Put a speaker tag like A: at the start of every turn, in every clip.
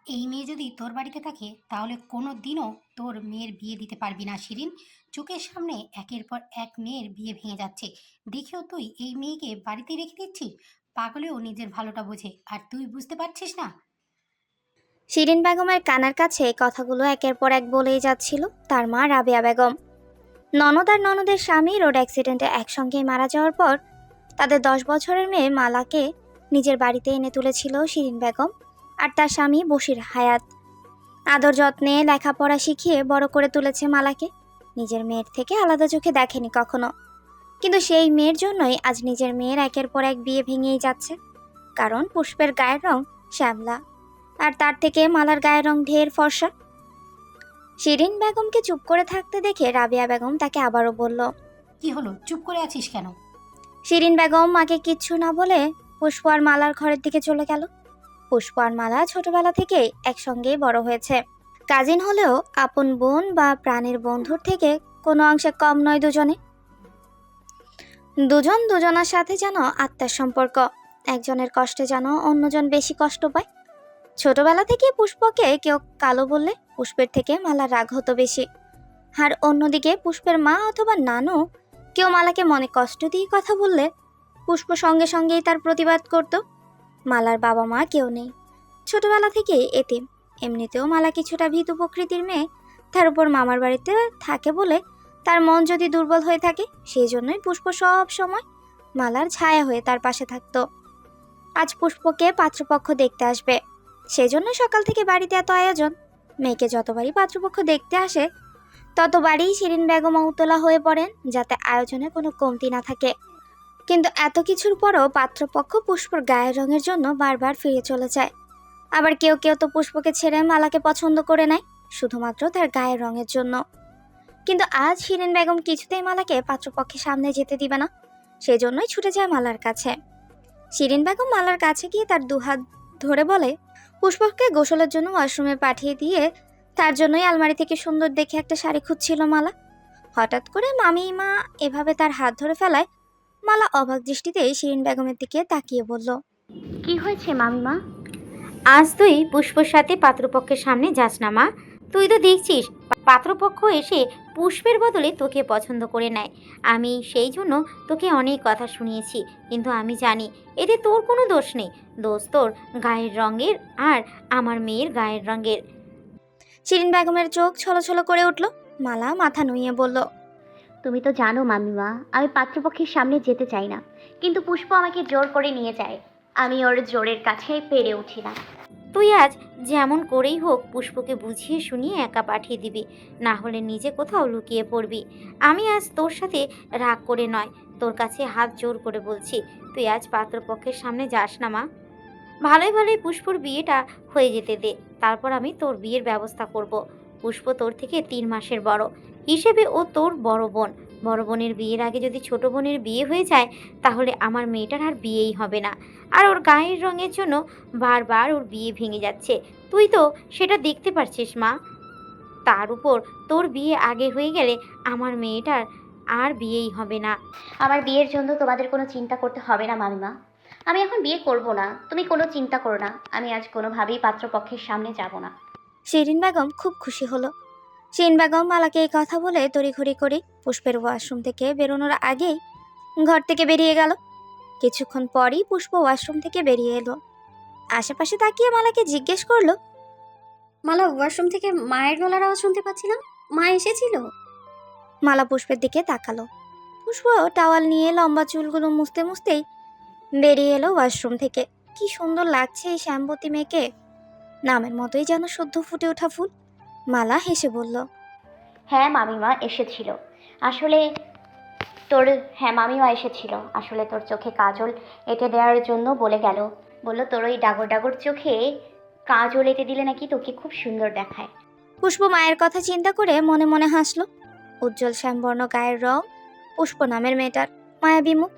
A: এই মেয়ে যদি তোর বাড়িতে থাকে তাহলে কোনো দিনও তোর মেয়ের বিয়ে দিতে পারবি না শিরিন। চোখের সামনে একের পর এক মেয়ের বিয়ে ভেঙে যাচ্ছে, দেখেও তুই এই মেয়েকে বাড়িতে রেখে দিচ্ছিস। পাগলেও নিজের ভালোটা বোঝে আর তুই বুঝতে পারছিস না।
B: শিরিন বেগমের কানের কাছে কথাগুলো একের পর এক বলেই যাচ্ছিল তার মা রাবেয়া বেগম। ননদ আর ননদের স্বামী রোড অ্যাক্সিডেন্টে একসঙ্গেই মারা যাওয়ার পর তাদের 10 বছরের মেয়ে মালাকে নিজের বাড়িতে এনে তুলেছিল শিরিন বেগম আর তার স্বামী বশির হায়াত। আদর যত্নে লেখাপড়া শিখিয়ে বড় করে তুলেছে মালাকে। নিজের মেয়ের থেকে আলাদা চোখে দেখেনি কখনো। কিন্তু সেই মেয়ের জন্যই আজ নিজের মেয়ের একের পর এক বিয়ে ভেঙেই যাচ্ছে। কারণ পুষ্পের গায়ের রং শ্যামলা, আর তার থেকে মালার গায়ের রং ঢের ফর্সা। শিরিন বেগমকে চুপ করে থাকতে দেখে রাবিয়া বেগম তাকে আবারও বলল।
A: কি হলো, চুপ করে আছিস কেন?
B: শিরিন বেগম মাকে কিচ্ছু না বলে পুষ্প আর মালার ঘরের দিকে চলে গেল। পুষ্প আর মালা ছোটবেলা থেকেই একসঙ্গেই বড় হয়েছে। কাজিন হলেও আপন বোন বা প্রাণের বন্ধুর থেকে কোনো অংশে কম নয় দুজনে। দুজন দুজনের সাথে যেন আত্মার সম্পর্ক। একজনের কষ্টে যেন অন্যজন বেশি কষ্ট পায়। ছোটবেলা থেকে পুষ্পকে কেউ কালো বললে পুষ্পের থেকে মালার রাগ হতো বেশি। আর অন্যদিকে পুষ্পের মা অথবা নানু কেউ মালাকে মনে কষ্ট দিয়ে কথা বললে পুষ্প সঙ্গে সঙ্গেই তার প্রতিবাদ করত। মালার বাবা মা কেউ নেই, ছোটবেলা থেকেই এতিম। এমনিতেও মালা কিছুটা ভীতু প্রকৃতির মেয়ে। তার উপর মামার বাড়িতে থাকে বলে তার মন যদি দুর্বল হয়ে থাকে, সেই জন্যই পুষ্প সব সময় মালার ছায়া হয়ে তার পাশে থাকতো। আজ পুষ্পকে পাত্রপক্ষ দেখতে আসবে, সেজন্য সকাল থেকে বাড়িতে এত আয়োজন। মেয়েকে যতবারই পাত্রপক্ষ দেখতে আসে ততবারই শিরিন বেগম উতলা হয়ে পড়েন, যাতে আয়োজনে কোনো কমতি না থাকে। কিন্তু এত কিছুর পরও পাত্রপক্ষ পুষ্পর গায়ের রঙের জন্য বারবার ফিরে চলে যায়। আবার কেউ কেউ তো পুষ্পকে ছেড়ে মালাকে পছন্দ করে নেয় শুধুমাত্র তার গায়ের রঙের জন্য। কিন্তু আজ শিরিন বেগম কিছুতেই মালাকে পাত্রপক্ষের সামনে যেতে দিবে না, সেজন্যই ছুটে যায় মালার কাছে। শিরিন বেগম মালার কাছে গিয়ে তার দুহাত ধরে বলে, পুষ্পকে গোসলের জন্য ওয়াশরুমে পাঠিয়ে দিয়ে তার জন্যই আলমারি থেকে সুন্দর দেখে একটা শাড়ি খুঁজছিল মালা। হঠাৎ করে মামিমা এভাবে তার হাত ধরে ফেলায় মালা অবাক দৃষ্টিতে শিরিন বেগমের দিকে তাকিয়ে বলল,
C: কি হয়েছে মামিমা? আজ তুই পুষ্পর সাথে পাত্রপক্ষের সামনে যাস না মা। তুই তো দেখছিস পাত্রপক্ষ এসে পুষ্পের বদলে তোকে পছন্দ করে নেয়। আমি সেই জন্য তোকে অনেক কথা শুনিয়েছি, কিন্তু আমি জানি এতে তোর কোনো দোষ নেই। দোষ তোর গায়ের রঙের আর আমার মেয়ের গায়ের রঙের।
B: শিরিন বেগমের চোখ ছলছল করে উঠল। মালা মাথা নুইয়ে বলল,
C: তুমি তো জানো মামিমা, আমি পাত্রপক্ষের সামনে যেতে চাই না, কিন্তু পুষ্প আমাকে জোর করে নিয়ে যায়। আমি ওর জোরের কাছে পেরে উঠি না। তুই আজ যেমন করেই হোক পুষ্পকে বুঝিয়ে শুনিয়ে একা পাঠিয়ে দিবি, না হলে নিজে কোথাও লুকিয়ে পড়বি। আমি আজ তোর সাথে রাগ করে নয়, তোর কাছে হাত জোর করে বলছি, তুই আজ পাত্রপক্ষের সামনে যাস না মা। ভালোই ভালোই পুষ্পর বিয়েটা হয়ে যেতে দে, তারপর আমি তোর বিয়ের ব্যবস্থা করব। পুষ্প তোর থেকে 3 মাসের বড় হিসেবে ও তোর বড় বোন। বড় বোনের বিয়ের আগে যদি ছোট বোনের বিয়ে হয়ে যায়, তাহলে আমার মেয়েটার আর বিয়েই হবে না। আর ওর গায়ের রঙের জন্য বারবার ওর বিয়ে ভেঙে যাচ্ছে, তুই তো সেটা দেখতে পারছিস মা। তার উপর তোর বিয়ে আগে হয়ে গেলে আমার মেয়েটার আর বিয়েই হবে না। আমার বিয়ের জন্য তোমাদের কোনো চিন্তা করতে হবে না মামিমা। আমি এখন বিয়ে করব না, তুমি কোনো চিন্তা করো না। আমি আজ কোনোভাবেই পাত্রপক্ষের সামনে যাব না।
B: শিরিন বেগম খুব খুশি হলো। শিরিন বেগম মালাকে এই কথা বলে তড়িঘড়ি করে পুষ্পের ওয়াশরুম থেকে বেরোনোর আগেই ঘর থেকে বেরিয়ে গেল। কিছুক্ষণ পরই পুষ্প ওয়াশরুম থেকে বেরিয়ে এলো। আশেপাশে তাকিয়ে মালাকে জিজ্ঞেস করলো,
D: মালা, ওয়াশরুম থেকে মায়ের গলার আওয়াজ শুনতে পাচ্ছিলাম, মা এসেছিল?
B: মালা পুষ্পের দিকে তাকালো। পুষ্প টাওয়াল নিয়ে লম্বা চুলগুলো মুছতে মুছতেই বেরিয়ে এলো ওয়াশরুম থেকে। কি সুন্দর লাগছে এই শ্যামবতী মেয়েকে, নামের মতোই যেন সদ্য ফুটে ওঠা ফুল। মালা হেসে বলল,
C: হ্যাঁ মামিমা এসেছিল আসলে তোর হ্যাঁ মামিমা এসেছিল আসলে তোর চোখে কাজল এঁটে দেওয়ার জন্য বলে গেল। বলল তোর ওই ডাগর ডাগর চোখে কাজল এঁটে দিলে নাকি তোকে খুব সুন্দর দেখায়।
B: পুষ্প মায়ের কথা চিন্তা করে মনে মনে হাসলো। উজ্জ্বল শ্যামবর্ণ গায়ের রং, পুষ্প নামের মেয়েটার মায়াবী মুখ।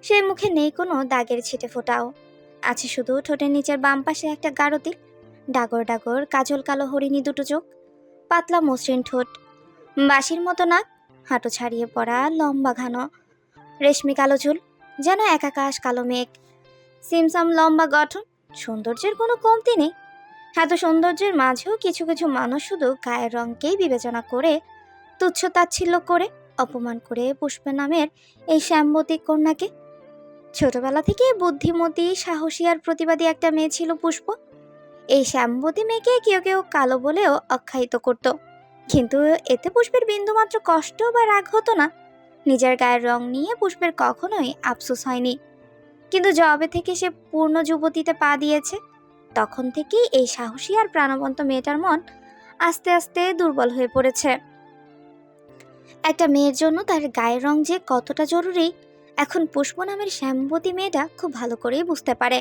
B: সেই মুখে নেই কোনো দাগের ছিটে ফোটাও, আছে শুধু ঠোঁটের নিচের বাম পাশে একটা গাঢ় তিল। ডাগর ডাগর কাজল কালো হরিণী দুটো চোখ, পাতলা মসৃণ ঠোঁট, বাঁশির মতো নাক, হাঁটু ছাড়িয়ে পড়া লম্বা ঘন রেশমি কালো চুল, যেন এক আকাশ কালো মেঘ। সিমসাম লম্বা গঠন, সৌন্দর্যের কোনো কমতি নেই। এত সৌন্দর্যের মাঝেও কিছু কিছু মানুষ শুধু গায়ের রঙকেই বিবেচনা করে তুচ্ছ তাচ্ছিল্য করে অপমান করে পুষ্প নামের এই শ্যামবতী কন্যাকে। ছোটবেলা থেকে বুদ্ধিমতী, সাহসী আর প্রতিবাদী একটা মেয়ে ছিল পুষ্প। এই শ্যামবতী মেয়েকে কেউ কেউ কালো বলেও আখ্যায়িত করত, কিন্তু এতে পুষ্পের বিন্দুমাত্র কষ্ট বা রাগ হতো না। নিজের গায়ের রং নিয়ে পুষ্পের কখনোই আফসোস হয়নি। কিন্তু যবে থেকে সে পূর্ণ যুবতীতে পা দিয়েছে, তখন থেকেই এই সাহসী আর প্রাণবন্ত মেয়েটার মন আস্তে আস্তে দুর্বল হয়ে পড়েছে। একটা মেয়ের জন্য তার গায়ের রং যে কতটা জরুরি এখন পুষ্প নামের শ্যামবতী মেয়েটা খুব ভালো করেই বুঝতে পারে।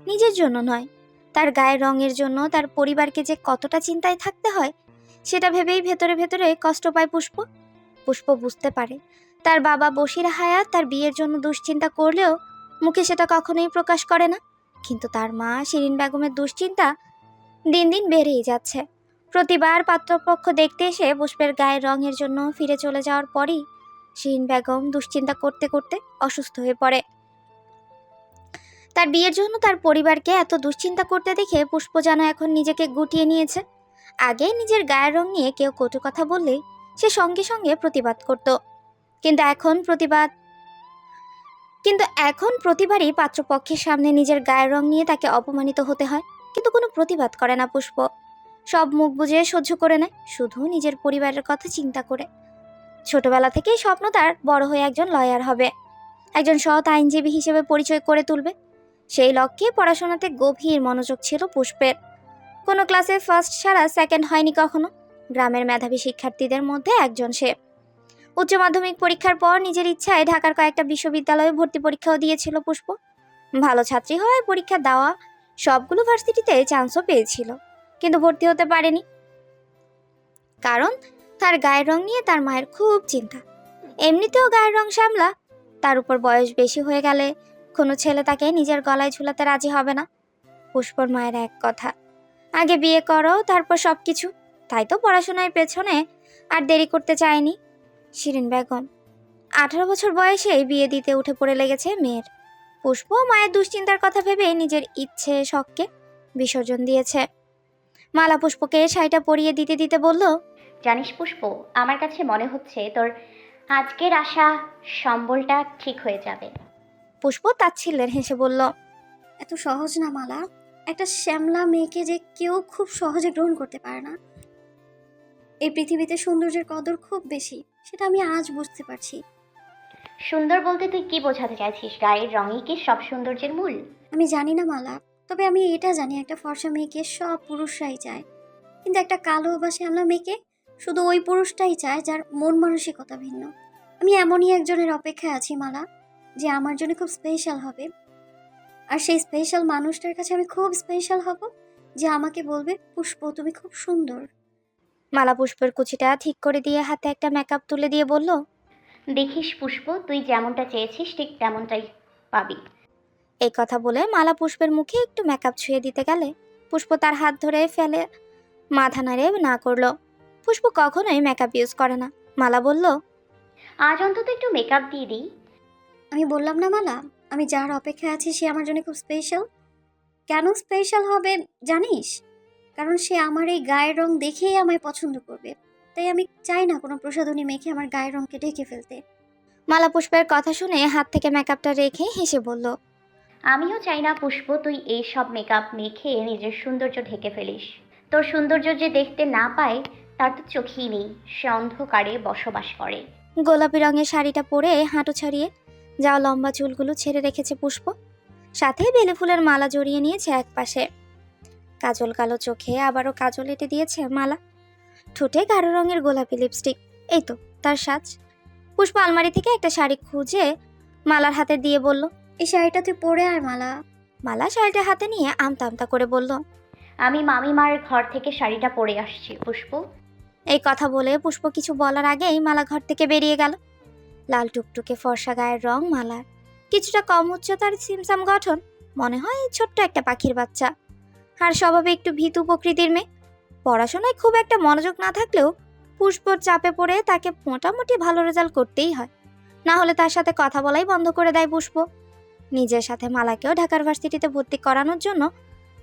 B: নিজের জন্য নয়, তার গায়ের রঙের জন্য তার পরিবারকে যে কতটা চিন্তায় থাকতে হয় সেটা ভেবেই ভেতরে ভেতরে কষ্ট পায় পুষ্প। পুষ্প বুঝতে পারে তার বাবা বশির হায়াত তার বিয়ের জন্য দুশ্চিন্তা করলেও মুখে সেটা কখনোই প্রকাশ করে না, কিন্তু তার মা শিরিন বেগমের দুশ্চিন্তা দিন দিন বেড়েই যাচ্ছে। প্রতিবার পাত্রপক্ষ দেখতে এসে পুষ্পের গায়ের রঙের জন্য ফিরে চলে যাওয়ার পরই শিরিন বেগম দুশ্চিন্তা করতে করতে অসুস্থ হয়ে পড়ে। তার বিয়ের জন্য তার পরিবারকে এত দুশ্চিন্তা করতে দেখে পুষ্প যেন এখন নিজেকে গুটিয়ে নিয়েছে। আগে নিজের গায়ের রং নিয়ে কেউ কটু কথা বললেই সে সঙ্গে সঙ্গে প্রতিবাদ করত, কিন্তু এখন প্রতিবারই পাত্রপক্ষের সামনে নিজের গায়ের রং নিয়ে তাকে অপমানিত হতে হয়, কিন্তু কোনো প্রতিবাদ করে না পুষ্প। সব মুখ বুজে সহ্য করে নেয়, শুধু নিজের পরিবারের কথা চিন্তা করে। ছোটবেলা থেকেই স্বপ্ন তার বড় হয়ে একজন লয়ার হবে, একজন সৎ আইনজীবী হিসেবে পরিচয় করে তুলবে। সেই লক্ষ্যে পড়াশোনাতে গভীর মনোযোগ ছিল পুষ্পের। কোনো ক্লাসে ফার্স্ট ছাড়া সেকেন্ড হয়নি কখনো। গ্রামের মেধাবী শিক্ষার্থীদের মধ্যে একজন সে। উচ্চ মাধ্যমিক পরীক্ষার পর নিজের ইচ্ছায় ঢাকার কয়েকটা বিশ্ববিদ্যালয়ে ভর্তি পরীক্ষাও দিয়েছিল পুষ্প। ভালো ছাত্রী হওয়ায় পরীক্ষা দেওয়া সবগুলো ভার্সিটিতে চান্সও পেয়েছিল, কিন্তু ভর্তি হতে পারেনি, কারণ তার গায়ের রং নিয়ে তার মায়ের খুব চিন্তা। এমনিতেও গায়ের রং শ্যামলা, তার উপর বয়স বেশি হয়ে গেলে কোনো ছেলে তাকে নিজের গলায় ঝুলাতে রাজি হবে না। পুষ্পর মায়ের এক কথা, আগে বিয়ে করো তারপর সব কিছু। তাই তো পড়াশোনার পেছনে আর দেরি করতে চায়নি শিরিন বেগম। 18 বছর বয়সেই বিয়ে দিতে উঠে পড়ে লেগেছে মেয়ের। পুষ্প মায়ের দুশ্চিন্তার কথা ভেবে নিজের ইচ্ছে শখকে বিসর্জন দিয়েছে। মালা পুষ্পকে শাড়িটা পরিয়ে দিতে দিতে বলল,
C: জানিস পুষ্প, আমার কাছে মনে হচ্ছে তোর আজকের আশা সম্বলটা ঠিক হয়ে যাবে।
B: পুষ্প তাচ্ছিল্যের হেসে বলল,
D: এত সহজ না মালা। একটা শ্যামলা মেয়েকে যে কেউ খুব সহজে গ্রহণ করতে পারে না। এই পৃথিবীতে সৌন্দর্যের কদর খুব বেশি, সেটা আমি আজ বুঝতে পারছি।
C: সুন্দর বলতে তুই কি বোঝাতে চাইছিস? গায়ের রঙই কি সব সৌন্দর্যের মূল?
D: আমি জানি না মালা, তবে আমি এটা জানি একটা ফর্সা মেয়েকে সব পুরুষরাই চায়, কিন্তু একটা কালো বা শ্যামলা মেয়েকে শুধু ওই পুরুষটাই চায় যার মন মানসিকতা ভিন্ন। আমি এমনই একজনের অপেক্ষায় আছি মালা, যে আমার জন্য খুব স্পেশাল হবে। আর সেই স্পেশাল মানুষটার কাছে আমি খুব স্পেশাল হব, যে আমাকে বলবে পুষ্প তুমি খুব সুন্দর।
B: মালা পুষ্পের কুচিটা ঠিক করে দিয়ে হাতে একটা মেকআপ তুলে দিয়ে বলল,
C: দেখিস পুষ্প, তুই যেমনটা চেয়েছিস ঠিক তেমনটাই পাবি।
B: এই কথা বলে মালা পুষ্পের মুখে একটু মেকআপ ছুঁয়ে দিতে গেলে পুষ্প তার হাত ধরে ফেলে মাথা নাড়ে না করলো। পুষ্প কখনোই মেকআপ ইউজ করে না। মালা বলল,
C: আজ অন্তত একটু মেকআপ দিয়ে দিই।
D: আমি বললাম না মালা, আমি যার অপেক্ষায় আছি সে আমার জন্য খুব স্পেশাল। কেন স্পেশাল হবে জানিস? কারণ সে আমার এই গায়ের রং দেখেই আমায় পছন্দ করবে। তাই আমি চাই না কোনো প্রসাধনী মেখে আমার গায়ের রংকে ঢেকে ফেলতে।
B: মালা পুষ্পের কথা শুনে হাত থেকে মেকআপটা রেখে হেসে বলল,
C: আমিও চাই না পুষ্প তুই এই সব মেকআপ মেখে নিজের সৌন্দর্য ঢেকে ফেলিস। তোর সৌন্দর্য যে দেখতে না পায় তার তো চোখই নেই, সে অন্ধকারে বসবাস করে।
B: গোলাপি রঙের শাড়িটা পরে হাঁটু ছাড়িয়ে যাও লম্বা চুলগুলো ছেড়ে রেখেছে পুষ্প, সাথে বেলে ফুলের মালা জড়িয়ে নিয়েছে এক পাশে। কাজল কালো চোখে আবারও কাজল এঁটে দিয়েছে মালা, ঠোঁটে গাঢ় রঙের গোলাপি লিপস্টিক। এই তো তার সাজ। পুষ্প আলমারি থেকে একটা শাড়ি খুঁজে মালার হাতে দিয়ে বলল,
D: এই শাড়িটা তুই পরে আয় মালা।
B: মালা শাড়িটা হাতে নিয়ে আমতা আমতা করে বলল,
C: আমি মামিমার ঘর থেকে শাড়িটা পরে আসছি পুষ্প।
B: এই কথা বলে পুষ্প কিছু বলার আগেই মালা ঘর থেকে বেরিয়ে গেল। লাল টুকটুকে ফর্সা গায়ের রং মালার, কিছুটা কম উচ্চতার সিমসাম গঠন, মনে হয় ছোট্ট একটা পাখির বাচ্চা। আর স্বভাবে একটু ভীতু প্রকৃতির মেয়ে। পড়াশোনায় খুব একটা মনোযোগ না থাকলেও পুষ্পর চাপে পড়ে তাকে মোটামুটি ভালো রেজাল্ট করতেই হয়, না হলে তার সাথে কথা বলাই বন্ধ করে দেয় পুষ্প। নিজের সাথে মালাকেও ঢাকার ভার্সিটিতে ভর্তি করানোর জন্য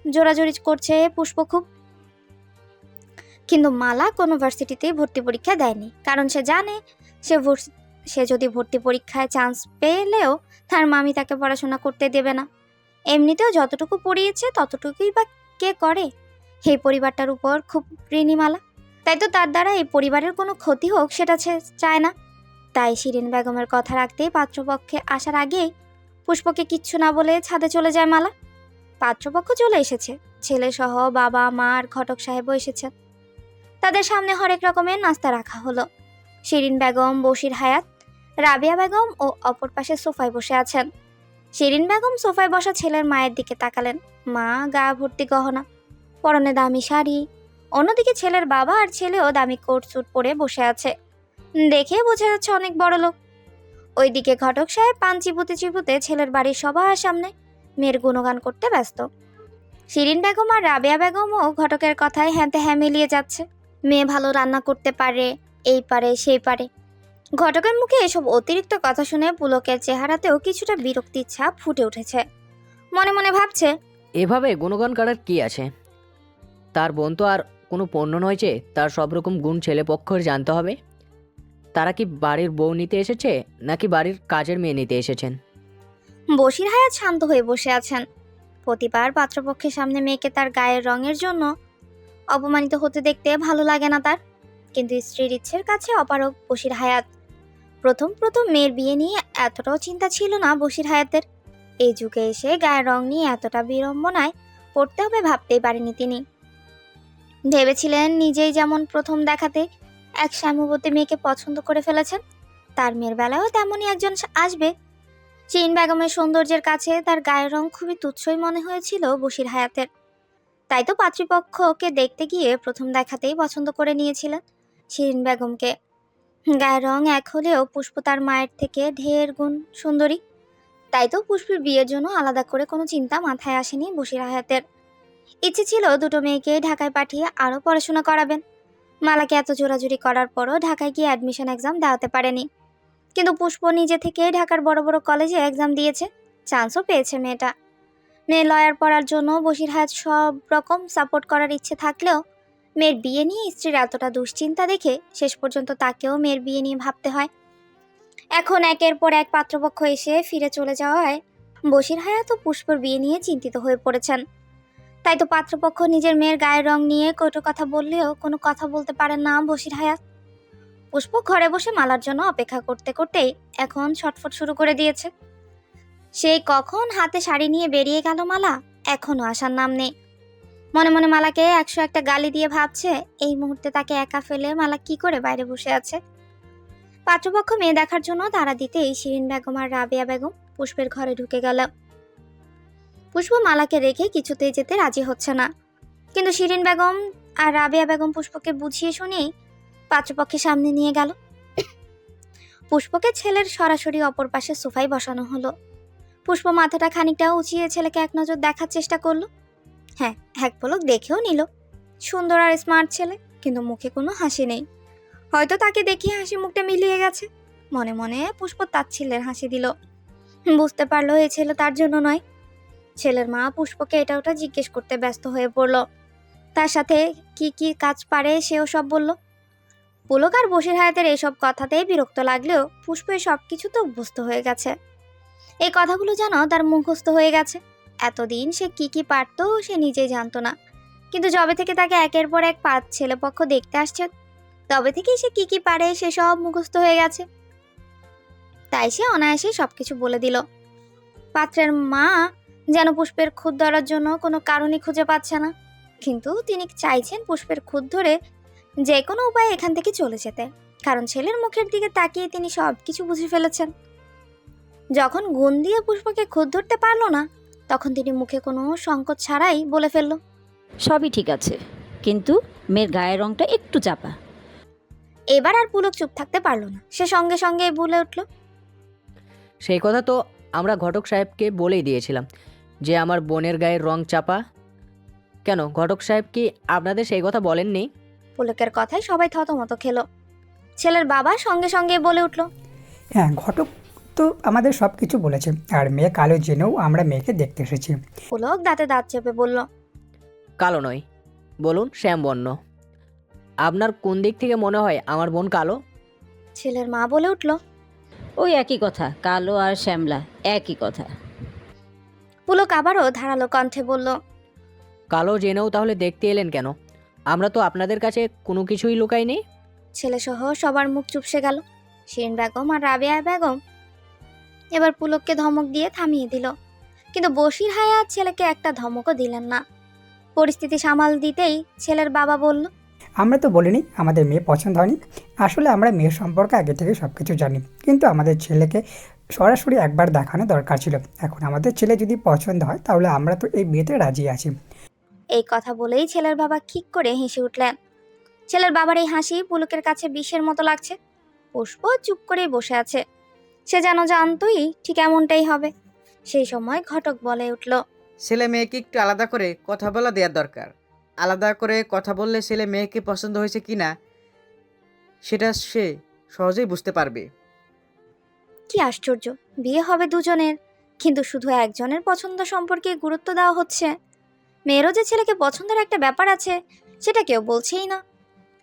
B: জোরাজোরি করছে পুষ্প খুব। কিন্তু মালা কোনো ভার্সিটিতেই ভর্তি পরীক্ষা দেয়নি, কারণ সে জানে সে যদি ভর্তি পরীক্ষায় চান্স পেলেও তার মামি তাকে পড়াশোনা করতে দেবে না। এমনিতেও যতটুকু পড়িয়েছে ততটুকুই বা কে করে। এই পরিবারটার উপর খুব ঋণী মালা, তাই তো তার দ্বারা এই পরিবারের কোনো ক্ষতি হোক সেটা সে চায় না। তাই শিরিন বেগমের কথা রাখতেই পাত্রপক্ষে আসার আগেই পুষ্পকে কিচ্ছু না বলে ছাদে চলে যায় মালা। পাত্রপক্ষ চলে এসেছে, ছেলে সহ বাবা মা আর ঘটক সাহেবও এসেছেন। তাদের সামনে হরেক রকমের নাস্তা রাখা হলো। শিরিন বেগম, বশির হায়াত, রাবিয়া বেগম ও অপর পাশে সোফায় বসে আছেন। শিরিন বেগম সোফায় বসা ছেলের মায়ের দিকে তাকালেন। মা গা ভর্তি গহনা, পরনে দামি শাড়ি। অন্যদিকে ছেলের বাবা আর ছেলেও দামি কোট স্যুট পরে বসে আছে, দেখে বোঝা যাচ্ছে অনেক বড় লোক। ওইদিকে ঘটক সাহেব পান চিবুতে চিবুতে ছেলের বাড়ির সবার সামনে মেয়ের গুণগান করতে ব্যস্ত। শিরিন বেগম আর রাবেয়া বেগমও ঘটকের কথায় হ্যাঁতে হ্যাঁ মিলিয়ে যাচ্ছে। মেয়ে ভালো রান্না করতে পারে, এই পারে সেই পারে। ঘটকের মুখে এসব অতিরিক্ত কথা শুনে পুলকের চেহারাতেও কিছুটা বিরক্তির ছাপ ফুটে উঠেছে। মনে মনে ভাবছে,
E: এভাবে গুণগান করার কি আছে? তার বোন তো আর কোনো পণ্য নয় যে তার সব রকম গুণ ছেলেপক্ষের জানতে হবে। তারা কি বাড়ির বউ নিতে এসেছে নাকি বাড়ির কাজের মেয়ে নিতে এসেছেন?
B: বশির হায়াত শান্ত হয়ে বসে আছেন। প্রতিবার পাত্রপক্ষের সামনে মেয়েকে তার গায়ের রঙের জন্য অপমানিত হতে দেখতে ভালো লাগে না তার, কিন্তু স্ত্রীর ইচ্ছের কাছে অপারগ বশির হায়াত। প্রথম প্রথম মেয়ের বিয়ে নিয়ে এতটাও চিন্তা ছিল না বশির হায়াতের। এই যুগে এসে গায়ের রং নিয়ে এতটা বিড়ম্বনায় পড়তে হবে ভাবতেই পারেনি তিনি। ভেবেছিলেন নিজেই যেমন প্রথম দেখাতে এক শ্যামবতী মেয়েকে পছন্দ করে ফেলেছেন, তার মেয়ের বেলায়ও তেমনই একজন আসবে। শিরিন বেগমের সৌন্দর্যের কাছে তার গায়ের রং খুবই তুচ্ছই মনে হয়েছিল বশির হায়াতের। তাই তো পাত্রীপক্ষকে দেখতে গিয়ে প্রথম দেখাতেই পছন্দ করে নিয়েছিলেন শিরিন বেগমকে। গায়ের রং এক হলেও পুষ্প তার মায়ের থেকে ঢের গুণ সুন্দরী। তাই তো পুষ্পের বিয়ের জন্য আলাদা করে কোনো চিন্তা মাথায় আসেনি বশির হায়াতের। ইচ্ছে ছিল দুটো মেয়েকে ঢাকায় পাঠিয়ে আরও পড়াশোনা করাবেন। মালাকে এত জোরাজুরি করার পরও ঢাকায় গিয়ে অ্যাডমিশন এক্সাম দেওয়াতে পারেনি, কিন্তু পুষ্প নিজে থেকে ঢাকার বড় বড় কলেজে এক্সাম দিয়েছে, চান্সও পেয়েছে মেয়েটা। মেয়ে লয়ার পড়ার জন্য বশির হায়াত সব রকম সাপোর্ট করার ইচ্ছে থাকলেও মেয়ের বিয়ে নিয়ে স্ত্রীর এতটা দুশ্চিন্তা দেখে শেষ পর্যন্ত তাকেও মেয়ের বিয়ে নিয়ে ভাবতে হয়। এখন একের পর এক পাত্রপক্ষ এসে ফিরে চলে যাওয়ায় বশির হায়াত ও পুষ্পর বিয়ে নিয়ে চিন্তিত হয়ে পড়েছেন। তাই তো পাত্রপক্ষ নিজের মেয়ের গায়ের রং নিয়ে কটু কথা বললেও কোনো কথা বলতে পারেন না বশির হায়াত। পুষ্প ঘরে বসে মালার জন্য অপেক্ষা করতে করতেই এখন ছটফট শুরু করে দিয়েছে। সেই কখন হাতে শাড়ি নিয়ে বেরিয়ে গেল মালা, এখনো আসার নাম নেই। মনে মনে মালাকে 101টা গালি দিয়ে ভাবছে এই মুহূর্তে তাকে একা ফেলে মালা কি করে বাইরে বসে আছে। পাত্রপক্ষ মেয়ে দেখার জন্য তাড়া দিতেই শিরিন বেগম আর রাবেয়া বেগম পুষ্পের ঘরে ঢুকে গেল। পুষ্প মালাকে রেখে কিছুতেই যেতে রাজি হচ্ছে না, কিন্তু শিরিন বেগম আর রাবেয়া বেগম পুষ্পকে বুঝিয়ে শুনিয়েই পাত্রপক্ষের সামনে নিয়ে গেল। পুষ্পকে ছেলের সরাসরি অপর পাশে সোফায় বসানো হলো। পুষ্প মাথাটা খানিকটা উঁচিয়ে ছেলেকে এক নজর দেখার চেষ্টা করলো। হ্যাঁ, এক পলক দেখেও নিল, সুন্দর আর স্মার্ট ছেলে, কিন্তু মুখে কোনো হাসি নেই। হয়তো তাকে দেখিয়ে হাসি মুখটা মিলিয়ে গেছে। মনে মনে পুষ্প তাচ্ছিল্যের হাসি দিল। বুঝতে পারলো এই ছেলে তার জন্য নয়। ছেলের মা পুষ্পকে এটা ওটা জিজ্ঞেস করতে ব্যস্ত হয়ে পড়ল। তার সাথে কি কি কাজ পারে সেও সব বলল। পুলক আর বশির হায়াতের এইসব কথাতেই বিরক্ত লাগলেও পুষ্প সব কিছু তো অভ্যস্ত হয়ে গেছে। এই কথাগুলো যেন তার মুখস্থ হয়ে গেছে। এতদিন সে কি কি পারত সে নিজেই জানতো না, কিন্তু যবে থেকে তাকে একের পর এক ছেলেপক্ষ দেখতে আসছে তবে থেকেই সে কি কি পারে সে সব মুখস্থ হয়ে গেছে। তাই সে অনায়াসে সবকিছু বলে দিল। পাত্রের মা যেন পুষ্পের খুঁত ধরার জন্য কোনো কারণই খুঁজে পাচ্ছে না, কিন্তু তিনি চাইছেন পুষ্পের খুঁত ধরে যে কোনো উপায়ে এখান থেকে চলে যেতে, কারণ ছেলের মুখের দিকে তাকিয়ে তিনি সব কিছু বুঝে ফেলেছেন। যখন গুণ দিয়ে পুষ্পকে খুঁত ধরতে পারলো না তখন তিনি মুখে কোনো সংকোচ ছাড়াই বলে ফেলল,
F: সবই ঠিক আছে, কিন্তু মেয়ের গায়ের রংটা একটু চাপা।
B: এবার আর পুলক চুপ থাকতে পারলো না, সে সঙ্গে সঙ্গে বলে উঠল,
E: সেই কথা তো আমরা ঘটক সাহেবকে বলেই দিয়েছিলাম যে আমার বোনের গায়ের রং চাপা। কেন ঘটক সাহেব কি আপনাদের সেই কথা বলেননি?
B: পুলকের কথায় সবাই থতমত খেলো। ছেলের বাবা সঙ্গে সঙ্গে বলে উঠল,
G: হ্যাঁ, ঘটক তো আমাদের সব কিছু বলেছে, আর মেয়ে কালো জেনেও আমরা মেয়েকে দেখতে এসেছি।
B: পুলক দাঁতে দাঁত চেপে বলল,
E: কালো নয়, বলুন শ্যামবর্ণ। আপনার কোন দিক থেকে মনে হয় আমার বোন কালো?
B: ছেলের মা বলে উঠল।
F: ওই একই কথা, কালো আর শ্যামলা একই কথা।
B: পুলক আবারও ধারালো কণ্ঠে বলল।
E: কালো জেনেও তাহলে দেখতে এলেন কেন? আমরা তো আপনাদের কাছে কোনো কিছুই লুকাইনি।
B: ছেলেসহ সবার মুখ চুপসে গেল। শিরিন বেগম আর রাবেয়া বেগম এবার পুলককে ধমক দিয়ে থামিয়ে দিল, কিন্তু বশির হায়াত ছেলেকে একটা ধমকও দিলেন না। পরিস্থিতি সামাল দিতেই ছেলের বাবা বলল।
G: আমরা তো বলিনি আমাদের মেয়ে পছন্দ হয়নি। আসলে আমরা মেয়ের সম্পর্কে আগে থেকে সব কিছু জানি, কিন্তু আমাদের ছেলেকে সরাসরি একবার দেখানো দরকার ছিল। এখন আমাদের ছেলে যদি পছন্দ হয় তাহলে আমরা তো এই বিয়েতে রাজি আছি।
B: এই কথা বলেই ছেলের বাবা খিক করে হেসে উঠলেন। ছেলের বাবার এই হাসি পুলকের কাছে বিষের মতো লাগছে। পুষ্প চুপ করেই বসে আছে। সে যেন জানতই ঠিক এমনটাই হবে। সেই সময় ঘটক বলে উঠল।
H: ছেলে মেয়েকে একটু আলাদা করে কথা বলা দেওয়ার দরকার। আলাদা করে কথা বললে ছেলে মেয়েকে পছন্দ হয়েছে কি না সেটা সে সহজেই বুঝতে পারবে।
B: কি আশ্চর্য, বিয়ে হবে দুজনের, কিন্তু শুধু একজনের পছন্দ সম্পর্কে গুরুত্ব দেওয়া হচ্ছে। মেয়েরও যে ছেলেকে পছন্দের একটা ব্যাপার আছে সেটা কেউ বলছেই না।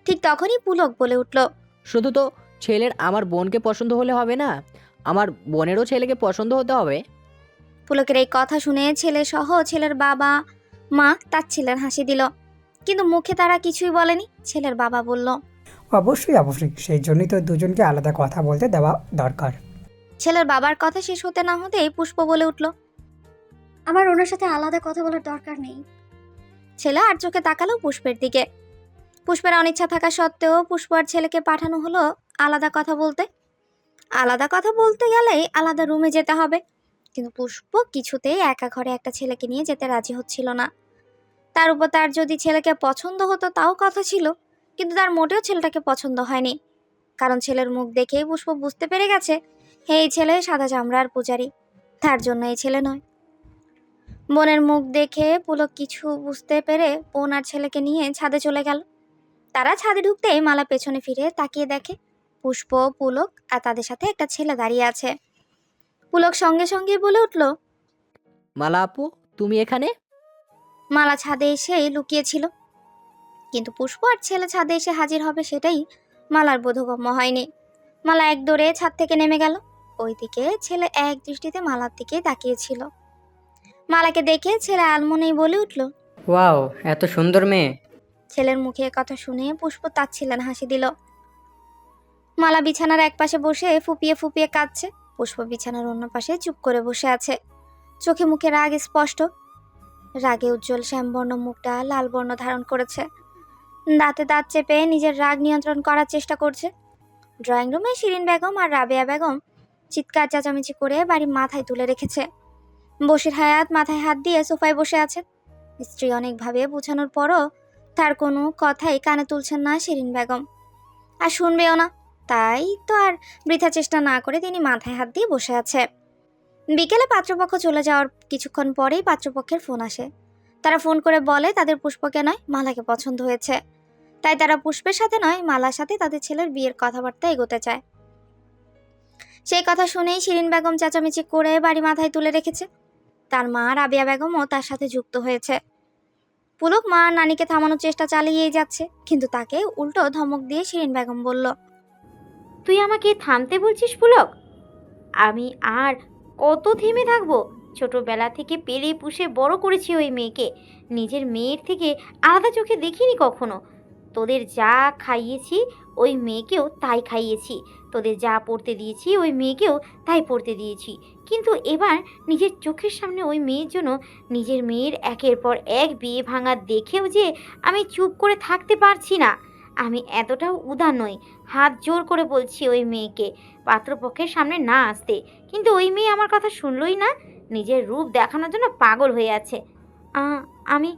B: ঠিক তখনই পুলক বলে উঠল।
E: শুধু তো ছেলের আমার বোনকে পছন্দ হলে হবে না, আমার বোনেরও ছেলেকে পছন্দ হতে হবে।
B: পুলকের এই কথা শুনে ছেলে সহ ছেলের বাবা মা তার ছেলের হাসি দিল, কিন্তু মুখে তারা কিছুই বলেনি। ছেলের বাবা বলল।
G: অবশ্যই অবশ্যই, সেই জন্যই তো দুজনকে আলাদা কথা বলতে দেওয়া দরকার।
B: ছেলের বাবার কথা শেষ হতে না হতেই পুষ্প বলে উঠল।
D: আমার ওনার সাথে আলাদা কথা বলার দরকার নেই।
B: ছেলে আর চোখে তাকালো পুষ্পের দিকে। পুষ্পের অনিচ্ছা থাকা সত্ত্বেও পুষ্প আর ছেলেকে পাঠানো হলো আলাদা কথা বলতে। আলাদা কথা বলতে গেলেই আলাদা রুমে যেতে হবে, কিন্তু পুষ্প কিছুতেই একা ঘরে একটা ছেলেকে নিয়ে যেতে রাজি হচ্ছিল না। তার উপর তার যদি ছেলেকে পছন্দ হতো তাও কথা ছিল, কিন্তু তার মোটেও ছেলেটাকে পছন্দ হয়নি। কারণ ছেলের মুখ দেখেই পুষ্প বুঝতে পেরে গেছে এই ছেলে সাদা চামড়ার পূজারি, তার জন্য এই ছেলে নয়। বোনের মুখ দেখে পুলক কিছু বুঝতে পেরে বোন আর ছেলেকে নিয়ে ছাদে চলে গেল। তারা ছাদে ঢুকতেই মালা পেছনে ফিরে তাকিয়ে দেখে পুষ্প, পুলক আর তাদের সাথে একটা ছেলে দাঁড়িয়ে আছে। পুলক সঙ্গে সঙ্গে বলে উঠল।
E: মালা আপু, তুমি এখানে?
B: মালা ছাদে এসেই লুকিয়েছিল, কিন্তু পুষ্প আর ছেলে ছাদে এসে হাজির হবে সেটাই মালার বোধগম্য হয়নি। মালা এক দৌড়ে ছাদ থেকে নেমে গেল। ওইদিকে ছেলে এক দৃষ্টিতে মালার দিকে তাকিয়েছিল। মালাকে দেখে ছেলে আলমনেই বলে উঠল।
I: ওয়াও, এত সুন্দর মেয়ে।
B: ছেলের মুখে কথা শুনে পুষ্প তাচ্ছিলেন হাসি দিল। মালা বিছানার এক পাশে বসে ফুপিয়ে ফুপিয়ে কাঁদছে। পুষ্প বিছানার অন্য পাশে চুপ করে বসে আছে। চোখে মুখে রাগ স্পষ্ট। রাগে উজ্জ্বল শ্যামবর্ণ মুখটা লাল বর্ণ ধারণ করেছে। দাঁতে দাঁত চেপে নিজের রাগ নিয়ন্ত্রণ করার চেষ্টা করছে। ড্রয়িং রুমে শিরিন বেগম আর রাবেয়া বেগম চিৎকার চেঁচামেচি করে বাড়ি মাথায় তুলে রেখেছে। বশির হায়াত মাথায় হাত দিয়ে সোফায় বসে আছেন। স্ত্রী অনেকভাবে বোঝানোর পরও তার কোনো কথাই কানে তুলছেন না শিরিন বেগম, আর শুনবেও না। তাই তো আর বৃথা চেষ্টা না করে তিনি মাথায় হাত দিয়ে বসে আছে। বিকেলে পাত্রপক্ষ চলে যাওয়ার কিছুক্ষণ পরেই পাত্রপক্ষের ফোন আসে। তারা ফোন করে বলে তাদের পুষ্পকে নয় মালাকে পছন্দ হয়েছে, তাই তারা পুষ্পের সাথে নয় মালার সাথে তাদের ছেলের বিয়ের কথাবার্তা এগোতে চায়। সেই কথা শুনেই শিরিন বেগম চেঁচামেচি করে বাড়ি মাথায় তুলে রেখেছে। তার মা রাবিয়া বেগমও তার সাথে যুক্ত হয়েছে। পুলক মা আর নানিকে থামানোর চেষ্টা চালিয়েই যাচ্ছে, কিন্তু তাকে উল্টো ধমক দিয়ে শিরিন বেগম বলল।
C: তুই আমাকে থামতে বলছিস পুলক? আমি আর কত থেমে থাকবো? ছোটবেলা থেকে পেলে পুষে বড় করেছি ওই মেয়েকে, নিজের মেয়ের থেকে আলাদা চোখে দেখিনি কখনো। তোদের যা খাইয়েছি ওই মেয়েকেও তাই খাইয়েছি, তোদের যা পড়তে দিয়েছি ওই মেয়েকেও তাই পড়তে দিয়েছি। কিন্তু এবার নিজের চোখের সামনে ওই মেয়ের জন্য নিজের মেয়ের একের পর এক বিয়ে ভাঙা দেখেও যে আমি চুপ করে থাকতে পারছি না। আমি এতটাও উদার নই। হাত জোর করে বলছি ওই মেয়েকে পাত্রপক্ষের সামনে না আসতে, কিন্তু ওই মেয়ে আমার কথা শুনলই না। নিজের রূপ দেখানোর জন্য পাগল হয়ে আছে। আমি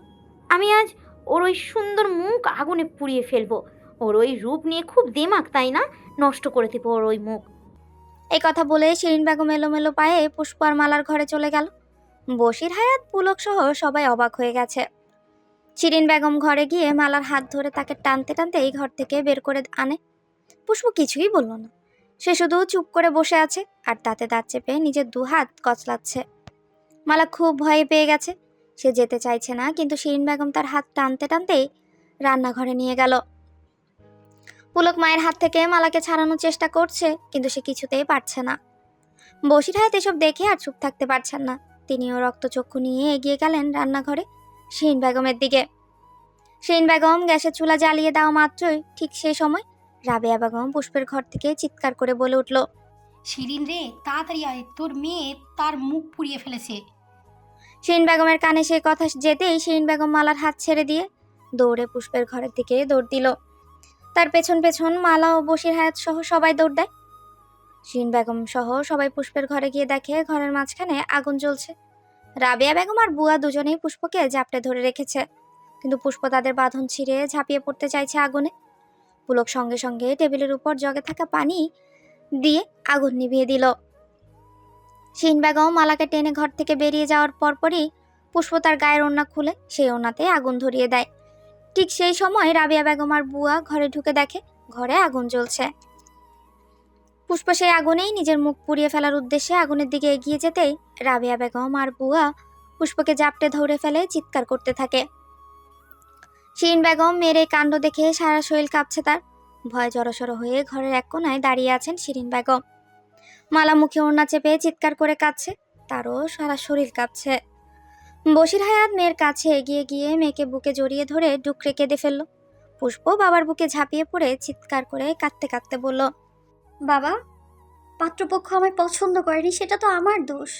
C: আমি আজ ওর ওই সুন্দর মুখ আগুনে পুড়িয়ে ফেলবো। ওর ওই রূপ নিয়ে খুব দেমাক, তাই না? নষ্ট করে দেবো ওর ওই মুখ।
B: এই কথা বলে শিরিন বেগম এলোমেলো পায়ে পুষ্প আর মালার ঘরে চলে গেল। বশির হায়াত, পুলক সহ সবাই অবাক হয়ে গেছে। শিরিন বেগম ঘরে গিয়ে মালার হাত ধরে তাকে টানতে টানতে এই ঘর থেকে বের করে আনে। পুষ্প কিছুই বলল না, সে শুধু চুপ করে বসে আছে আর দাঁতে দাঁত চেপে নিজের দুহাত কচলাচ্ছে। মালা খুব ভয় পেয়ে গেছে। সে যেতে চাইছে না, কিন্তু শিরিন বেগম তার হাত টানতে টানতেই রান্নাঘরে নিয়ে গেল। পুলক মায়ের হাত থেকে মালাকে ছাড়ানোর চেষ্টা করছে, কিন্তু সে কিছুতেই পারছে না। বশির হায়াত এসব দেখে আর চুপ থাকতে পারছেন না। তিনিও রক্তচক্ষু নিয়ে এগিয়ে গেলেন রান্নাঘরে শিরিন বেগমের দিকে। শিরিন বেগম গ্যাসের চুলা জ্বালিয়ে দেওয়া মাত্রই ঠিক সেই সময় রাবেয়া বেগম পুষ্পের ঘর থেকে চিৎকার করে বলে উঠল,
A: শিরিন রে, তাড়াতাড়ি আয়, তোর মেয়ে তার মুখ পুড়িয়ে ফেলেছে।
B: শিরিন বেগমের কানে সেই কথা যেতেই শিরিন বেগম মালার হাত ছেড়ে দিয়ে দৌড়ে পুষ্পের ঘরের দিকে দৌড় দিল। তার পেছন পেছন মালা ও বশির হায়াত সহ সবাই দৌড় দেয়। শিরিন বেগম সহ সবাই পুষ্পের ঘরে গিয়ে দেখে ঘরের মাঝখানে আগুন জ্বলছে। রাবেয়া বেগম আর বুয়া দুজনেই পুষ্পকে জাপটে ধরে রেখেছে, কিন্তু পুষ্প তাদের বাঁধন ছিঁড়ে ঝাঁপিয়ে পড়তে চাইছে আগুনে। পুলক সঙ্গে সঙ্গে টেবিলের উপর জগে থাকা পানি দিয়ে আগুন নিভিয়ে দিল। শিরিন বেগম মালাকে টেনে ঘর থেকে বেরিয়ে যাওয়ার পরপরই পুষ্প তার গায়ের ওড়না খুলে সেই ওড়নাতে আগুন ধরিয়ে দেয়। ঠিক সেই সময় রাবেয়া বেগম আর বুয়া ঘরে ঢুকে দেখে ঘরে আগুন জ্বলছে। পুষ্প সেই আগুনেই নিজের মুখ পুড়িয়ে ফেলার উদ্দেশ্যে আগুনের দিকে এগিয়ে যেতেই রাবেয়া বেগম আর বুয়া পুষ্পকে জাপটে ধরে ফেলে চিৎকার করতে থাকে। শিরিন বেগম মেয়ের এই কাণ্ড দেখে সারা শরীর কাঁপছে তার। ভয়ে জড়সড় হয়ে ঘরের এক কোনায় দাঁড়িয়ে আছেন শিরিন বেগম। মালা মুখে ওড়না চেপে চিৎকার করে কাঁদছে, তারও সারা শরীর কাঁপছে। বশির হায়াত মেয়ের কাছে এগিয়ে গিয়ে মেয়েকে বুকে জড়িয়ে ধরে ডুকরে কেঁদে ফেলল। পুষ্প বাবার বুকে ঝাঁপিয়ে পড়ে চিৎকার করে কাঁদতে কাঁদতে বলল,
D: বাবা, পাত্রপক্ষ আমায় পছন্দ করেনি, সেটা তো আমার দোষ।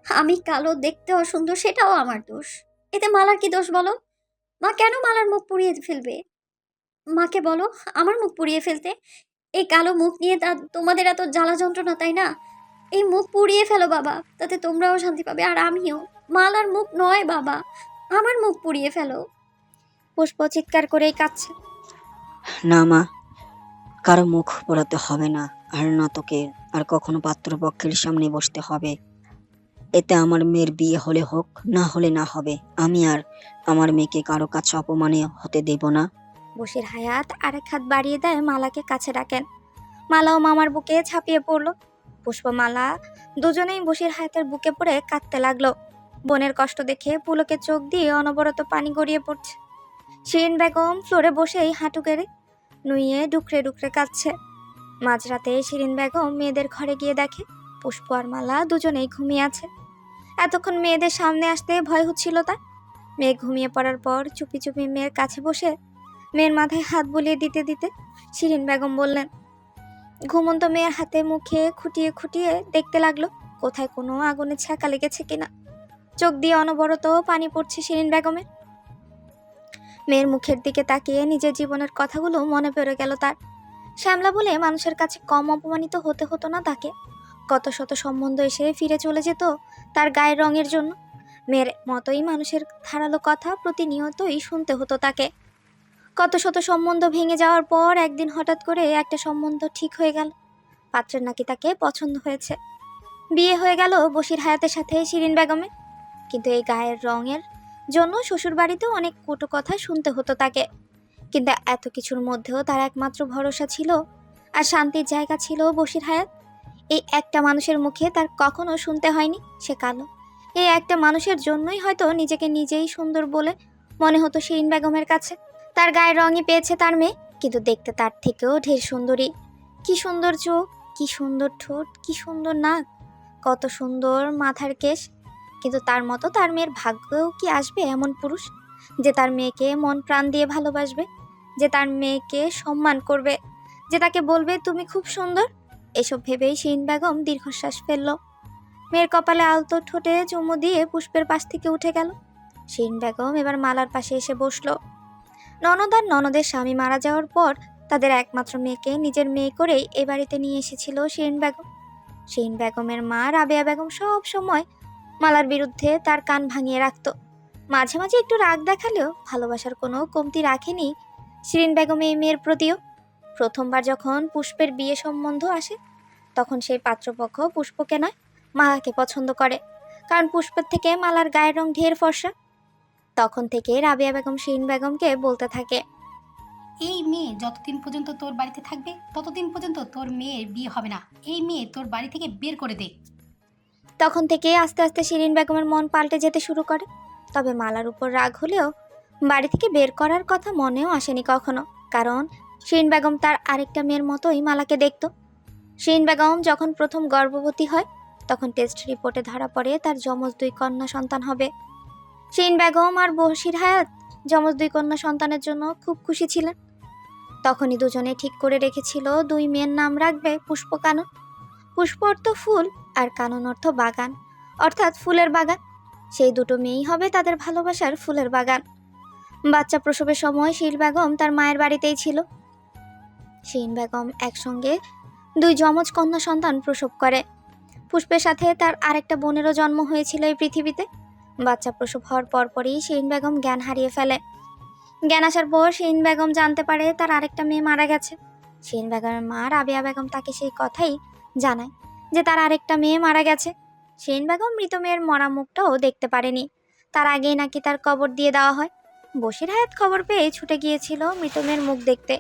D: আমি কালো, দেখতে অসুন্দর, সেটাও আমার দোষ। এতে মালার কি দোষ বলো? মা কেন মালার মুখ পুড়িয়ে ফেলবে? মাকে বলো আমার মুখ পুড়িয়ে ফেলতে। এই কালো মুখ নিয়ে তোমাদের এত জ্বালা যন্ত্রণা, তাই না? এই মুখ পুড়িয়ে ফেলো বাবা, তাতে তোমরাও শান্তি পাবে আর আমিও। মালার মুখ নয় বাবা, আমার মুখ পুড়িয়ে ফেলো।
B: পুষ্প চিৎকার করেই কাঁদছে।
F: না মা, কারো মুখ পোড়াতে হবে না, আর না তোকে আর কখনো পাত্রপক্ষের সামনে বসতে হবে। এতে আমার মেয়ের বিয়ে হলে হোক, না হলে না হবে। আমি আর আমার মেয়েকে কারো কাছে অপমানে হতে দেব না।
B: বশির হায়াত আরেক হাত বাড়িয়ে দেয়, মালাকে কাছে ডাকেন। মালা ও মামার বুকে ঝাঁপিয়ে পড়লো। পুষ্প মালা দুজনেই বশির হায়াতের বুকে পড়ে কাঁদতে লাগলো। বোনের কষ্ট দেখে পুলকের চোখ দিয়ে অনবরত পানি গড়িয়ে পড়ছে। শিরিন বেগম ফ্লোরে বসেই হাঁটু গেড়ে নুইয়ে ডুকরে ডুকরে কাঁদছে। মাঝরাতে শিরিন বেগম মেয়েদের ঘরে গিয়ে দেখে পুষ্প আর মালা দুজনেই ঘুমিয়ে আছে। এতক্ষণ মেয়েদের সামনে আসতে ভয় হচ্ছিল তার। মেয়ে ঘুমিয়ে পড়ার পর চুপি চুপি মেয়ের কাছে বসে মেয়ের মাথায় হাত বুলিয়ে দিতে দিতে শিরিন বেগম বললেন, ঘুমন্ত মেয়ের হাতে মুখে খুঁটিয়ে খুঁটিয়ে দেখতে লাগলো কোথায় কোনো আগুনে ছ্যাঁকা লেগেছে কিনা। চোখ দিয়ে অনবরত পানি পড়ছে শিরিন বেগমের। মেয়ের মুখের দিকে তাকিয়ে নিজের জীবনের কথাগুলো মনে পড়ে গেল তার। শ্যামলা বলে মানুষের কাছে কম অপমানিত হতে হতো না তাকে। কত শত সম্বন্ধ এসে ফিরে চলে যেত তার গায়ের রঙের জন্য। মেয়ের মতোই মানুষের ধারালো কথা প্রতিনিয়তই শুনতে হতো তাকে। কত শত সম্বন্ধ ভেঙে যাওয়ার পর একদিন হঠাৎ করে একটা সম্বন্ধ ঠিক হয়ে গেল। পাত্রের নাকি তাকে পছন্দ হয়েছে। বিয়ে হয়ে গেল বশির হায়াতের সাথে শিরিন বেগমের। কিন্তু এই গায়ের রঙের জন্য শ্বশুর বাড়িতেও অনেক কটু কথা শুনতে হতো তাকে। কিন্তু এত কিছুর মধ্যেও তার একমাত্র ভরসা ছিল আর শান্তির জায়গা ছিল বশির হায়াত। এই একটা মানুষের মুখে তার কখনো শুনতে হয়নি সে কালো। এই একটা মানুষের জন্যই হয়তো নিজেকে নিজেই সুন্দর বলে মনে হতো শিরিন বেগমের কাছে। তার গায়ের রঙই পেয়েছে তার মেয়ে, কিন্তু দেখতে তার থেকেও ঢের সুন্দরী। কি সুন্দর চোখ, কি সুন্দর ঠোঁট, কি সুন্দর নাক, কত সুন্দর মাথার কেশ। কিন্তু তার মতো তার মেয়ের ভাগ্যেও কি আসবে এমন পুরুষ যে তার মেয়েকে মন প্রাণ দিয়ে ভালোবাসবে, যে তার মেয়েকে সম্মান করবে, যে তাকে বলবে তুমি খুব সুন্দর। এসব ভেবেই শিরিন বেগম দীর্ঘশ্বাস ফেলল। মেয়ের কপালে আলতো ঠোঁটে চুমু দিয়ে পুষ্পের পাশ থেকে উঠে গেল। শিরিন বেগম এবার মালার পাশে এসে বসলো। ননদ আর ননদের স্বামী মারা যাওয়ার পর তাদের একমাত্র মেয়েকে নিজের মেয়ে করেই এ বাড়িতে নিয়ে এসেছিল শিরিন বেগম। শিরিন বেগমের মা রাবেয়া বেগম সব সময় মালার বিরুদ্ধে তার কান ভাঙিয়ে রাখত। মাঝে মাঝে একটু রাগ দেখালেও ভালোবাসার কোনো কমতি রাখেনি শিরিন বেগম এই মেয়ের প্রতিও। প্রথমবার যখন পুষ্পের বিয়ে সম্বন্ধ আসে তখন সেই পাত্রপক্ষ পুষ্পকে নয় মালাকে পছন্দ করে, কারণ পুষ্পের থেকে মালার গায়ের রং ঢের ফর্সা। তখন থেকে রাবেয়া বেগম শিরিন বেগমকে বলতে থাকে,
A: এই মেয়ে যতদিন পর্যন্ত তোর বাড়িতে থাকবে ততদিন পর্যন্ত তোর মেয়ের বিয়ে হবে না। এই মেয়ে তোর বাড়ি থেকে বের করে দে।
B: তখন থেকে আস্তে আস্তে শিরিন বেগমের মন পাল্টে যেতে শুরু করে। তবে মালার উপর রাগ হলেও বাড়ি থেকে বের করার কথা মনেও আসেনি কখনো, কারণ শিরিন বেগম তার আরেকটা মেয়ের মতোই মালাকে দেখত। শিরিন বেগম যখন প্রথম গর্ভবতী হয় তখন টেস্ট রিপোর্টে ধরা পড়ে তার যমজ 2 কন্যা সন্তান হবে। শিরিন বেগম আর বশির হায়াত যমজ 2 কন্যা সন্তানের জন্য খুব খুশি ছিলেন। তখনই দুজনে ঠিক করে রেখেছিল 2 মেয়ের নাম রাখবে পুষ্প কানন। পুষ্প অর্থ ফুল আর কানন অর্থ বাগান, অর্থাৎ ফুলের বাগান। সেই দুটো মেয়েই হবে তাদের ভালোবাসার ফুলের বাগান। বাচ্চা প্রসবের সময় শিরিন বেগম তার মায়ের বাড়িতেই ছিল। শিরিন বেগম একসঙ্গে 2 যমজ কন্যা সন্তান প্রসব করে। পুষ্পের সাথে তার আরেকটা বোনেরও জন্ম হয়েছিল এই পৃথিবীতে। বাচ্চা প্রসব হওয়ার পরপরই শিরিন বেগম জ্ঞান হারিয়ে ফেলে। জ্ঞান আসার পর শিরিন বেগম জানতে পারে তার আরেকটা মেয়ে মারা গেছে। শিরিন বেগমের মা রাবিয়া বেগম তাকে সেই কথাই জানায় যে তার আরেকটা মেয়ে মারা গেছে। শিরিন বেগম মৃত মেয়ের মরা মুখটাও দেখতে পারেনি, তার আগেই নাকি তার কবর দিয়ে দেওয়া হয়। বশির হায়াত খবর পেয়ে ছুটে গিয়েছিল মৃত মেয়ের মুখ দেখতে,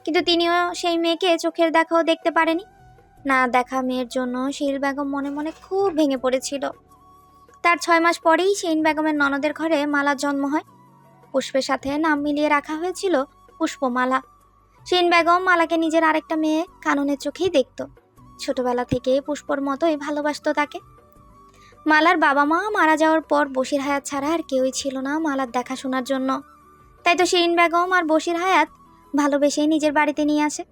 B: কিন্তু তিনিও সেই মেয়েকে চোখের দেখাও দেখতে পারেনি। না দেখা মেয়ের জন্য শিরিন বেগম মনে মনে খুব ভেঙে পড়েছিল। তার 6 মাস পরেই শিরিন বেগমের ননদের ঘরে মালার জন্ম হয়। পুষ্পের সাথে নাম মিলিয়ে রাখা হয়েছিল পুষ্পমালা। শিরিন বেগম মালাকে নিজের আরেকটা মেয়ে কাননের চোখেই দেখত। ছোটবেলা থেকে পুষ্পর মতোই ভালোবাসতো তাকে। মালার বাবা মা মারা যাওয়ার পর বশির হায়াত ছাড়া আর কেউই ছিল না মালার দেখাশোনার জন্য। তাই তো শিরিন বেগম আর বশির হায়াত ভালোবেসেই নিজের বাড়িতে নিয়ে আসে।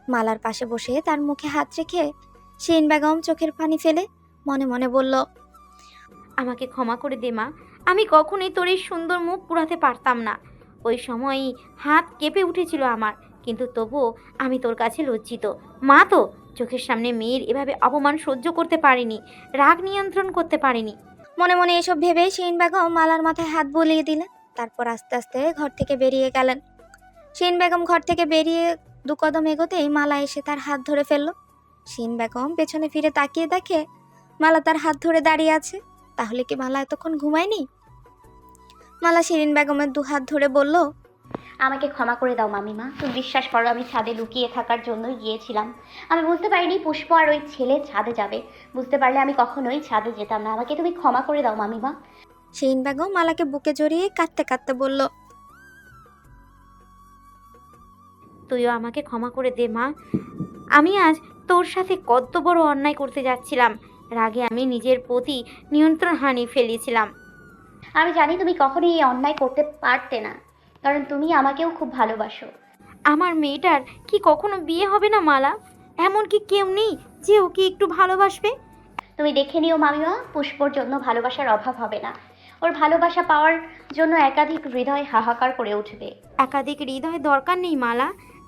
B: মালার পাশে বসে তার মুখে হাত রেখে শিরিন বেগম চোখের পানি ফেলে মনে মনে বলল,
C: আমাকে ক্ষমা করে দে মা, আমি কখনোই তোর এই সুন্দর মুখ পুরাতে পারতাম না। ওই সময়ই হাত কেঁপে উঠেছিল আমার, কিন্তু তবুও আমি তোর কাছে লজ্জিত। মা তো চোখের সামনে মেয়ের এভাবে অপমান সহ্য করতে পারিনি, রাগ নিয়ন্ত্রণ করতে পারিনি।
B: মনে মনে এসব ভেবে শিরিন বেগম মালার মাথায় হাত বুলিয়ে দিলেন। তারপর আস্তে আস্তে ঘর থেকে বেরিয়ে গেলেন। শিরিন বেগম ঘর থেকে বেরিয়ে 2 কদম এগোতেই মালা এসে তার হাত ধরে ফেলল। শিরিন বেগম পেছনে ফিরে তাকিয়ে দেখে মালা তার হাত ধরে দাঁড়িয়ে আছে। তাহলে কি মালা এতক্ষণ ঘুমায়নি? মালা শিরিন বেগমের 2 হাত ধরে বলল,
C: আমাকে ক্ষমা করে দাও মামিমা, তুমি বিশ্বাস করো আমি ছাদে লুকিয়ে থাকার জন্যই গিয়েছিলাম। আমি বুঝতে পারিনি পুষ্প আর ওই ছেলে ছাদে যাবে। বুঝতে পারলে আমি কখনোই ছাদে যেতাম না। আমাকে তুমি ক্ষমা করে দাও মামিমা।
B: শিরিন বেগম মালাকে বুকে জড়িয়ে কাঁদতে কাঁদতে বলল,
C: তুইও আমাকে ক্ষমা করে দে মা। আমি আজ তোর সাথে কত বড় অন্যায় করতে যাচ্ছিলাম। রাগে আমি নিজের প্রতি নিয়ন্ত্রণ হারিয়ে ফেলেছিলাম। আমি জানি তুমি কখনোই এই অন্যায় করতে পারতে না, কারণ তুমি আমাকেও খুব ভালোবাসো। আমার মেয়েটার কি কখনো বিয়ে হবে না মালা? এমন কি কেউ নেই যে ওকে একটু ভালোবাসবে? তুমি দেখে নিও মামিমা, পুষ্পর জন্য ভালোবাসার অভাব হবে না। ওর ভালোবাসা পাওয়ার জন্য একাধিক হৃদয় হাহাকার করে উঠবে। একাধিক হৃদয় দরকার নেই মালা,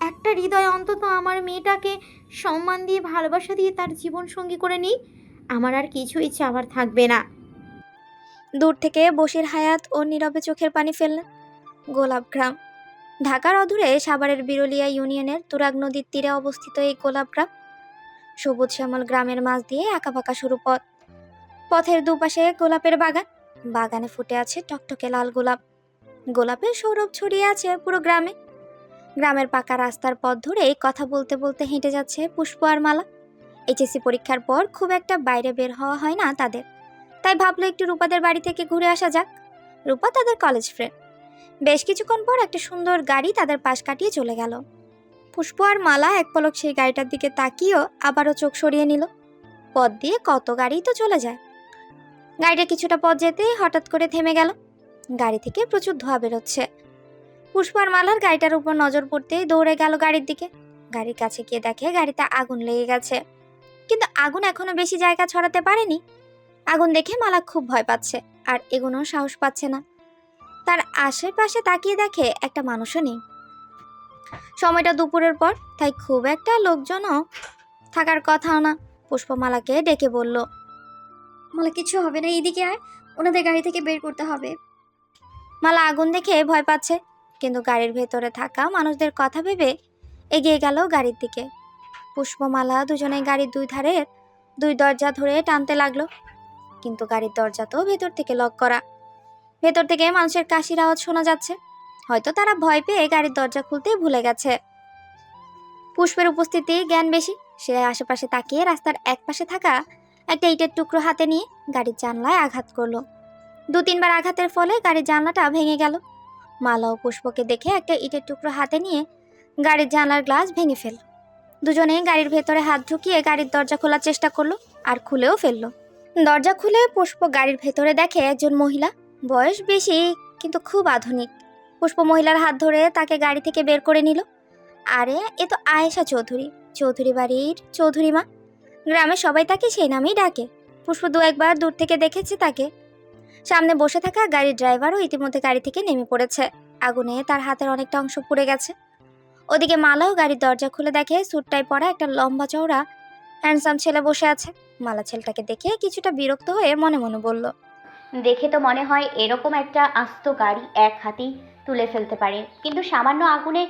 C: একটা হৃদয় অন্তত আমার মেয়েটাকে সম্মান দিয়ে ভালোবাসা দিয়ে তার জীবন সঙ্গী করে নিই। আমার আর কিছুই চাওয়ার থাকবে না।
B: দূর থেকে বশির হায়াত ও নীরবে চোখের পানি ফেললেন। গোলাপগ্রাম, ঢাকার অদূরে সাভারের বিরলিয়া ইউনিয়নের তুরাগ নদীর তীরে অবস্থিত এই গোলাপগ্রাম। সবুজ শ্যামল গ্রামের মাঝ দিয়ে আঁকাবাঁকা সরু পথ। পথের দুপাশে গোলাপের বাগান। বাগানে ফুটে আছে টকটকে লাল গোলাপ। গোলাপের সৌরভ ছড়িয়ে আছে পুরো গ্রামে। গ্রামের পাকা রাস্তার পথ ধরে কথা বলতে বলতে হেঁটে যাচ্ছে পুষ্প আর মালা। এইচএসসি পরীক্ষার পর খুব একটা বাইরে বের হওয়া হয় না তাদের, তাই ভাবলো একটু রূপাদের বাড়ি থেকে ঘুরে আসা যাক। রূপা তাদের কলেজ ফ্রেন্ড। বেশ কিছুক্ষণ পর একটা সুন্দর গাড়ি তাদের পাশ কাটিয়ে চলে গেল। পুষ্প আর মালা এক পলক সেই গাড়িটার দিকে তাকিয়েও আবারও চোখ সরিয়ে নিল। পথ দিয়ে কত গাড়ি তো চলে যায়। গাড়িটা কিছুটা পথ যেতেই হঠাৎ করে থেমে গেল। গাড়ি থেকে প্রচুর ধোঁয়া বেরোচ্ছে। পুষ্প আর মালার গাড়িটার উপর নজর পড়তেই দৌড়ে গেল গাড়ির দিকে। গাড়ির কাছে গিয়ে দেখে গাড়িতে আগুন লেগে গেছে, কিন্তু আগুন এখনো বেশি জায়গা ছড়াতে পারেনি। আগুন দেখে মালা খুব ভয় পাচ্ছে আর এগোনোর সাহস পাচ্ছে না। তার আশেপাশে তাকিয়ে দেখে একটা মানুষও নেই। সময়টা দুপুরের পর, তাই খুব একটা লোকজনও থাকার কথাও না। পুষ্পমালাকে ডেকে বলল,
D: মালা কিছু হবে না, এইদিকে আয়, ওনাদের গাড়ি থেকে বের করতে হবে।
B: মালা আগুন দেখে ভয় পাচ্ছে, কিন্তু গাড়ির ভেতরে থাকা মানুষদের কথা ভেবে এগিয়ে গেল গাড়ির দিকে। পুষ্পমালা দুজনে গাড়ির 2 ধারের 2 দরজা ধরে টানতে লাগলো, কিন্তু গাড়ির দরজা তো ভেতর থেকে লক করা। ভেতর থেকে মানুষের কাশির আওয়াজ শোনা যাচ্ছে। হয়তো তারা ভয় পেয়ে গাড়ির দরজা খুলতে ভুলে গেছে। পুষ্পের উপস্থিতি জ্ঞান বেশি। সে আশেপাশে তাকিয়ে রাস্তার এক পাশে থাকা একটা ইটের টুকরো হাতে নিয়ে গাড়ির জানলায় আঘাত করলো। 2-3 বার আঘাতের ফলে গাড়ির জানলাটা ভেঙে গেল। মালা ও পুষ্পকে দেখে একটা ইটের টুকরো হাতে নিয়ে গাড়ির জানলার গ্লাস ভেঙে ফেলল। দুজনেই গাড়ির ভেতরে হাত ঢুকিয়ে গাড়ির দরজা খোলার চেষ্টা করলো, আর খুলেও ফেললো। দরজা খুলে পুষ্প গাড়ির ভেতরে দেখে একজন মহিলা, বয়স বেশি কিন্তু খুব আধুনিক। পুষ্প মহিলার হাত ধরে তাকে গাড়ি থেকে বের করে নিল। আরে এ তো আয়েশা চৌধুরী, চৌধুরী বাড়ির চৌধুরী মা। গ্রামে সবাই তাকে সেই নামেই ডাকে। পুষ্প দু একবার দূর থেকে দেখেছে তাকে। সামনে বসে থাকা গাড়ির ড্রাইভারও ইতিমধ্যে গাড়ি থেকে নেমে পড়েছে। আগুনে তার হাতের অনেকটা অংশ পুড়ে গেছে। ওদিকে মালাও গাড়ির দরজা খুলে দেখে স্যুটটাই পরা একটা লম্বা চওড়া হ্যান্ডসাম ছেলে বসে আছে। মালা ছেলেটাকে দেখে কিছুটা বিরক্ত হয়ে মনে মনে বলল,
C: দেখে তো মনে হয় এরকম একটা আস্ত গাড়ি এক হাতেই তুলে ফেলতে পারে, কিন্তু সামান্য আগুনে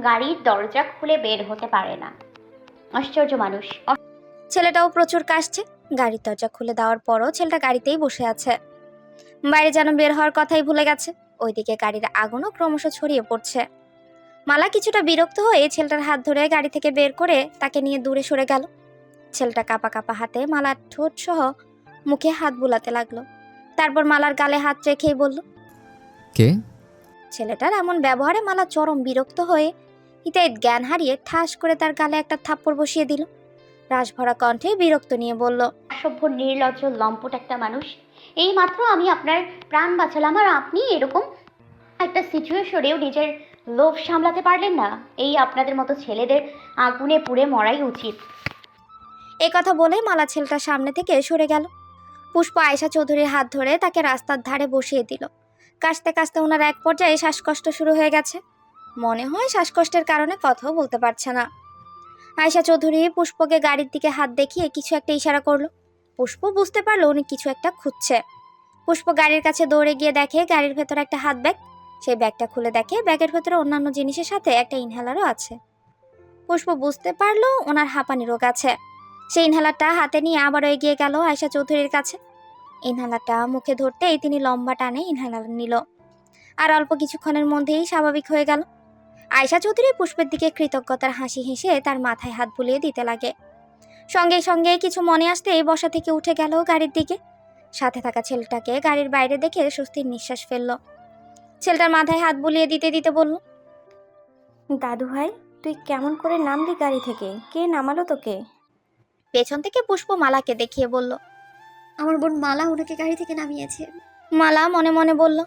C: গাড়ির দরজা খুলে বের হতে পারে না। আশ্চর্য মানুষ।
B: ছেলেটাও প্রচুর কাশছে। গাড়ির দরজা খুলে দেওয়ার পরও ছেলেটা গাড়িতেই বসে আছে, বাইরে যেন বের হওয়ার কথাই ভুলে গেছে। ওইদিকে গাড়ির আগুনও ক্রমশ ছড়িয়ে পড়ছে। মালা কিছুটা বিরক্ত হয়ে ছেলেটার হাত ধরে গাড়ি থেকে বের করে তাকে নিয়ে দূরে সরে গেল। ছেলেটা কাঁপা কাঁপা হাতে মালার ঠোঁট সহ মুখে হাত বুলাতে লাগলো। তারপর মালার গালে হাত রেখেই বলল,
J: কে?
B: ছেলেটার এমন ব্যবহারে মালা চরম বিরক্ত হয়ে হিতাহিত জ্ঞান হারিয়ে ঠাস করে তার গালে একটা থাপ্পড় বসিয়ে দিল। রাশভরা কণ্ঠে বিরক্ত নিয়ে বলল,
C: অসভ্য নির্লজ্জ লম্পট একটা মানুষ। এই মাত্র আমি আপনার প্রাণ বাঁচালাম আর আপনি এরকম একটা সিচুয়েশনেও নিজের লোভ সামলাতে পারলেন না। এই আপনাদের মতো ছেলেদের আগুনে পুড়ে মরাই উচিত।
B: এই কথা বলে মালা ছেলেটার সামনে থেকে সরে গেল। পুষ্প আয়েশা চৌধুরীর হাত ধরে তাকে রাস্তার ধারে বসিয়ে দিল। কাশতে কাশতে ওনার এক পর্যায়ে শ্বাসকষ্ট শুরু হয়ে গেছে। মনে হয় শ্বাসকষ্টের কারণে কথাও বলতে পারছে না। আয়েশা চৌধুরী পুষ্পকে গাড়ির দিকে হাত দেখিয়ে কিছু একটা ইশারা করলো। পুষ্প বুঝতে পারলো উনি কিছু একটা খুঁজছে। পুষ্প গাড়ির কাছে দৌড়ে গিয়ে দেখে গাড়ির ভেতরে একটা হাত ব্যাগ। সেই ব্যাগটা খুলে দেখে ব্যাগের ভেতরে অন্যান্য জিনিসের সাথে একটা ইনহেলারও আছে। পুষ্প বুঝতে পারলো ওনার হাঁপানি রোগ আছে। সেই ইনহেলারটা হাতে নিয়ে আবারও এগিয়ে গেল আয়েশা চৌধুরীর কাছে। ইনহেলারটা মুখে ধরতেই তিনি লম্বা টানে ইনহেলার নিল, আর অল্প কিছুক্ষণের মধ্যেই স্বাভাবিক হয়ে গেল। আয়েশা চৌধুরী পুষ্পের দিকে কৃতজ্ঞতার হাসি হেসে তার মাথায় হাত বুলিয়ে দিতে লাগে। সঙ্গে সঙ্গে কিছু মনে আসতেই বসা থেকে উঠে গেল গাড়ির দিকে। সাথে থাকা ছেলেটাকে গাড়ির বাইরে দেখে স্বস্তির নিঃশ্বাস ফেলল। ছেলেটার মাথায় হাত বুলিয়ে দিতে দিতে বলল,
K: দাদু ভাই, তুই কেমন করে নামলি গাড়ি থেকে? কে নামালো তোকে?
B: পেছন থেকে পুষ্প মালাকে দেখিয়ে বলল,
D: আমার বোন মালা ওনাকে গাড়ি থেকে নামিয়েছে।
B: মালা মনে মনে বলল,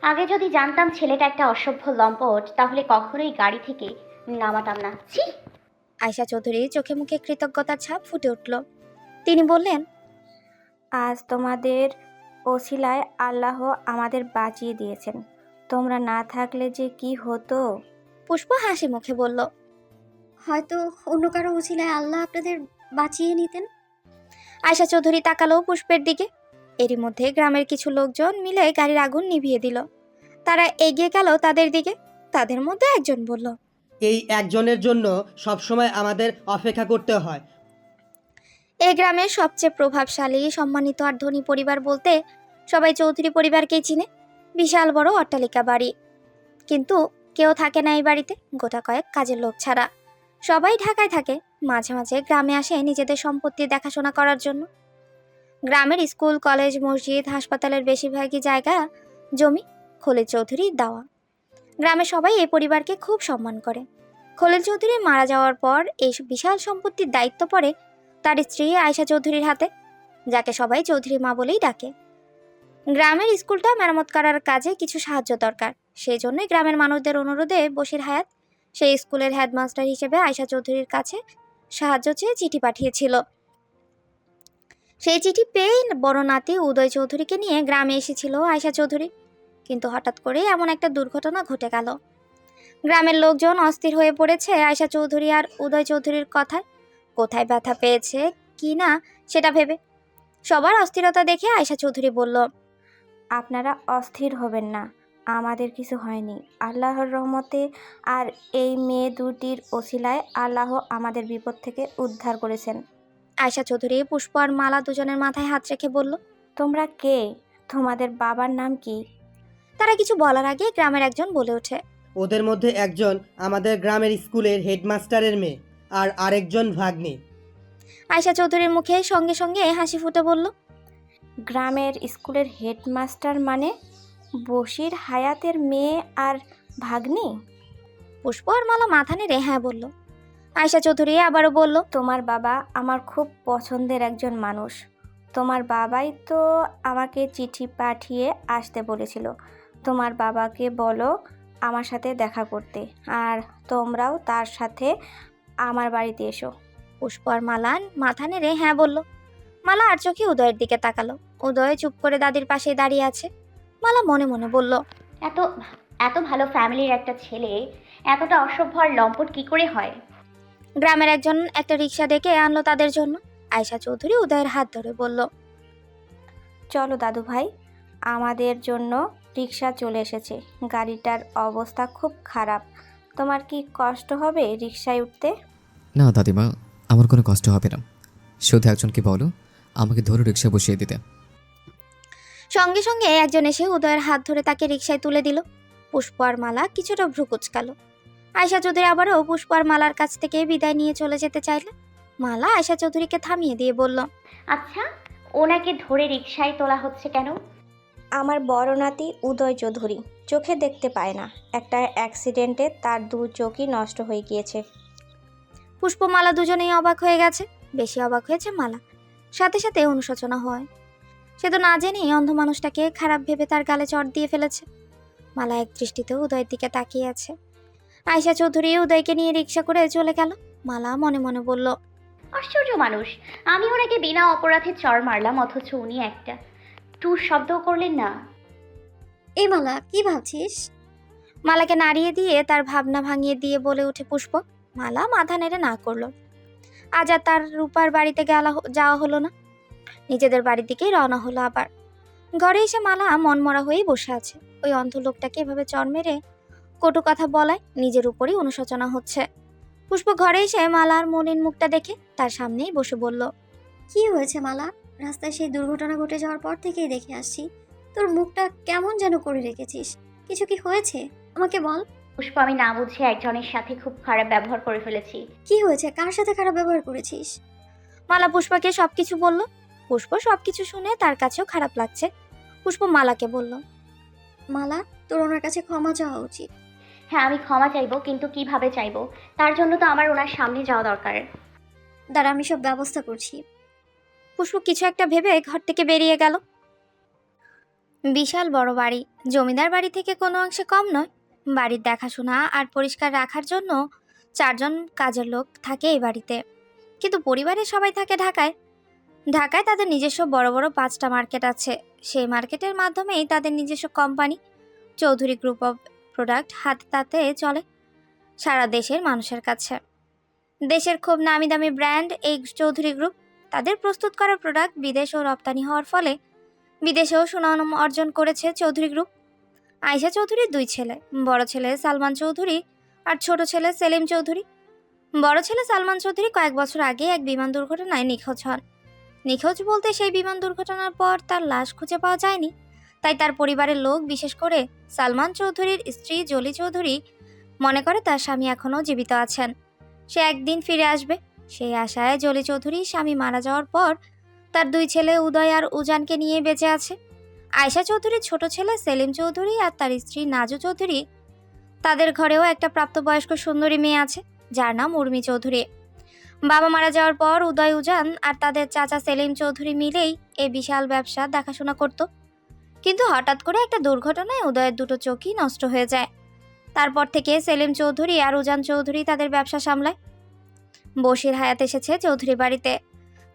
C: আগে যদি জানতাম ছেলেটা একটা অসভ্য লম্পট, তাহলে কখনোই গাড়ি থেকে নামাতাম না। ছি!
B: আয়েশা চৌধুরী চোখে মুখে কৃতজ্ঞতার ছাপ ফুটে উঠল। তিনি বললেন,
K: আজ তোমাদের ওসিলায় আল্লাহ আমাদের বাঁচিয়ে দিয়েছেন। তোমরা না থাকলে যে কি হতো।
B: পুষ্প হাসি মুখে বলল,
D: হয়তো অন্য কারো উছিলায় আল্লাহ আপনাদের বাঁচিয়ে নিতেন।
B: আয়েশা চৌধুরী তাকালো পুষ্পের দিকে। এরই মধ্যে গ্রামের কিছু লোকজন মিলে গাড়ির আগুন নিভিয়ে দিল। তারা এগিয়ে গেল তাদের দিকে। তাদের মধ্যে একজন বলল,
L: এই একজনের জন্য সবসময় আমাদের অপেক্ষা করতে হয়।
B: এই গ্রামের সবচেয়ে প্রভাবশালী, সম্মানিত আর ধনী পরিবার বলতে সবাই চৌধুরী পরিবারকেই চিনে। বিশাল বড় অট্টালিকা বাড়ি, কিন্তু কেউ থাকে না এই বাড়িতে, গোটা কয়েক কাজের লোক ছাড়া। সবাই ঢাকায় থাকে, মাঝে মাঝে গ্রামে আসে নিজেদের সম্পত্তি দেখাশোনা করার জন্য। গ্রামের স্কুল, কলেজ, মসজিদ, হাসপাতালের বেশিরভাগই জায়গা জমি খলিল চৌধুরীর দেওয়া। গ্রামে সবাই এই পরিবারকে খুব সম্মান করে। খলিল চৌধুরী মারা যাওয়ার পর এই বিশাল সম্পত্তির দায়িত্ব পড়ে তার স্ত্রী আয়েশা চৌধুরীর হাতে, যাকে সবাই চৌধুরী মা বলেই ডাকে। গ্রামের স্কুলটা মেরামত করার কাজে কিছু সাহায্য দরকার। সেই জন্যই গ্রামের মানুষদের অনুরোধে বশির হায়াত সেই স্কুলের হেডমাস্টার হিসেবে আয়েশা চৌধুরীর কাছে সাহায্য চেয়ে চিঠি পাঠিয়েছিল। সেই চিঠি পেয়ে বড় নাতি উদয় চৌধুরীকে নিয়ে গ্রামে এসেছিল আয়েশা চৌধুরী। কিন্তু হঠাৎ করে এমন একটা দুর্ঘটনা ঘটে গেল। গ্রামের লোকজন অস্থির হয়ে পড়েছে আয়েশা চৌধুরী আর উদয় চৌধুরীর কথায়। কোথায় ব্যথা পেয়েছে কি না সেটা ভেবে। সবার অস্থিরতা দেখে আয়েশা চৌধুরী বলল,
K: আপনারা অস্থির হবেন না, আমাদের কিছু হয়নি। আল্লাহর রহমতে আর এই মেয়ে দুটির ওসিলায় আল্লাহ আমাদের বিপদ থেকে উদ্ধার করেছেন।
B: আয়েশা চৌধুরী পুষ্প আর মালা দুজনের মাথায় হাত রেখে বলল,
K: তোমরা কে? তোমাদের বাবার নাম কি?
B: তারা কিছু বলার আগে গ্রামের একজন বলে ওঠে,
L: ওদের মধ্যে একজন আমাদের গ্রামের স্কুলের হেডমাস্টারের মেয়ে, আর আরেকজন ভাগ্নে।
B: আয়েশা চৌধুরীর মুখে সঙ্গে সঙ্গে হাসি ফুটে বলল,
K: গ্রামের স্কুলের হেডমাস্টার মানে বশির হায়াতের মেয়ে আর ভাগ্নি?
B: পুষ্প আর মালা মাথা নেড়ে হ্যাঁ বলল। আয়শা চৌধুরী আবারও বলল,
K: তোমার বাবা আমার খুব পছন্দের একজন মানুষ। তোমার বাবাই তো আমাকে চিঠি পাঠিয়ে আসতে বলেছিল। তোমার বাবাকে বলো আমার সাথে দেখা করতে, আর তোমরাও তার সাথে আমার বাড়িতে এসো।
B: পুষ্প আর মালা মাথা নেড়ে হ্যাঁ বলল। মালা আর চোখে উদয়ের দিকে তাকালো। উদয় চুপ করে দাদির পাশে দাঁড়িয়ে আছে। মালা মনে মনে বলল,
C: এত এত ভালো ফ্যামিলির একটা ছেলে এতটা অসভ্য আর লম্পট কি করে হয়?
B: গ্রামের একজন একটা রিক্সা ডেকে আনলো তাদের জন্য। আয়শা চৌধুরী উদয়ের হাত ধরে বলল,
K: চলো দাদু ভাই, আমাদের জন্য রিক্সা চলে এসেছে। গাড়িটার অবস্থা খুব খারাপ। তোমার কি কষ্ট হবে রিক্সায় উঠতে?
J: না দাদিমা, আমার কোনো কষ্ট হবে না। শুধু একজনকে বলো আমাকে ধরে রিক্সা বসিয়ে দিতে।
B: সঙ্গে সঙ্গে একজন এসে উদয়ের হাত ধরে তাকে রিক্সায় তুলে দিল। পুষ্প আর মালা কিছুটা ভ্রু কুচকালো। আয়শা চৌধুরী আবারও পুষ্প আর মালার কাছ থেকে বিদায় নিয়ে চলে যেতে চাইলে মালা আয়শা চৌধুরীকে থামিয়ে দিয়ে বলল,
C: আচ্ছা, ওনাকে ধরে রিকশায় তোলা হচ্ছে কেন?
K: আমার বড় নাতি উদয় চৌধুরী চোখে দেখতে পায় না। একটা অ্যাক্সিডেন্টে তার 2 চোখই নষ্ট হয়ে গিয়েছে।
B: পুষ্প মালা দুজনেই অবাক হয়ে গেছে। বেশি অবাক হয়েছে মালা, সাথে সাথে অনুশোচনা হয়। সে তো না জেনেই অন্ধ মানুষটাকে খারাপ ভেবে তার গালে চড় দিয়ে ফেলেছে। মালা এক দৃষ্টিতে উদয়ের দিকে তাকিয়ে আছে। আয়শা চৌধুরী উদয়কে নিয়ে রিক্সা করে চলে গেল। মালা মনে মনে বলল,
C: আশ্চর্য মানুষ, আমি ওনাকে বিনা অপরাধে চড় মারলাম, অথচ উনি একটা টুর শব্দও করলেন না।
D: এই মালা, কি ভাবছিস?
B: মালাকে নাড়িয়ে দিয়ে তার ভাবনা ভাঙিয়ে দিয়ে বলে উঠে পুষ্প। মালা মাথা নেড়ে না করলো। আজ আর তার রূপার বাড়িতে যাওয়া হলো না। নিজেদের বাড়ির দিকেই রওনা হলো আবার। ঘরে এসে মালা মনমরা হয়েই বসে আছে। ওই অন্ধ লোকটাকে এভাবে চড় মেরে কটু কথা বলায় নিজের উপরই অনুশোচনা হচ্ছে। পুষ্প ঘরে এসে মালার মলিন মুখটা দেখে তার সামনেই বসে বলল,
D: কি হয়েছে মালা? রাস্তায় সেই দুর্ঘটনা ঘটে যাওয়ার পর থেকেই দেখে আসছি, তোর মুখটা কেমন যেন করে রেখেছিস। কিছু কি হয়েছে? আমাকে বল।
C: পুষ্প, আমি না বুঝে একজনের সাথে খুব খারাপ ব্যবহার করে ফেলেছি।
D: কি হয়েছে? কার সাথে খারাপ ব্যবহার করেছিস?
B: মালা পুষ্পকে সবকিছু বলল। পুষ্প সবকিছু শুনে তার কাছেও খারাপ লাগছে। পুষ্প মালাকে বলল,
D: মালা, তোর ওনার কাছে ক্ষমা চাওয়া উচিত।
C: হ্যাঁ, আমি ক্ষমা চাইবো, কিন্তু কিভাবে চাইবো? তার জন্য তো আমার ওনার সামনে যাওয়া দরকার।
D: দাঁড়া, আমি সব ব্যবস্থা করছি।
B: পুষ্প কিছু একটা ভেবে ঘর থেকে বেরিয়ে গেল। বিশাল বড় বাড়ি, জমিদার বাড়ি থেকে কোনো অংশে কম নয়। বাড়ির দেখাশোনা আর পরিষ্কার রাখার জন্য 4 জন কাজের লোক থাকে এই বাড়িতে। কিন্তু পরিবারের সবাই থাকে ঢাকায়। ঢাকায় তাদের নিজস্ব বড় বড় 5টা মার্কেট আছে। সেই মার্কেটের মাধ্যমেই তাদের নিজস্ব company Chowdhury group of product হাতে তাতে চলে সারা দেশের মানুষের কাছে। দেশের খুব নামি দামি ব্র্যান্ড এই চৌধুরী গ্রুপ। তাদের প্রস্তুত করা প্রোডাক্ট বিদেশেও রপ্তানি হওয়ার ফলে বিদেশেও সুনাম অর্জন করেছে চৌধুরী গ্রুপ। আয়শা চৌধুরীর 2 ছেলে, বড় ছেলে সালমান চৌধুরী আর ছোট ছেলে সেলিম চৌধুরী। বড় ছেলে সালমান চৌধুরী কয়েক বছর আগে এক বিমান দুর্ঘটনায় নিখোঁজ হন। নিখোঁজ বলতে সেই বিমান দুর্ঘটনার পর তার লাশ খুঁজে পাওয়া যায়নি। তাই তার পরিবারের লোক, বিশেষ করে সালমান চৌধুরীর স্ত্রী জলি চৌধুরী মনে করে তার স্বামী এখনও জীবিত আছেন। সে একদিন ফিরে আসবে। সেই আশায় জলি চৌধুরী স্বামী মারা যাওয়ার পর তার 2 ছেলে উদয় আর উজানকে নিয়ে বেঁচে আছে। আয়শা চৌধুরীর ছোট ছেলে সেলিম চৌধুরী আর তার স্ত্রী নাজু চৌধুরী, তাদের ঘরেও একটা প্রাপ্তবয়স্ক সুন্দরী মেয়ে আছে যার নাম উর্মি চৌধুরী। বাবা মারা যাওয়ার পর উদয়, উজান আর তাদের চাচা সেলিম চৌধুরী মিলেই এই বিশাল ব্যবসা দেখাশোনা করত। কিন্তু হঠাৎ করে একটা দুর্ঘটনায় উদয়ের 2টো চোখই নষ্ট হয়ে যায়। তারপর থেকে সেলিম চৌধুরী আর উজান চৌধুরী তাদের ব্যবসা সামলায়। বশির হায়াত এসেছে চৌধুরী বাড়িতে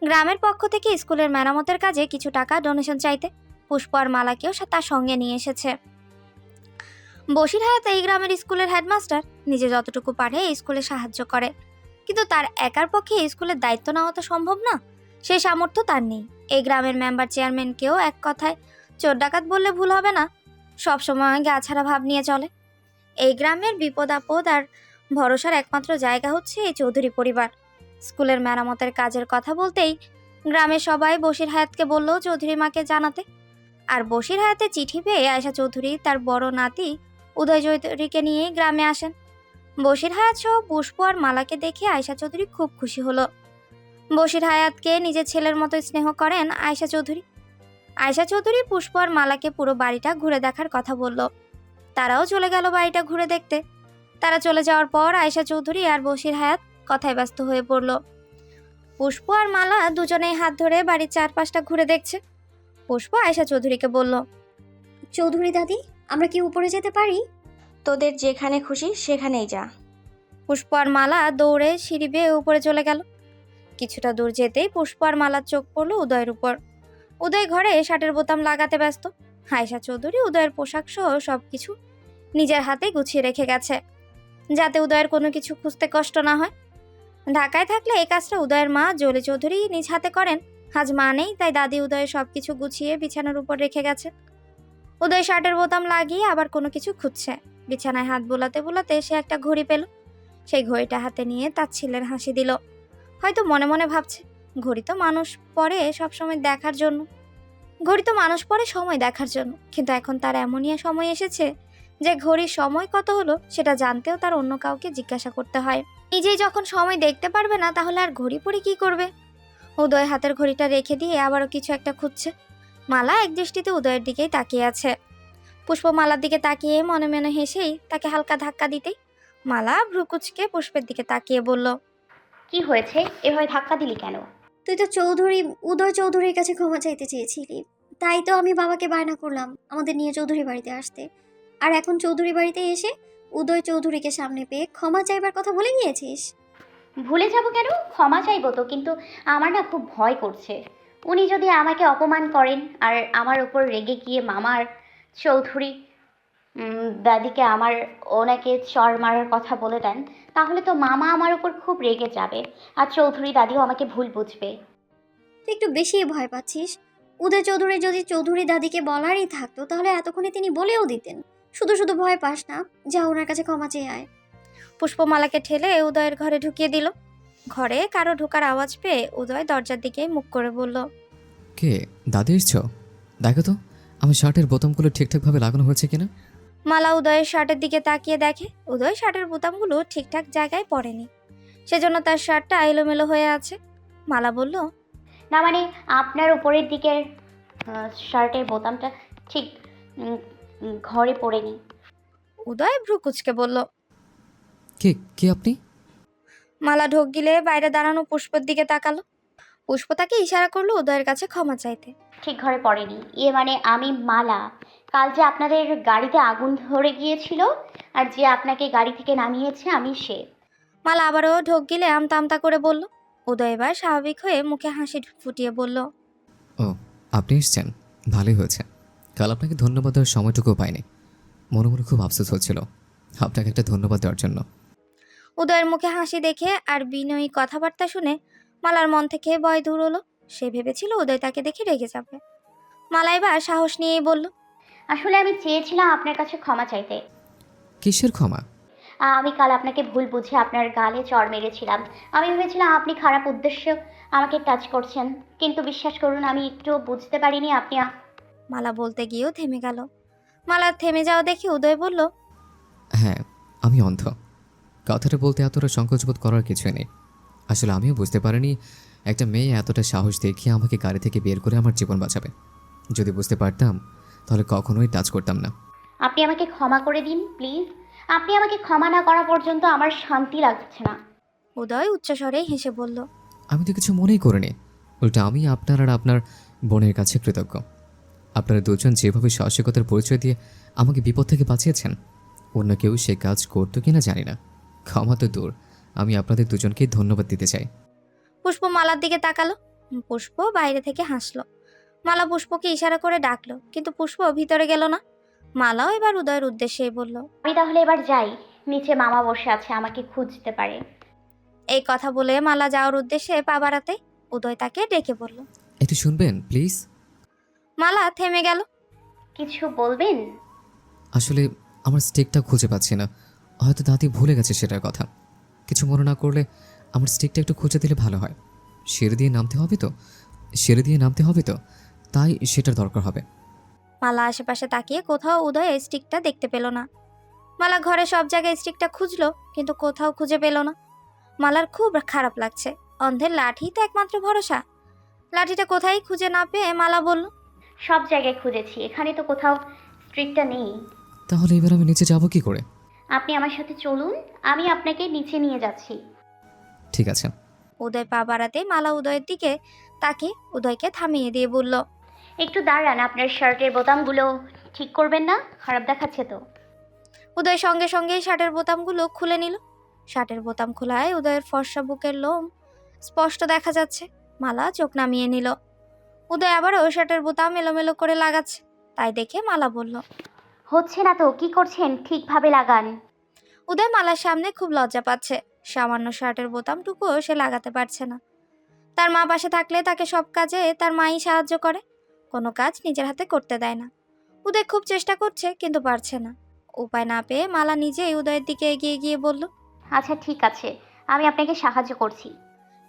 B: গ্রামের পক্ষ থেকে স্কুলের মেরামতের কাজে কিছু টাকা ডোনেশন চাইতে। পুষ্প আর মালাকেও তার সঙ্গে নিয়ে এসেছে। বশির হায়াত এই গ্রামের স্কুলের হেডমাস্টার। নিজে যতটুকু পারে এই স্কুলে সাহায্য করে, কিন্তু তার একার পক্ষে এই স্কুলের দায়িত্ব নেওয়া তো সম্ভব না। সেই সামর্থ্য তার নেই। এই গ্রামের মেম্বার চেয়ারম্যানকেও এক কথায় চোর ডাকাত বললে ভুল হবে না। সবসময় গা ছাড়া ভাব নিয়ে চলে। এই গ্রামের বিপদ আপদ আর ভরসার একমাত্র জায়গা হচ্ছে এই চৌধুরী পরিবার। স্কুলের মেরামতের কাজের কথা বলতেই গ্রামের সবাই বশির হায়াতকে বলল চৌধুরী মাকে জানাতে। আর বশির হায়াতের চিঠি পেয়ে আয়শা চৌধুরী তার বড় নাতি উদয় চৌধুরীকে নিয়ে গ্রামে আসেন। বশির হায়াত সহ পুষ্প আর মালাকে দেখে আয়শা চৌধুরী খুব খুশি হলো। বশির হায়াতকে নিজের ছেলের মতো স্নেহ করেন আয়শা চৌধুরী। আয়শা চৌধুরী পুষ্প আর মালাকে পুরো বাড়িটা ঘুরে দেখার কথা বলল। তারাও চলে গেল বাড়িটা ঘুরে দেখতে। তারা চলে যাওয়ার পর আয়েশা চৌধুরী আর বশির হায়াত কথায় ব্যস্ত হয়ে পড়ল। পুষ্প আর মালা দুজনেই হাত ধরে বাড়ির চারপাশটা ঘুরে দেখছে। পুষ্প আয়েশা চৌধুরীকে বলল,
D: চৌধুরী দাদি, আমরা কি উপরে যেতে পারি?
K: তোদের যেখানে খুশি সেখানেই যা।
B: পুষ্প আর মালা দৌড়ে সিঁড়ি বেয়ে উপরে চলে গেল। কিছুটা দূর যেতেই পুষ্প আর মালার চোখ পড়ল উদয়ের উপর। উদয় ঘরে শার্টের বোতাম লাগাতে ব্যস্ত। আয়েশা চৌধুরী উদয়ের পোশাক সহ সবকিছু নিজের হাতে গুছিয়ে রেখে গেছে, যাতে উদয়ের কোনো কিছু খুঁজতে কষ্ট না হয়। ঢাকায় থাকলে এই কাজটা উদয়ের মা জলি চৌধুরী নিজ হাতে করেন। আজ মা নেই, তাই দাদি উদয়ের সবকিছু গুছিয়ে বিছানার উপর রেখে গেছে। উদয় শার্টের বোতাম লাগিয়ে আবার কোনো কিছু খুঁজছে। বিছানায় হাত বোলাতে বোলাতে সে একটা ঘড়ি পেল। সেই ঘড়িটা হাতে নিয়ে তার ছেলের হাসি দিল। হয়তো মনে মনে ভাবছে, ঘড়ি তো মানুষ পরে সবসময় দেখার জন্য, সময় দেখার জন্য, কিন্তু এখন তার এমনই সময় এসেছে যে ঘড়ির সময় কত হলো সেটা জানতেও তার অন্য কাউকে জিজ্ঞাসা করতে হয়। নিজেই যখন সময় দেখতে পারবে না, তাহলে আর ঘড়ি পরে কি করবে? উদয় হাতের ঘড়িটা রেখে দিয়ে আবারও কিছু একটা খুঁজছে। মালা একদৃষ্টিতে উদয়ের দিকেই তাকিয়ে আছে। পুষ্প মালার দিকে তাকিয়ে মনে মনে হেসেই তাকে হালকা ধাক্কা দিতেই মালা ভ্রুকুচকে পুষ্পের দিকে তাকিয়ে বলল,
C: কি হয়েছে? এভাবে ধাক্কা দিলি কেন?
D: তুই তো উদয় চৌধুরীর কাছে ক্ষমা চাইতে চেয়েছিলি, তাই তো আমি বাবাকে বায়না করলাম আমাদের নিয়ে চৌধুরী বাড়িতে আসতে। আর এখন চৌধুরী বাড়িতে এসে উদয় চৌধুরীকে সামনে পেয়ে ক্ষমা চাইবার কথা ভুলে গিয়েছিস?
C: ভুলে যাব কেন? ক্ষমা চাইবো তো, কিন্তু আমার না খুব ভয় করছে। উনি যদি আমাকে অপমান করেন আর আমার উপর রেগে গিয়ে মামার চৌধুরী দাদিকে ওনাকে চড় মারার কথা বলে দেন, তাহলে তো মামা আমার উপর খুব রেগে যাবে আর চৌধুরী দাদিও আমাকে ভুল বুঝবে।
D: তুই একটু বেশিই ভয় পাচ্ছিস। উদয় চৌধুরী যদি চৌধুরী দাদিকে বলারই থাকতো তাহলে এতক্ষণে তিনি বলেও দিতেন। শুধু শুধু ভয় পাস না, যা ওনার কাছে ক্ষমা চেয়ে আয়।
B: পুষ্পমালাকে ঠেলে উদয়ের ঘরে ঢুকিয়ে দিল। ঘরে কারো ঢোকার আওয়াজ পেয়ে উদয় দরজার দিকে মুখ করে বলল,
J: কে? দাদি এসছো? দেখো তো আমার শার্টের বোতামগুলো ঠিকঠাকভাবে লাগানো হয়েছে কিনা।
B: মালা উদয়ের শার্টের দিকে তাকিয়ে দেখে উদয় শার্টের বোতামগুলো ঠিকঠাক জায়গায় পড়েনি, সেজন্য তার শার্টটা এলোমেলো হয়ে আছে। মালা বলল,
C: না মানে আপনার উপরের দিকের শার্টের বোতামটা ঠিক ঘরে পড়েনি।
B: উদয় ভ্রু কুচকে বলল,
J: কে কে আপনি?
B: মালা ঢোক গিলে বাইরে দাঁড়ানো পুষ্পের দিকে তাকালো। পুষ্প তাকে ইশারা করলো উদয়ের কাছে ক্ষমা চাইতে।
C: ঠিক ঘরে পড়েনি, মানে আমি মালা। কাল যে আপনাদের গাড়িতে আগুন ধরে গিয়েছিল আর যে আপনাকে গাড়ি থেকে নামিয়েছে আমি সে।
B: মালা আবারও ঢোক গিলে আমতা আমতা করে বলল। উদয় এবার স্বাভাবিক হয়ে মুখে হাসি ফুটিয়ে বলল,
J: ও আপনি এসছেন, ভালোই হয়েছে। কাল আপনাকে ধন্যবাদ দেওয়ার সময়টুকুও পাইনি। মনে মনে খুব আফসোস হচ্ছিল আপনাকে একটা ধন্যবাদ দেওয়ার জন্য।
B: উদয়ের মুখে হাসি দেখে আর বিনয়ী কথাবার্তা শুনে মালার মন থেকে ভয় দূর হলো। সে ভেবেছিল উদয় তাকে দেখে রেগে যাবে। মালা এবার সাহস নিয়েই বলল,
C: আসলে আমি চেয়েছিলাম আপনার কাছে ক্ষমা চাইতে।
J: কিসের ক্ষমা?
C: আমি কাল আপনাকে ভুল বুঝে আপনার গালে চড় মেরেছিলাম। আমি ভেবেছিলাম আপনি খারাপ উদ্দেশ্য আমাকে টাচ করছেন, কিন্তু বিশ্বাস করুন আমি একটু বুঝতে পারিনি আপনি।
B: মালা বলতে গিয়েও থেমে গেল। মালার থেমে যাওয়া দেখে উদয় বলল,
J: হ্যাঁ আমি অন্ধ। কথাটা বলতে এতটা সংকোচবোধ করার কিছুই নেই। আসলে আমিও বুঝতে পারিনি একটা মেয়ে এতটা সাহস দেখিয়ে আমাকে গাড়ি থেকে বের করে আমার জীবন বাঁচাবে। যদি বুঝতে পারতাম তাহলে কখনোই টাচ করতাম না।
C: আপনি আমাকে ক্ষমা করে দিন প্লিজ। আপনি আমাকে ক্ষমা না করা পর্যন্ত আমার শান্তি লাগছে না।
B: উদয় উচ্চস্বরে হেসে বলল,
J: আমি তো কিছু মনেই করিনি। উল্টা আমি আপনার আর আপনার বোনের কাছে কৃতজ্ঞ। আপনারা দুজন যেভাবে সাহসিকতার পরিচয় দিয়ে আমাকে বিপদ থেকে বাঁচিয়েছেন, অন্য কেউ সে কাজ করতো কিনা জানি না। ক্ষমা তো দূর, আমি আপনাদের দুজনকেই ধন্যবাদ দিতে চাই।
B: পুষ্প মালার দিকে তাকালো। পুষ্প বাইরে থেকে হাসলো। মালা পুষ্পকে ইশারা করে ডাকলো, কিন্তু পুষ্প ভিতরে গেল না। মালাও এবার উদয়ের উদ্দেশ্যেই বলল,
C: আমি তাহলে এবার যাই, নিচে মামা বসে আছে, আমাকে খুঁজতে পারে।
B: এই কথা বলে মালা যাওয়ার উদ্দেশ্যে পা বাড়াতে উদয় তাকে ডেকে বলল,
J: একটু শুনবেন প্লিজ?
B: মালা থেমে গেল।
C: কিছু বলবেন?
J: আসলে আমার স্টিকটা খুঁজে পাচ্ছি না, হয়তো দাদি ভুলে গেছে সেটার কথা। কিছু মনে না করলে আমার স্টিকটা একটু খুঁজে দিলে ভালো হয়। সিঁড়ি দিয়ে নামতে হবে তো তাই সেটার দরকার হবে।
B: মালা আশেপাশে তাকিয়ে কোথাও উদয় স্টিকটা দেখতে পেল না। মালা ঘরে সব জায়গায় স্টিকটা খুঁজলো, কিন্তু কোথাও খুঁজে পেল না। মালার খুব খারাপ লাগছে। অন্ধের লাঠি তো একমাত্র ভরসা। লাঠিটা কোথায় খুঁজে না পেয়ে মালা বলল,
C: সব জায়গায় খুঁজেছি, এখানে তো কোথাও স্ট্রিকটা নেই।
J: তাহলে এবার আমি নিচে যাব কি করে?
C: আপনি আমার সাথে চলুন, আমি আপনাকে নিচে নিয়ে যাচ্ছি।
J: ঠিক আছে।
B: উদয় পা বাড়াতে মালা উদয়ের দিকে তাকে উদয়কে থামিয়ে দিয়ে বলল,
C: একটু দাঁড়ান, আপনার শার্টের বোতামগুলো ঠিক করবেন না? খারাপ দেখাচ্ছে তো।
B: উদয় সঙ্গে সঙ্গে শার্টের বোতামগুলো খুলে নিল। শার্টের বোতাম খোলায় উদয়ের ফর্সা বুকের লোম স্পষ্ট দেখা যাচ্ছে। মালা চোখ নামিয়ে নিল। উদয় আবারও শার্টের বোতাম এলোমেলো করে লাগাচ্ছে, তাই দেখে মালা বলল,
C: হচ্ছে না তো, কি করছেন? ঠিকভাবে লাগান।
B: উদয় মালার সামনে খুব লজ্জা পাচ্ছে। সামান্য শার্টের বোতামটুকুও সে লাগাতে পারছে না। তার মা পাশে থাকলে তাকে সব কাজে তার মাই সাহায্য করে, কোনো কাজ নিজের হাতে করতে দেয় না। উদয় খুব চেষ্টা করছে কিন্তু পারছে না। উপায় না পেয়ে মালা নিজেই উদয়ের দিকে এগিয়ে গিয়ে বলল,
C: আচ্ছা ঠিক আছে, আমি আপনাকে সাহায্য করছি।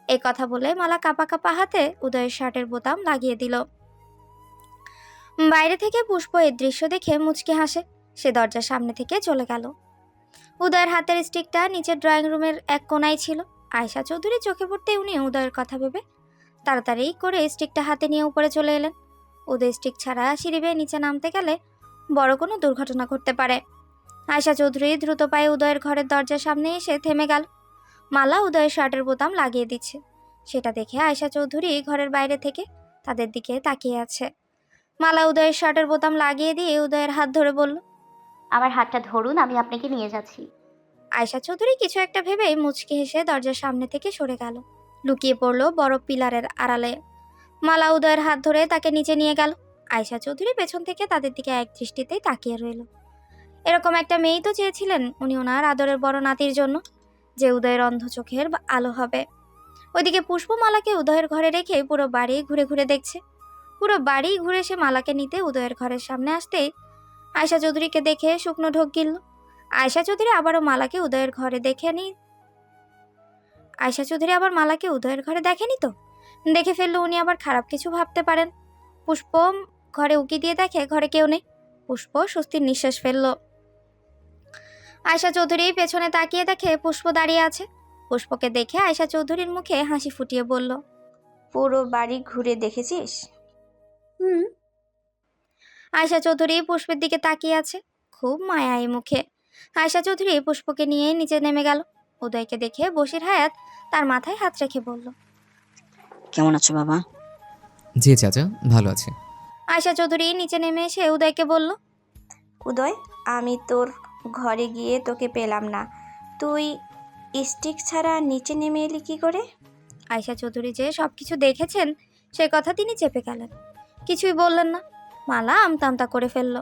B: এই কথা বলে মালা কাঁপা কাঁপা হাতে উদয়ের শার্টের বোতাম লাগিয়ে দিল। বাইরে থেকে পুষ্প এর দৃশ্য দেখে মুচকি হাসে। সে দরজার সামনে থেকে চলে গেল। উদয়ের হাতের স্টিকটা নিচের ড্রয়িং রুমের এক কোনায় ছিল। আয়শা চৌধুরী চোখে পড়তে উনি উদয়ের কথা ভেবে তাড়াতাড়ি করে স্টিকটা হাতে নিয়ে উপরে চলে এলেন। উদয় স্টিক ছাড়া সিঁড়ি বেয়ে নিচে নামতে গেলে বড় কোনো দুর্ঘটনা ঘটতে পারে। আয়শা চৌধুরী দ্রুত পায়ে উদয়ের ঘরের দরজার সামনে এসে থেমে গেল। মালা উদয়ের শার্টের বোতাম লাগিয়ে দিচ্ছে। সেটা দেখে আয়শা চৌধুরী ঘরের বাইরে থেকে তাদের দিকে তাকিয়ে আছে। মালা উদয়ের শার্টের বোতাম লাগিয়ে দিয়ে উদয়ের হাত ধরে বলল,
C: আমার হাতটা ধরুন, আমি আপনাকে নিয়ে যাচ্ছি।
B: আয়শা চৌধুরী কিছু একটা ভেবেই মুচকি হেসে দরজার সামনে থেকে সরে গেল, লুকিয়ে পড়ল বড় পিলারের আড়ালে। মালা উদয়ের হাত ধরে তাকে নিচে নিয়ে গেল। আয়শা চৌধুরী পেছন থেকে তাদের দিকে এক দৃষ্টিতেই তাকিয়ে রইল। এরকম একটা মেয়েই তো চেয়েছিলেন উনি ওনার আদরের বড় নাতির জন্য, যে উদয়ের অন্ধ চোখের আলো হবে। ওইদিকে পুষ্পমালাকে উদয়ের ঘরে রেখে পুরো বাড়ি ঘুরে ঘুরে দেখছে। পুরো বাড়ি ঘুরে সে মালাকে নিতে উদয়ের ঘরের সামনে আসতেই আয়শা চৌধুরীকে দেখে শুকনো ঢোক গিলল। আয়শা চৌধুরী আবারও মালাকে উদয়ের ঘরে দেখেনি। আয়শা চৌধুরী আবার মালাকে উদয়ের ঘরে দেখেনি তো, দেখে ফেললো উনি আবার খারাপ কিছু ভাবতে পারেন। পুষ্প ঘরে উকি দিয়ে দেখে ঘরে কেউ নেই। পুষ্প স্বস্তির নিঃশ্বাস ফেলল। আয়শা চৌধুরী পেছনে তাকিয়ে দেখে পুষ্প দাঁড়িয়ে আছে। পুষ্পকে দেখে আয়শা চৌধুরীর মুখে হাসি ফুটিয়ে বলল,
K: পুরো বাড়ি ঘুরে দেখেছিস?
D: হুম।
B: আয়শা চৌধুরী পুষ্পের দিকে তাকিয়ে আছে, খুব মায়াই মুখে। আয়শা চৌধুরী পুষ্পকে নিয়ে নিচে নেমে গেল। উদয়কে দেখে বশির হায়াত তার মাথায় হাত রেখে বলল,
F: কেমন আছো বাবা?
J: জি চাচা, ভালো আছে।
B: আয়শা চৌধুরী নিচে নেমে এসে উদয়কে বলল,
K: উদয়, আমি তোর ঘরে গিয়ে তোকে পেলাম না। তুই স্টিক ছাড়া নিচে নেমে এলি কি করে?
B: আয়শা চৌধুরী যে সব কিছু দেখেছেন সে কথা তিনি চেপে গেলেন, কিছুই বললেন না। মালা আমতা আমতা করে ফেলল।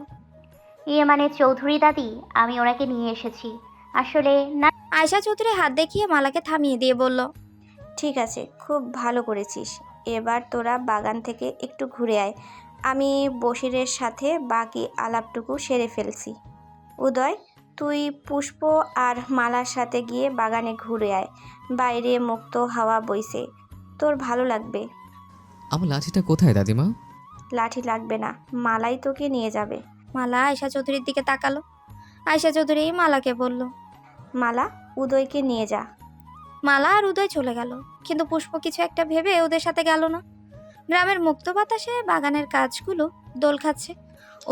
C: ইয়ে মানে চৌধুরী দাদি, আমি ওনাকে নিয়ে এসেছি। আসলে না।
B: আয়শা চৌধুরী হাত দেখিয়ে মালাকে থামিয়ে দিয়ে বলল,
K: ঠিক আছে, খুব ভালো করেছিস। এবার তোরা বাগান থেকে একটু ঘুরে আয়। আমি বশিরের সাথে বাকি আলাপটুকু সেরে ফেলছি। উদয়, তুই পুষ্প আর মালার সাথে গিয়ে বাগানে ঘুরে আয়। বাইরে মুক্ত হাওয়া বইছে, তোর ভালো লাগবে।
J: আমার লাঠিটা কোথায় দাদিমা?
K: লাঠি লাগবে না, মালাই তোকে নিয়ে যাবে।
B: মালা আয়শা চৌধুরীর দিকে তাকালো। আয়শা চৌধুরী মালাকে বলল,
K: মালা, উদয়কে নিয়ে যা।
B: মালা আর উদয় চলে গেল, কিন্তু পুষ্প কিছু একটা ভেবে ওদের সাথে গেল না। গ্রামের মুক্ত বাতাসে বাগানের কাজগুলো দোল খাচ্ছে।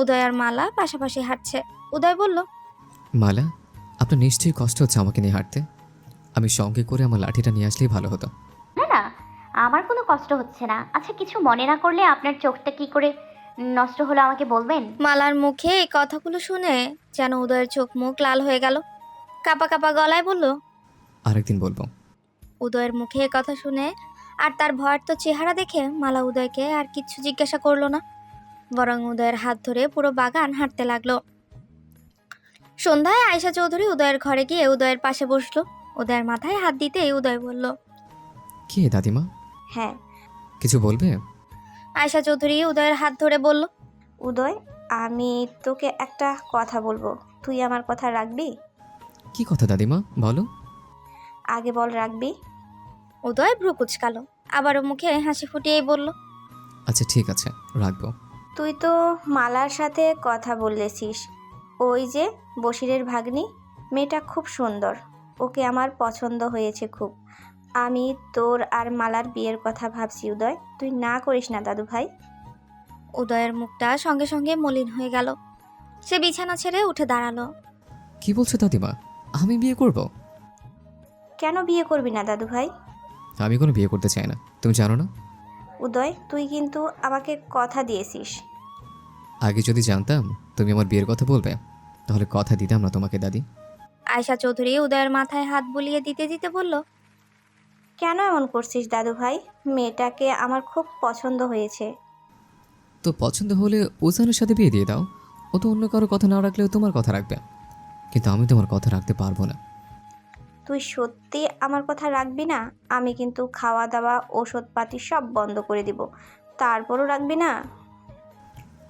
B: উদয় আর মালা পাশাপাশি হাঁটছে। উদয় বলল,
J: মালা, আপনার নিশ্চয়ই কষ্ট হচ্ছে আমাকে নিয়ে হাঁটতে। আমি সঙ্গে করে আমার লাঠিটা নিয়ে আসলেই ভালো হতো।
C: না না, আমার কোনো কষ্ট হচ্ছে না। আচ্ছা, কিছু মনে না করলে আপনার চোখটা কি করে নষ্ট হলো আমাকে বলবেন?
B: মালার মুখে এই কথাগুলো শুনে যেন উদয়ের চোখ মুখ লাল হয়ে গেল। কাপা কাপা গলায় বলল,
J: আরেকদিন বলবো।
B: উদয়ের মুখে এ কথা শুনে আর তার ভয়ার্ত তো চেহারা দেখে মালা উদয়কে আর কিচ্ছু জিজ্ঞাসা করলো না, বরং উদয়ের হাত ধরে পুরো বাগান হাঁটতে লাগলো। সন্ধ্যায় আয়শা চৌধুরী উদয়ের ঘরে গিয়ে উদয়ের পাশে বসলো। উদয়ের মাথায় হাত দিতেই উদয় বলল,
J: কে দাদিমা?
K: হ্যাঁ।
J: কিছু বলবে?
B: আয়শা চৌধুরী উদয়ের হাত ধরে বলল,
K: উদয়, আমি তোকে একটা কথা বলবো, তুই আমার কথা রাখবি?
J: কি কথা দাদিমা, বলো।
K: আগে বল, রাখবি?
B: উদয় ভ্রু কুচকালো, আবারও মুখে হাসি ফুটিয়েই বলল,
J: আচ্ছা ঠিক আছে, রাখবো।
K: তুই তো মালার সাথে কথা বললেছিস। ওই যে বশিরের ভাগ্নি, মেয়েটা খুব সুন্দর, ওকে আমার পছন্দ হয়েছে খুব। আমি তোর আর মালার বিয়ের কথা ভাবছি উদয়, তুই না করিস না দাদু ভাই।
B: উদয়ের মুখটা সঙ্গে সঙ্গে মলিন হয়ে গেল। সে বিছানা ছেড়ে উঠে দাঁড়ালো।
J: কি বলছো দাদিমা? আমি বিয়ে করব?
K: কেন বিয়ে করবি না দাদু ভাই?
J: আমি কোনো বিয়ে করতে চাই না, তুমি জানো না?
K: উদয়, তুই কিন্তু আমাকে কথা দিয়েছিস।
J: আগে যদি জানতাম তুমি আমার বিয়ের কথা বলবে, তাহলে কথা দিতাম না তোমাকে দাদি।
B: আয়শা চৌধুরী উদয়ের মাথায় হাত বুলিয়ে দিতে দিতে বলল,
K: কেন এমন করছিস দাদু ভাই? মেয়েটাকে আমার খুব পছন্দ হয়েছে।
J: তো পছন্দ হলে ওজানের সাথে বিয়ে দিয়ে দাও। ও তো অন্য কারো কথা না রাখলেও তোমার কথা রাখবে, কিন্তু আমি তোমার কথা রাখতে পারবো না।
K: তুই সত্যি আমার কথা রাখবি না? আমি কিন্তু খাওয়া দাওয়া ওষুধপাতি সব বন্ধ করে দিব, তারপরও রাখবি না?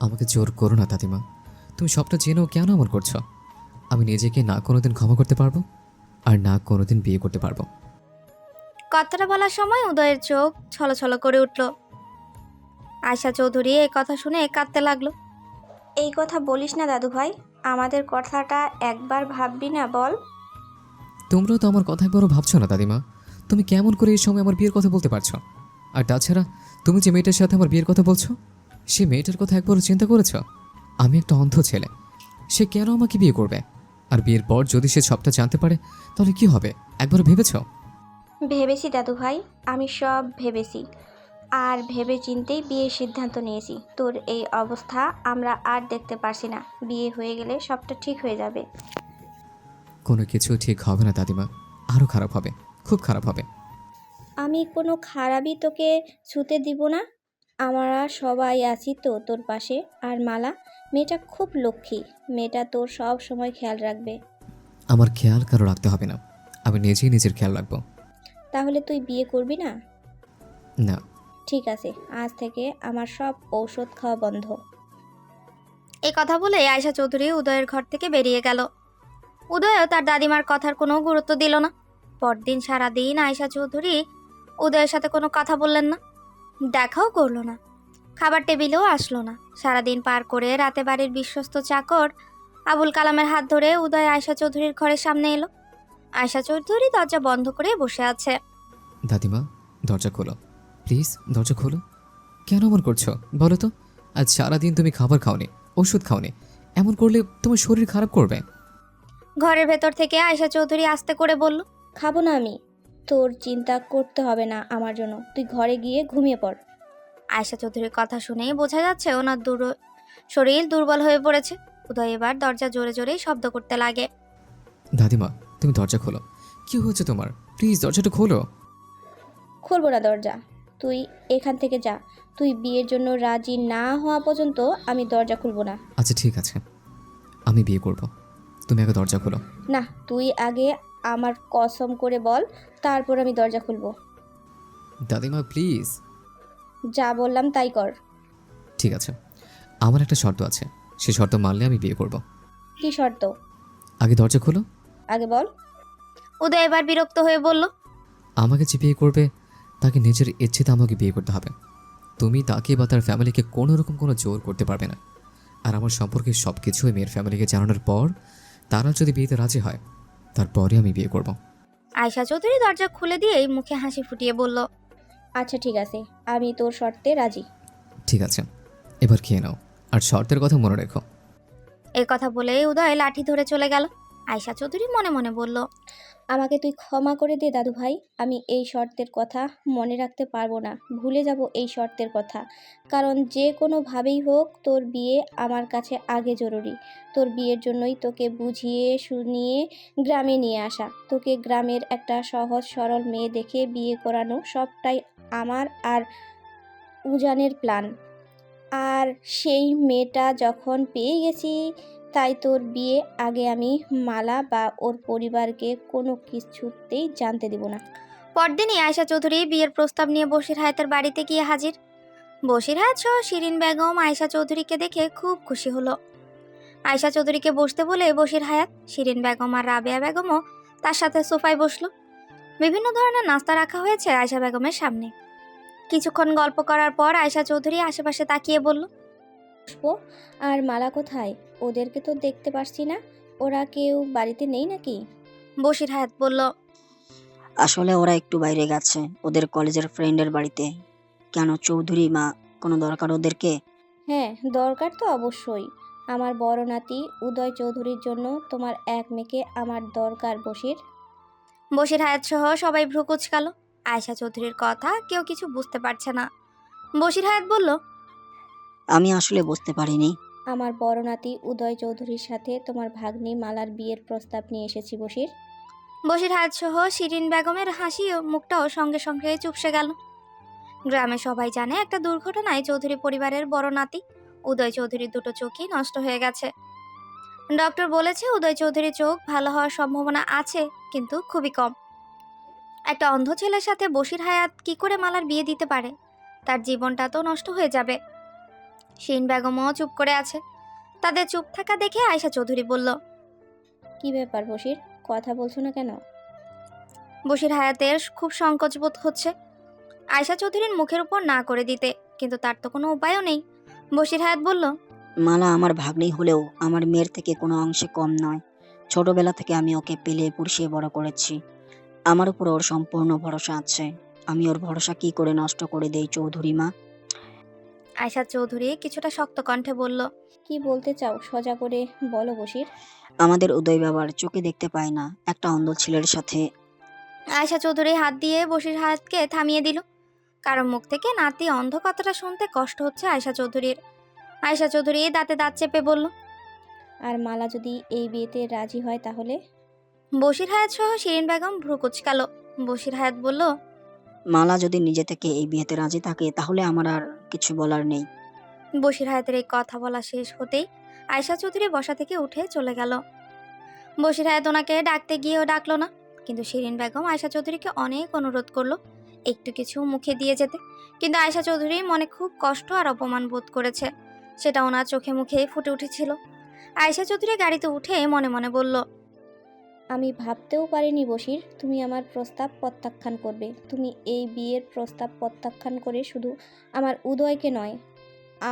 J: আমাকে জোর করো না দাদিমা, তুমি সবটা জেনেও কেন এমন করছো? আমি নিজেকে না কোনোদিন ক্ষমা করতে পারবো, আর না কোনোদিন বিয়ে করতে পারবো।
B: কথাটা বলার সময় উদয়ের চোখ ছলছল করে উঠল। আয়শা চৌধুরী এই কথা শুনে কাঁদতে লাগলো।
K: এই কথা বলিস না দাদু ভাই, আমাদের কথাটা একবার ভাববি না বল?
J: তোমরাও তো আমার কথা একবারও ভাবছো না দাদিমা। তুমি কেমন করে এই সময় আমার বিয়ের কথা বলতে পারছো? আর তাছাড়া তুমি যে মেয়েটার সাথে আমার বিয়ের কথা বলছো, সে মেয়েটার কথা একবারও চিন্তা করেছো? আমি একটা অন্ধ ছেলে, সে কেন আমাকে বিয়ে করবে? আর বিয়ের পর যদি সে সবটা জানতে পারে, তাহলে কি হবে একবারও ভেবেছো?
K: ভেবেছি দাদু ভাই, আমি সব ভেবেছি, আর ভেবে চিন্তেই বিয়ের সিদ্ধান্ত নিয়েছি। তোর এই অবস্থা আমরা আর দেখতে পারছি না। বিয়ে হয়ে গেলে সবটা ঠিক হয়ে যাবে।
J: কোনো কিছু ঠিক হবে না দাদিমা, আরও খারাপ হবে, খুব খারাপ হবে।
K: আমি কোনো খারাপই তোকে ছুতে দিব না। আমরা সবাই আছি তো তোর পাশে। আর মালা, মেয়েটা খুব লক্ষ্মী, মেয়েটা তোর সব সময় খেয়াল রাখবে।
J: আমার খেয়াল কারো রাখতে হবে না, আমি নিজেই নিজের খেয়াল রাখবো।
K: তাহলে তুই বিয়ে করবি না?
J: না।
K: ঠিক আছে, আজ থেকে আমার সব ঔষধ খাওয়া বন্ধ।
B: এই কথা বলে আয়শা চৌধুরী উদয়ের ঘর থেকে বেরিয়ে গেল। উদয়ও তার দাদিমার কথার কোনো গুরুত্ব দিল না। পরদিন সারাদিন আয়শা চৌধুরী উদয়ের সাথে কোনো কথা বললেন না, দেখাও করলো না, খাবার টেবিলেও আসলো না। সারাদিন পার করে রাতে বাড়ির বিশ্বস্ত চাকর আবুল কালামের হাত ধরে উদয় আয়শা চৌধুরীর ঘরের সামনে এলো। আয়শা চৌধুরী দরজা বন্ধ করে বসে আছে।
J: দাদিমা, দরজা খোলো প্লিজ, দরজা খোলো। কেন এমন করছো বলো তো? আজ সারাদিন তুমি খাবার খাওনি, ওষুধ খাওনি, এমন করলে তোমার শরীর খারাপ করবে।
B: ঘরের ভেতর থেকে আয়শা চৌধুরী আস্তে করে বলল,
K: খাবো না আমি। তোর চিন্তা করতে হবে না আমার জন্য, তুই ঘরে গিয়ে ঘুমিয়ে পড়।
B: আয়শা চৌধুরীর কথা শুনেই বোঝা যাচ্ছে ওনার শরীর দুর্বল হয়ে পড়েছে। উদয় এবার দরজা জোরে জোরে শব্দ করতে লাগে।
J: দাদিমা, তুমি দরজা খোলো, কি হয়েছে তোমার? প্লিজ দরজাটা খোলো।
K: খুলবো না দরজা, তুই এখান থেকে যা। তুই বিয়ের জন্য রাজি না হওয়া পর্যন্ত আমি দরজা খুলবো না।
J: আচ্ছা ঠিক আছে, আমি বিয়ে করব, তুমি আগে দরজা খোলো।
K: না, তুই আগে আমার কসম করে বল, তারপর আমি দরজা খুলবো।
J: দাদিমা প্লিজ।
K: যা বললাম তাই কর।
J: ঠিক আছে, আমার একটা শর্ত আছে, সে শর্ত মানলে আমি বিয়ে করব।
K: কি শর্ত?
J: আগে দরজা খোলো।
K: আগে বল।
B: উদয় এবার বিরক্ত হয়ে বলল,
J: আমাকে যে বিয়ে করবে তাকে নিজের ইচ্ছেতে আমাকে বিয়ে করতে হবে। তুমি তাকে বা তার ফ্যামিলিকে কোনো রকম কোনো জোর করতে পারবে না। আর আমার সম্পর্কে সব কিছু ওই মেয়ের ফ্যামিলিকে জানানোর পর তারা যদি বিয়েতে রাজি হয়, তারপরে আমি বিয়ে করব।
B: আয়শা চৌধুরী দরজা খুলে দিয়েই মুখে হাসি ফুটিয়ে বলল,
K: আচ্ছা ঠিক আছে, আমি তোর শর্তে রাজি।
J: ঠিক আছে, এবার খেয়ে নাও, আর শর্তের কথা মনে রেখো।
B: এই কথা বলে উদয় লাঠি ধরে চলে গেল। আয়শা চৌধুরী মনে মনে বলল,
K: আমাকে তুই ক্ষমা করে দে দাদু ভাই, আমি এই শর্তের কথা মনে রাখতে পারবো না, ভুলে যাব এই শর্তের কথা। কারণ যে কোনোভাবেই হোক তোর বিয়ে আমার কাছে আগে জরুরি। তোর বিয়ের জন্যই তোকে বুঝিয়ে শুনিয়ে গ্রামে নিয়ে আসা, তোকে গ্রামের একটা সহজ সরল মেয়ে দেখে বিয়ে করানো, সবটাই আমার আর উজানের প্ল্যান। আর সেই মেয়েটা যখন পেয়ে গেছি, তাই তোর বিয়ে আগে আমি মালা বা ওর পরিবারকে কোনো কিছুতেই জানতে দেব না।
B: পরদিনই আয়শা চৌধুরী বিয়ের প্রস্তাব নিয়ে বশির হায়াতের বাড়িতে গিয়ে হাজির। বশির হায়াত সহ শিরিন বেগম আয়শা চৌধুরীকে দেখে খুব খুশি হলো। আয়শা চৌধুরীকে বসতে বলে বশির হায়াত, শিরিন বেগম আর রাবেয়া বেগমও তার সাথে সোফায় বসলো। বিভিন্ন ধরনের নাস্তা রাখা হয়েছে আয়শা বেগমের সামনে। কিছুক্ষণ গল্প করার পর আয়শা চৌধুরী আশেপাশে তাকিয়ে বলল,
K: পুষ্প আর মালা কোথায়? ওদেরকে তো দেখতে পারছি না, ওরা কেউ বাড়িতে নেই নাকি?
B: বশির হায়াত বলল,
F: আসলে ওরা একটু বাইরে গেছে ওদের কলেজের ফ্রেন্ডের বাড়িতে। কেন চৌধুরী মা, কোনো দরকার ওদেরকে?
K: হ্যাঁ, দরকার তো অবশ্যই। আমার বড় নাতি উদয় চৌধুরীর জন্য তোমার এক মেয়েকে আমার দরকার বশির।
B: বশির হায়াত সহ সবাই ভ্রু কুচকালো। আয়শা চৌধুরীর কথা কেউ কিছু বুঝতে পারছে না। বশির হায়াত বলল,
F: আমি আসলে বুঝতে পারিনি।
K: আমার বড় নাতি উদয় চৌধুরীর সাথে তোমার ভাগ্নি মালার বিয়ের প্রস্তাব নিয়ে এসেছি বশির।
B: বশির হায়াত সহ শিরিন বেগমের হাসি ও মুখটাও সঙ্গে সঙ্গে চুপসে গেল। গ্রামে সবাই জানে একটা দুর্ঘটনায় চৌধুরী পরিবারের বড় নাতি উদয় চৌধুরীর দুটো চোখই নষ্ট হয়ে গেছে। ডক্টর বলেছে উদয় চৌধুরীর চোখ ভালো হওয়ার সম্ভাবনা আছে, কিন্তু খুবই কম। একটা অন্ধ ছেলের সাথে বশির হায়াত কি করে মালার বিয়ে দিতে পারে? তার জীবনটা তো নষ্ট হয়ে যাবে। শিরিন বেগমও চুপ করে আছে। তাদের চুপ থাকা দেখে আয়শা চৌধুরী বলল,
K: কি ব্যাপার বশির, কথা বলছো না কেন?
B: বশির হায়াতের খুব সংকোচ বোধ হচ্ছে আয়শা চৌধুরীর মুখের উপর না করে দিতে, কিন্তু তার তো কোনো উপায়ও নেই। বশির হায়াত বলল,
F: মালা আমার ভাগ্নি হলেও আমার মেয়ের থেকে কোনো অংশে কম নয়। ছোটবেলা থেকে আমি ওকে পেলে পুষিয়ে বড় করেছি। আমার উপর ওর সম্পূর্ণ ভরসা আছে। আমি ওর ভরসা কি করে নষ্ট করে দেই চৌধুরী মা?
B: আয়শা চৌধুরী কিছুটা শক্ত কণ্ঠে বলল,
K: কি বলতে চাও সোজা করে বলো বশির।
F: আমাদের উদয় বাবার চোখে দেখতে পায় না একটা অন্ধ ছেলের সাথে।
B: আয়শা চৌধুরী হাত দিয়ে বশির হায়াতকে থামিয়ে দিল। কারণ মুখ থেকে নাতি অন্ধ কথাটা শুনতে কষ্ট হচ্ছে আয়শা চৌধুরীর। আয়শা চৌধুরী দাঁতে দাঁত চেপে বলল,
K: আর মালা যদি এই বিয়েতে রাজি হয় তাহলে?
B: বশির হায়াত সহ শিরিন বেগম ভ্রু কুচকালো। বশির হায়াত বলল,
F: মালা যদি নিজে থেকে এই বিয়েতে রাজি থাকে তাহলে আমার আর কিছু বলার নেই।
B: বশির হায়াতের এই কথা বলা শেষ হতেই আয়শা চৌধুরী বসা থেকে উঠে চলে গেল। বশির হায়াত ওনাকে ডাকতে গিয়েও ডাকলো না, কিন্তু শিরিন বেগম আয়শা চৌধুরীকে অনেক অনুরোধ করলো একটু কিছু মুখে দিয়ে যেতে। কিন্তু আয়শা চৌধুরী মনে খুব কষ্ট আর অপমান বোধ করেছে, সেটা ওনার চোখে মুখে ফুটে উঠেছিল। আয়শা চৌধুরী গাড়িতে উঠে মনে মনে বলল,
K: আমি ভাবতেও পারিনি বশির তুমি আমার প্রস্তাব প্রত্যাখ্যান করবে। তুমি এই বিয়ের প্রস্তাব প্রত্যাখ্যান করে শুধু আমার উদয়কে নয়,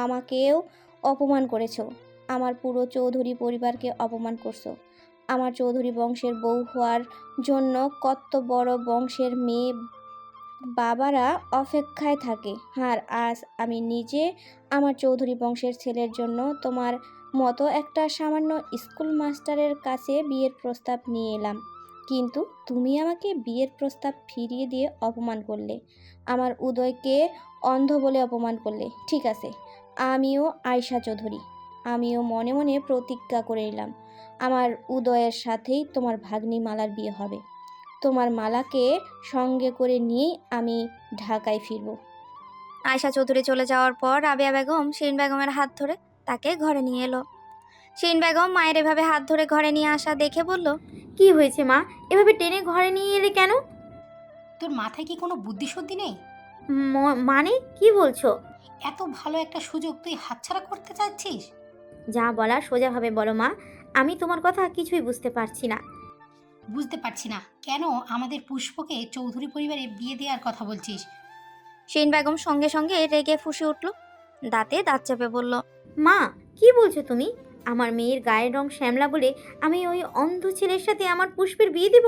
K: আমাকেও অপমান করেছো। আমার পুরো চৌধুরী পরিবারকে অপমান করছো। আমার চৌধুরী বংশের বউ হওয়ার জন্য কত বড় বংশের মেয়ে বাবারা অপেক্ষায় থাকে, আর আজ আমি নিজে আমার চৌধুরী বংশের ছেলের জন্য তোমার মতো একটা সামান্য স্কুল মাস্টারের কাছে বিয়ের প্রস্তাব নিয়ে এলাম, কিন্তু তুমি আমাকে বিয়ের প্রস্তাব ফিরিয়ে দিয়ে অপমান করলে। আমার উদয়কে অন্ধ বলে অপমান করলে। ঠিক আছে, আমিও আয়শা চৌধুরী, আমিও মনে মনে প্রতিজ্ঞা করে নিলাম আমার উদয়ের সাথেই তোমার ভাগ্নি মালার বিয়ে হবে। তোমার মালাকে সঙ্গে করে নিয়েই আমি ঢাকায় ফিরব।
B: আয়শা চৌধুরী চলে যাওয়ার পর রাবেয়া বেগম শিরিন বেগমের হাত ধরে তাকে ঘরে নিয়ে এলো। শিরিন বেগম মায়ের এভাবে হাত ধরে ঘরে নিয়ে আসা দেখে বলল,
C: কি হয়েছে মা, এভাবে টেনে ঘরে নিয়ে এলে কেন?
A: তোর মাথায় কি কোনো বুদ্ধিশুদ্ধি নেই?
C: মানে কি বলছো?
A: এত ভালো একটা সুযোগ তুই হাতছাড়া করতে চাচ্ছিস?
C: যা বলার সোজাভাবে বলো মা, আমি তোমার কথা কিছুই বুঝতে পারছি না।
A: বুঝতে পারছি না কেন আমাদের পুষ্পকে চৌধুরী পরিবারে বিয়ে দেওয়ার কথা বলছিস?
B: শিরিন বেগম সঙ্গে সঙ্গে রেগে ফুঁসে উঠল। দাঁতে দাঁত চেপে বলল,
C: মা কি বলছো তুমি? আমার মেয়ের গায়ের রং শ্যামলা বলে আমি ওই অন্ধ ছেলের সাথে আমার পুষ্পের বিয়ে দিব?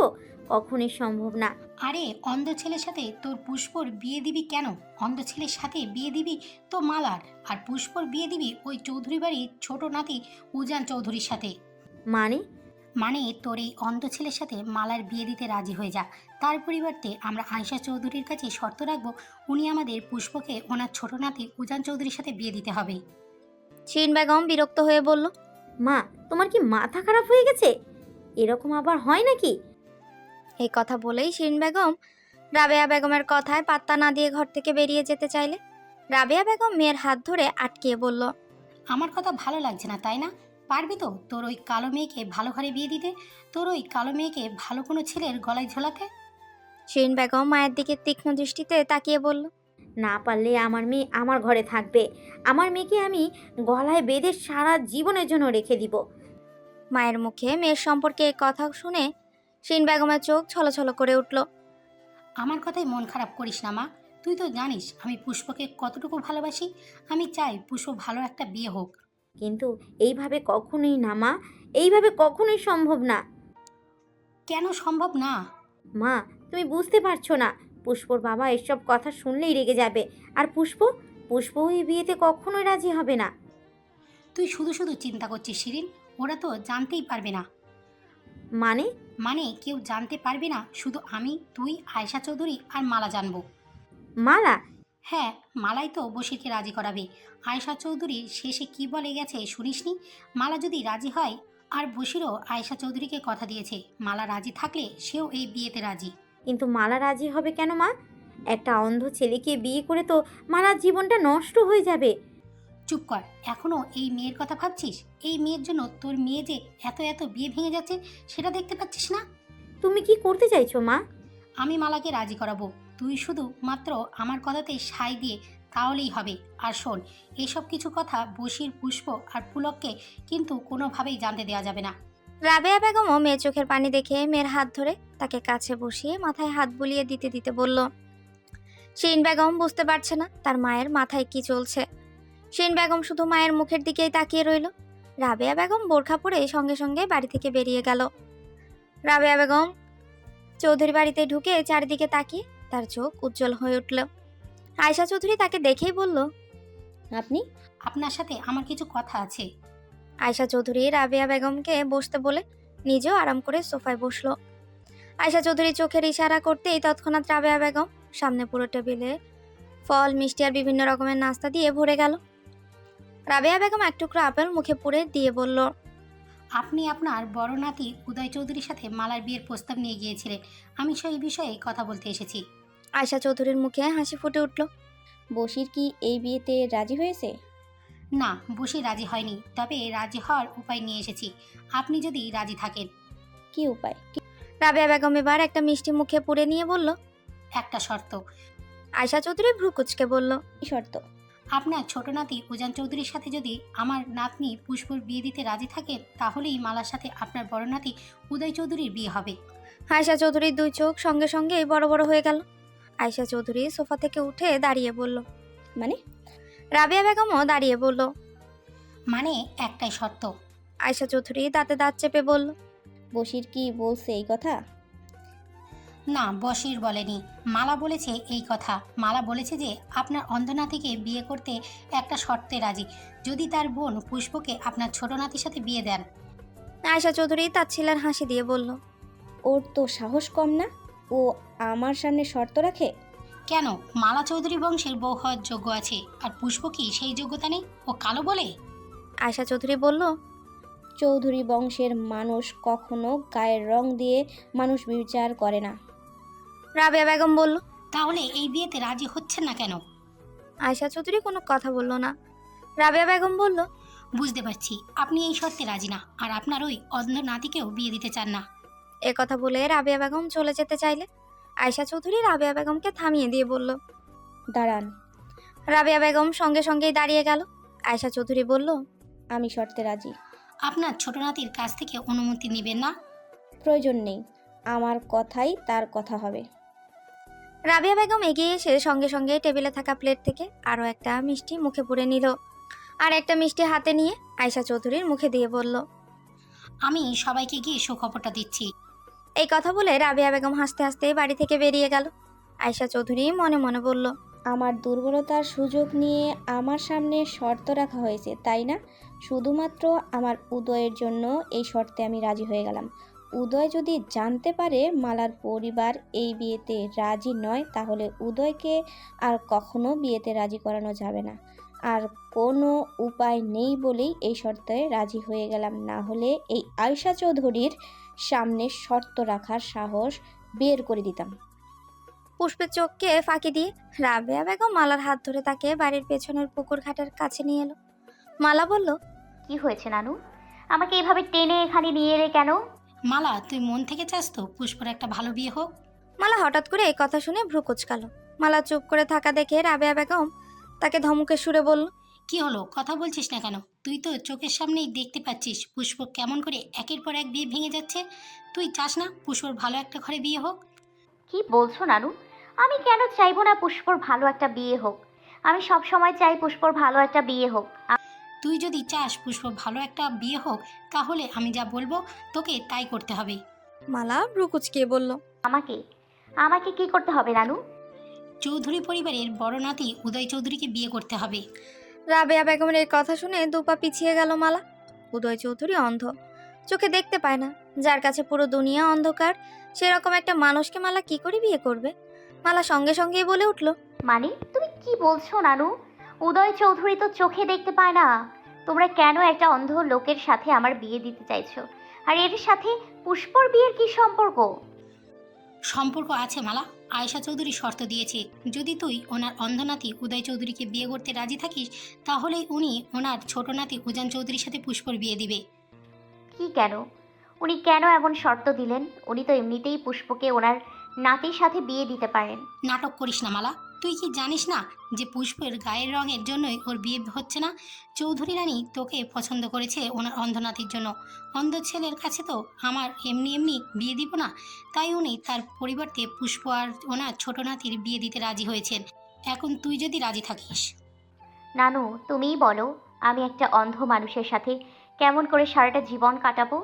C: কখনোই সম্ভব না।
A: আরে অন্ধ ছেলের সাথে তোর পুষ্পর বিয়ে দিবি কেন? অন্ধ ছেলের সাথে বিয়ে দিবি তো মালার, আর পুষ্পর বিয়ে দিবি ওই চৌধুরী বাড়ির ছোট নাতি উজান চৌধুরীর সাথে। মানে তোর এই অন্ধ ছেলের সাথে মালার বিয়ে দিতে রাজি হয়ে যা। তার পরিবর্তে আমরা আয়শা চৌধুরীর কাছে শর্ত রাখবো, উনি আমাদের পুষ্পকে ওনার ছোট নাতি উজান চৌধুরীর সাথে বিয়ে দিতে হবে।
B: শিরিন বেগম বিরক্ত হয়ে বলল,
C: মা তোমার কি মাথা খারাপ হয়ে গেছে? এরকম আবার হয় নাকি?
B: এই কথা বলেই শিরিন বেগম রাবেয়া বেগমের কথায় পাত্তা না দিয়ে ঘর থেকে বেরিয়ে যেতে চাইলে রাবেয়া বেগম মেয়ের হাত ধরে আটকিয়ে বলল,
A: আমার কথা ভালো লাগছে না তাই না? পারবি তো তোর ওই কালো মেয়েকে ভালো ঘরে বিয়ে দিতে? তোর ওই কালো মেয়েকে ভালো কোনো ছেলের গলায় ঝোলাতে?
B: শিরিন বেগম মায়ের দিকে তীক্ষ্ণ দৃষ্টিতে তাকিয়ে বলল,
C: না পারলে আমার মেয়ে আমার ঘরে থাকবে। আমার মেয়েকে আমি গলায় বেঁধে সারা জীবনের জন্য রেখে দিব।
B: মায়ের মুখে মেয়ের সম্পর্কে এই কথা শুনে শিরিন বেগমের চোখ ছলছল করে উঠল।
A: আমার কথায় মন খারাপ করিস না মা, তুই তো জানিস আমি পুষ্পকে কতটুকু ভালোবাসি। আমি চাই পুষ্প ভালো একটা বিয়ে হোক।
C: কিন্তু এইভাবে কখনোই না মা, এইভাবে কখনোই সম্ভব না।
A: কেন সম্ভব না?
C: মা তুমি বুঝতে পারছো না, পুষ্পর বাবা এসব কথা শুনলেই রেগে যাবে। আর পুষ্প এই বিয়েতে কখনোই রাজি হবে না।
A: তুই শুধু শুধু চিন্তা করছিস শিরিন, ওরা তো জানতেই পারবে না।
K: মানে?
A: মানে কেউ জানতে পারবে না, শুধু আমি, তুই, আয়েশা চৌধুরী আর মালা জানবো।
K: মালা?
A: হ্যাঁ, মালাই তো বশিরকে রাজি করাবে। আয়েশা চৌধুরী শেষে কি বলে গেছে শুনিসনি? মালা যদি রাজি হয়, আর বশিরও আয়েশা চৌধুরীকে কথা দিয়েছে মালা রাজি থাকলে সেও এই বিয়েতে রাজি।
K: কিন্তু মালা রাজি হবে কেন মা? একটা অন্ধ ছেলেকে বিয়ে করে তো মালার জীবনটা নষ্ট হয়ে যাবে।
A: চুপ কর, এখনো এই মেয়ের কথা ভাবছিস? এই মেয়ের জন্য তোর মেয়ে যে এত এত বিয়ে ভেঙে যাচ্ছে সেটা দেখতে পাচ্ছিস না?
K: তুমি কি করতে চাইছো মা?
A: আমি মালাকে রাজি করাবো, তুই শুধু মাত্র আমার কথাতে সাই দিয়ে তাহলেই হবে। আর শোন, এসব কিছু কথা বশির, পুষ্প আর পুলককে কিন্তু কোনোভাবেই জানতে দেওয়া যাবে না।
B: রাবেয়া বেগমও মেয়ের চোখের পানি দেখে মেয়ের হাত ধরে তাকে কাছে বসিয়ে মাথায় হাত বুলিয়ে দিতে দিতে বলল। শিরিন বেগম বুঝতে পারছে না তার মায়ের মাথায় কি চলছে। শিরিন বেগম শুধু মায়ের মুখের দিকেই তাকিয়ে রইল। রাবেয়া বেগম বোরখা পরে সঙ্গে সঙ্গে বাড়ি থেকে বেরিয়ে গেল। রাবেয়া বেগম চৌধুরী বাড়িতে ঢুকে চারিদিকে তাকিয়ে তার চোখ উজ্জ্বল হয়ে উঠল। আয়েশা চৌধুরী তাকে দেখেই বলল,
K: আপনি?
A: আপনার সাথে আমার কিছু কথা আছে।
B: আয়েশা চৌধুরী রাবেয়া বেগমকে বসতে বলে নিজেও আরাম করে সোফায় বসলো। আয়েশা চৌধুরী চোখের ইশারা করতেই তৎক্ষণাৎ রাবেয়া বেগম সামনে পুরো টেবিলে ফল, মিষ্টি আর বিভিন্ন রকমের নাস্তা দিয়ে ভরে গেল। রাবেয়া বেগম এক টুকরো আপেল মুখে পুরে দিয়ে বলল,
A: আপনি আপনার বড় নাতি উদয় চৌধুরীর সাথে মালার বিয়ের প্রস্তাব নিয়ে গিয়েছিলেন, আমি সেই বিষয়ে কথা বলতে এসেছি।
B: আয়েশা চৌধুরীর মুখে হাসি ফুটে উঠল।
K: বশির কি এই বিয়েতে রাজি হয়েছে?
A: না, বসে রাজি হয়নি, তবে রাজি হওয়ার উপায় নিয়ে এসেছি, আপনি যদি রাজি থাকেন।
K: কি উপায়?
B: রাবেয়া বেগম এবার একটা মিষ্টি মুখে পুরে নিয়ে বলল,
A: একটা শর্ত।
B: আয়েশা চৌধুরী ভ্রু কুঁচকে বলল,
K: কি শর্ত?
A: আপনার ছোট নাতি উজান চৌধুরীর সাথে যদি আমার নাতনি পুষ্পর বিয়ে দিতে রাজি থাকেন, তাহলেই মালার সাথে আপনার বড় নাতি উদয় চৌধুরীর বিয়ে হবে।
B: আয়েশা চৌধুরীর দুই চোখ সঙ্গে সঙ্গেই বড় বড় হয়ে গেল। আয়েশা চৌধুরী সোফা থেকে উঠে দাঁড়িয়ে বলল,
K: মানে?
B: রাবেয়া বেগমও দাঁড়িয়ে বলল,
A: মানে একটাই শর্ত।
B: আয়েশা চৌধুরী দাঁতে দাঁত চেপে বলল,
K: বশির কি বলছে এই কথা?
A: না, বশির বলেনি, মালা বলেছে এই কথা। মালা বলেছে যে আপনার অন্ধ নাতিকে বিয়ে করতে একটা শর্তে রাজি, যদি তার বোন পুষ্পকে আপনার ছোট নাতির সাথে বিয়ে দেন।
B: আয়েশা চৌধুরী তার ছেলের হাসি দিয়ে বলল,
K: ওর তো সাহস কম না, ও আমার সামনে শর্ত রাখে?
A: কেন, মালা চৌধুরী বংশের বউ হওয়ার যোগ্য আছে, আর পুষ্প কি সেই যোগ্যতা নেই? ও কালো বলে?
B: আয়েশা চৌধুরী বলল,
K: চৌধুরী বংশের মানুষ কখনো গায়ের রং দিয়ে মানুষ বিচার করে না।
B: রাবেয়া বেগম বলল,
A: তাহলে এই বিয়েতে রাজি হচ্ছেন না কেন?
B: আয়েশা চৌধুরী কোনো কথা বলল না। রাবেয়া বেগম বলল,
A: বুঝতে পারছি, আপনি এই শর্তে রাজি না, আর আপনার ওই অন্ধ নাতিকেও বিয়ে দিতে চান না।
B: এ কথা বলে রাবেয়া বেগম চলে যেতে চাইলে আয়েশা চৌধুরী রাবেয়া বেগমকে থামিয়ে দিয়ে বলল,
K: দাঁড়ান।
B: রাবেয়া বেগম সঙ্গে সঙ্গেই দাঁড়িয়ে গেল। আয়েশা চৌধুরী বলল,
K: আমি শর্তে রাজি।
A: আপনার ছোট নাতির কাছ থেকে অনুমতি নেবেন না?
K: প্রয়োজন নেই, আমার কথাই তার কথা হবে।
B: রাবেয়া বেগম এগিয়ে এসে সঙ্গে সঙ্গে টেবিলে থাকা প্লেট থেকে আরও একটা মিষ্টি মুখে পুরে নিল, আর একটা মিষ্টি হাতে নিয়ে আয়েশা চৌধুরীর মুখে দিয়ে বলল,
A: আমি সবাইকে গিয়ে সুখবরটা দিচ্ছি।
B: এই কথা বলে রাবেয়া বেগম হাসতে হাসতে বাড়ি থেকে বেরিয়ে গেল। আয়েশা চৌধুরী মনে মনে বলল,
K: আমার দুর্বলতার সুযোগ নিয়ে আমার সামনে শর্ত রাখা হয়েছে, তাই না? শুধুমাত্র আমার উদয়ের জন্য এই শর্তে আমি রাজি হয়ে গেলাম। উদয় যদি জানতে পারে মালার পরিবার এই বিয়েতে রাজি নয়, তাহলে উদয়কে আর কখনো বিয়েতে রাজি করানো যাবে না। আর কোনো উপায় নেই বলেই এই শর্তে রাজি হয়ে গেলাম, না হলে এই আয়েশা চৌধুরীর সামনে শর্ত রাখার সাহস বের করে দিতাম।
B: পুষ্পের চোখকে ফাঁকি দিয়ে রাবেয়া বেগম মালার হাত ধরে তাকে বাড়ির পেছনের পুকুর ঘাটের কাছে নিয়ে এলো। মালা বলল,
C: কি হয়েছে নানু? আমাকে এভাবে টেনে এখানে নিয়ে এলে কেন?
A: মালা, তুই মন থেকে চাস তো পুষ্পর একটা ভালো বিয়ে হোক?
B: মালা হঠাৎ করে এই কথা শুনে ভ্রু কুঁচকালো। মালা চুপ করে থাকা দেখে রাবেয়া বেগম তাকে ধমকে সুরে বলল,
A: কি হলো, কথা বলছিস না কেন? তুই তো চোখের সামনেই দেখতে পাচ্ছিস পুষ্প কেমন করে একের পর এক বিয়ে ভেঙে যাচ্ছে। তুই চাস না পুষ্পর ভালো একটা ঘরে বিয়ে হোক?
C: কি বলছো নানু? আমি কেন চাইবো না পুষ্পর ভালো একটা বিয়ে হোক? আমি সব সময় চাই পুষ্পর ভালো একটা বিয়ে হোক।
A: তুই যদি চাস পুষ্পর ভালো একটা বিয়ে হোক, তাহলে আমি যা বলবো তোকে তাই করতে হবে।
B: মালা ভ্রু কুঁচকিয়ে বলল,
C: আমাকে আমাকে কি করতে হবে নানু?
A: চৌধুরী পরিবারের বড় নাতি উদয় চৌধুরীকে বিয়ে করতে হবে।
B: রাবেয়া বেগমের এই কথা শুনে দুপা পিছিয়ে গেল মালা। উদয় চৌধুরী অন্ধ, চোখে দেখতে পায় না। যার কাছে পুরো দুনিয়া অন্ধকার, সেরকম একটা মানুষকে মালা কি করে বিয়ে করবে? মালা সঙ্গে সঙ্গেই বলে উঠল,
C: মানে তুমি কি বলছো নানু? উদয় চৌধুরী তো চোখে দেখতে পায় না। তোমরা কেন একটা অন্ধ লোকের সাথে আমার বিয়ে দিতে চাইছো? আর এর সাথে পুষ্পর বিয়ের কি সম্পর্ক?
A: সম্পর্ক আছে মালা। আয়েশা চৌধুরী শর্ত দিয়েছে, যদি তুই ওনার অন্ধ নাতি উদয় চৌধুরীকে বিয়ে করতে রাজি থাকিস, তাহলেই উনি ওনার ছোট নাতি উজান চৌধুরীর সাথে পুষ্পর বিয়ে দিবে।
C: কি কেন? উনি কেন এমন শর্ত দিলেন? উনি তো এমনিতেই পুষ্পকে ওনার নাতির সাথে বিয়ে দিতে পারেন।
A: নাটক করিস না মালা, তুই কি জানিস না যে পুষ্পের গায়ের রঙের জন্যই ওর বিয়ে হচ্ছে না? চৌধুরী রানী তোকে পছন্দ করেছে ওনার অন্ধ নাতির জন্য। অন্ধ ছেলের কাছে তো আমার এমনি এমনি বিয়ে দিব না, তাই উনি তার পরিবর্তে পুষ্প আর ওনার ছোট নাতির বিয়ে দিতে রাজি হয়েছেন। এখন তুই যদি রাজি থাকিস।
C: নানু, তুমিই বলো, আমি একটা অন্ধ মানুষের সাথে কেমন করে সারাটা জীবন কাটাবো?